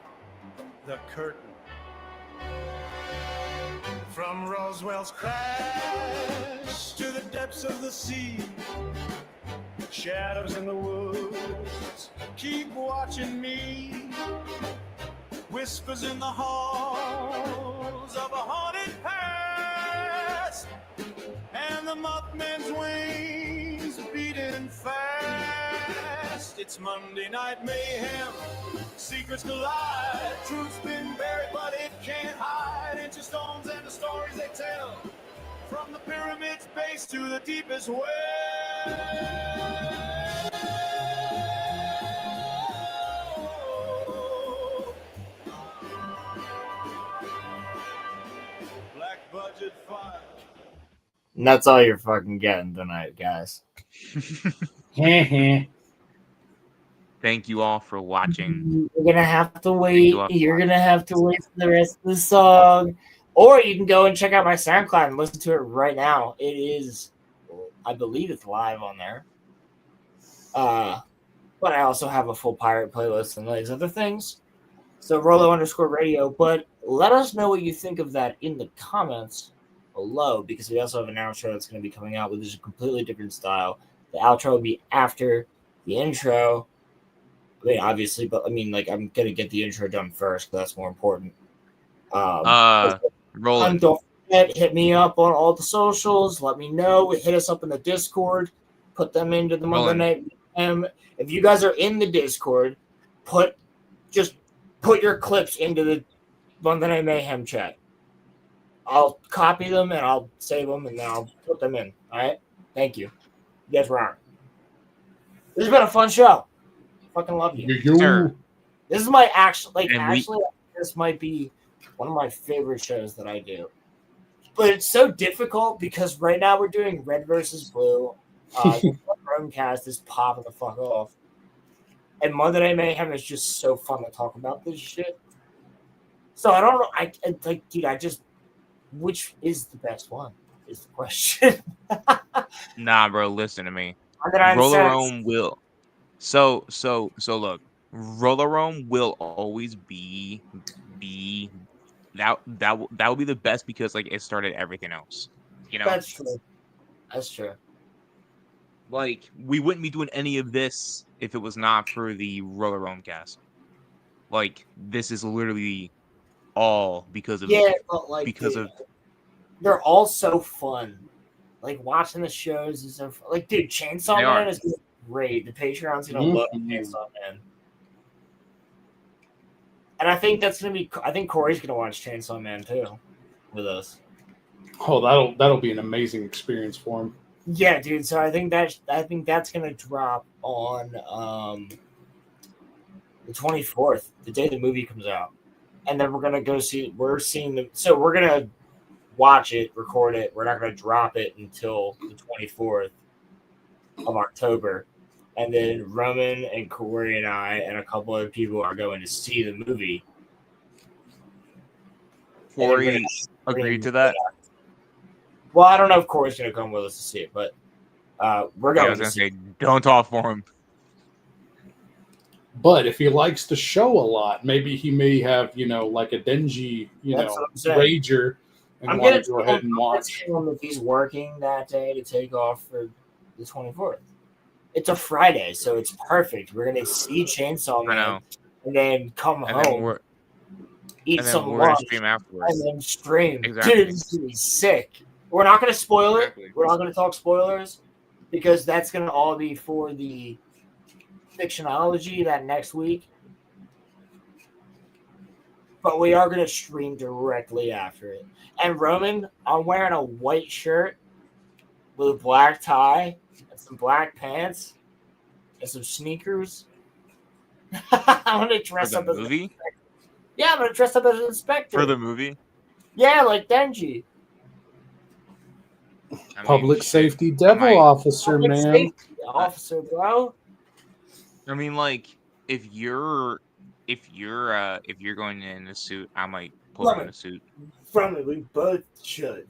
the curtain. From Roswell's crash to the depths of the sea, shadows in the woods keep watching me. Whispers in the halls of a haunted past, and the Mothman's wings beating fast. It's Monday Night Mayhem. Secrets collide. Truth's been buried, but it can't hide. Ancient stones and the stories they tell, from the pyramid's base to the deepest well. Budget fire. And that's all you're fucking getting tonight, guys. Thank you all for watching. You're gonna have to wait. You're gonna have to wait for the rest of the song, or you can go and check out my SoundCloud and listen to it right now. It is, I believe, it's live on there. But I also have a full pirate playlist and all these other things. So Rollo_radio. But let us know what you think of that in the comments below, because we also have an outro that's going to be coming out with a completely different style. The outro will be after the intro. I mean, obviously, but I mean, like, I'm going to get the intro done first, because that's more important. Roland. Don't forget, hit me up on all the socials. Let me know. Hit us up in the Discord. Put them into the Monday Night Mayhem. If you guys are in the Discord, put your clips into the Monday Night Mayhem chat. I'll copy them and I'll save them and then I'll put them in. All right? Thank you. You guys rock. This has been a fun show. Fucking love you. Sure. This is my this might be one of my favorite shows that I do. But it's so difficult because right now we're doing Red versus Blue. The Chromecast is popping the fuck off. And Monday Night Mayhem is just so fun to talk about this shit. So I don't know. Which is the best one is the question. Nah, bro, listen to me. Roller Rome will. So look, Roller Rome will always be that will be the best because like it started everything else. You know. That's true. That's true. Like we wouldn't be doing any of this if it was not for the Roller Rome cast. Like this is literally all because of they're all so fun. Like watching the shows is so fun. Like, dude, Chainsaw Man is great. The Patreon's gonna love Chainsaw Man. And I think I think Corey's gonna watch Chainsaw Man too with us. Oh, that'll be an amazing experience for him. Yeah, dude. So I think that's gonna drop on the 24th, the day the movie comes out. And then we're gonna we're gonna watch it, record it. We're not gonna drop it until the 24th of October. And then Roman and Corey and I and a couple other people are going to see the movie. Corey agreed to that? Well, I don't know if Corey's gonna come with us to see it, but we're going to see it. Don't talk for him. But if he likes the show a lot, maybe he may have, like a Denji, rager, and want to go ahead and watch. If he's working that day to take off for the 24th. It's a Friday, so it's perfect. We're gonna see Chainsaw Man, and then come home, eat some lunch, and then stream. Exactly. Dude, this is gonna be sick. We're not gonna spoil it. We're not gonna talk spoilers because that's gonna all be for the Fictionology that next week. But we are gonna stream directly after it. And Roman, I'm wearing a white shirt with a black tie and some black pants and some sneakers. I'm gonna dress up as movie. Yeah, I'm gonna dress up as an inspector For the movie. Yeah, like Denji. I mean, Public shit, safety devil might- officer, Public man. safety officer, bro. I mean, like, if you're going in a suit, I might put you in a suit. From it, we both should.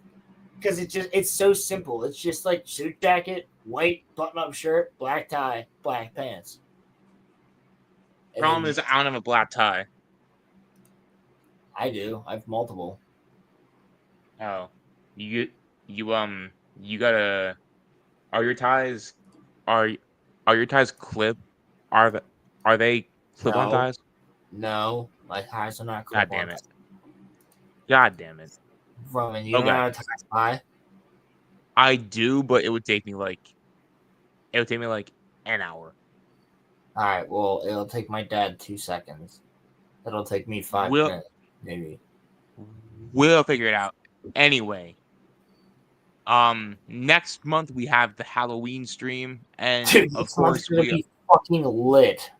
Because it's so simple. It's just like suit jacket, white button-up shirt, black tie, black pants. Problem is, I don't have a black tie. I do. I have multiple. Oh, you gotta. Are your ties? Are your ties clip? Are they clip-on No. ties? No, my ties are not God clip-on. damn it! God damn it! Roman, you don't know how to tie? I do, but it would take me like an hour. All right. Well, it'll take my dad 2 seconds. It'll take me 5 We'll- minutes, maybe. We'll figure it out. Anyway, next month we have the Halloween stream, and Dude, of this month's course gonna be fucking lit.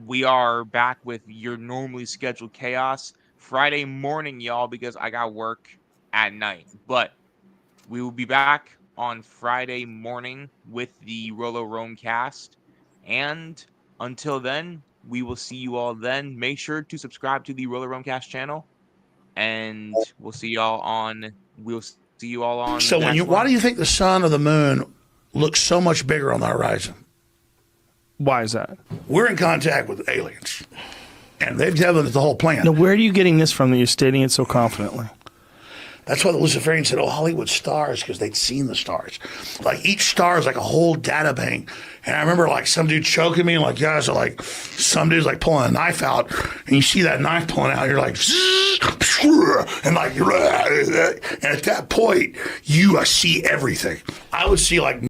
we are back with your normally scheduled chaos Friday morning, y'all, because I got work at night. But we will be back on Friday morning with the Rolo Rome cast. And until then, we will see you all then. Make sure to subscribe to the Rolo Rome cast channel. And we'll see you all on. So why do you think the sun or the moon looks so much bigger on the horizon? Why is that? We're in contact with aliens, and they've given us the whole plan. Now, where are you getting this from that you're stating it so confidently? That's why the Luciferians said, "Oh, Hollywood stars," because they'd seen the stars. Like each star is like a whole data bank. And I remember like some dude choking me, and like guys are like, some dude's like pulling a knife out, and you see that knife pulling out, you're like, and like, and at that point, you see everything. I would see like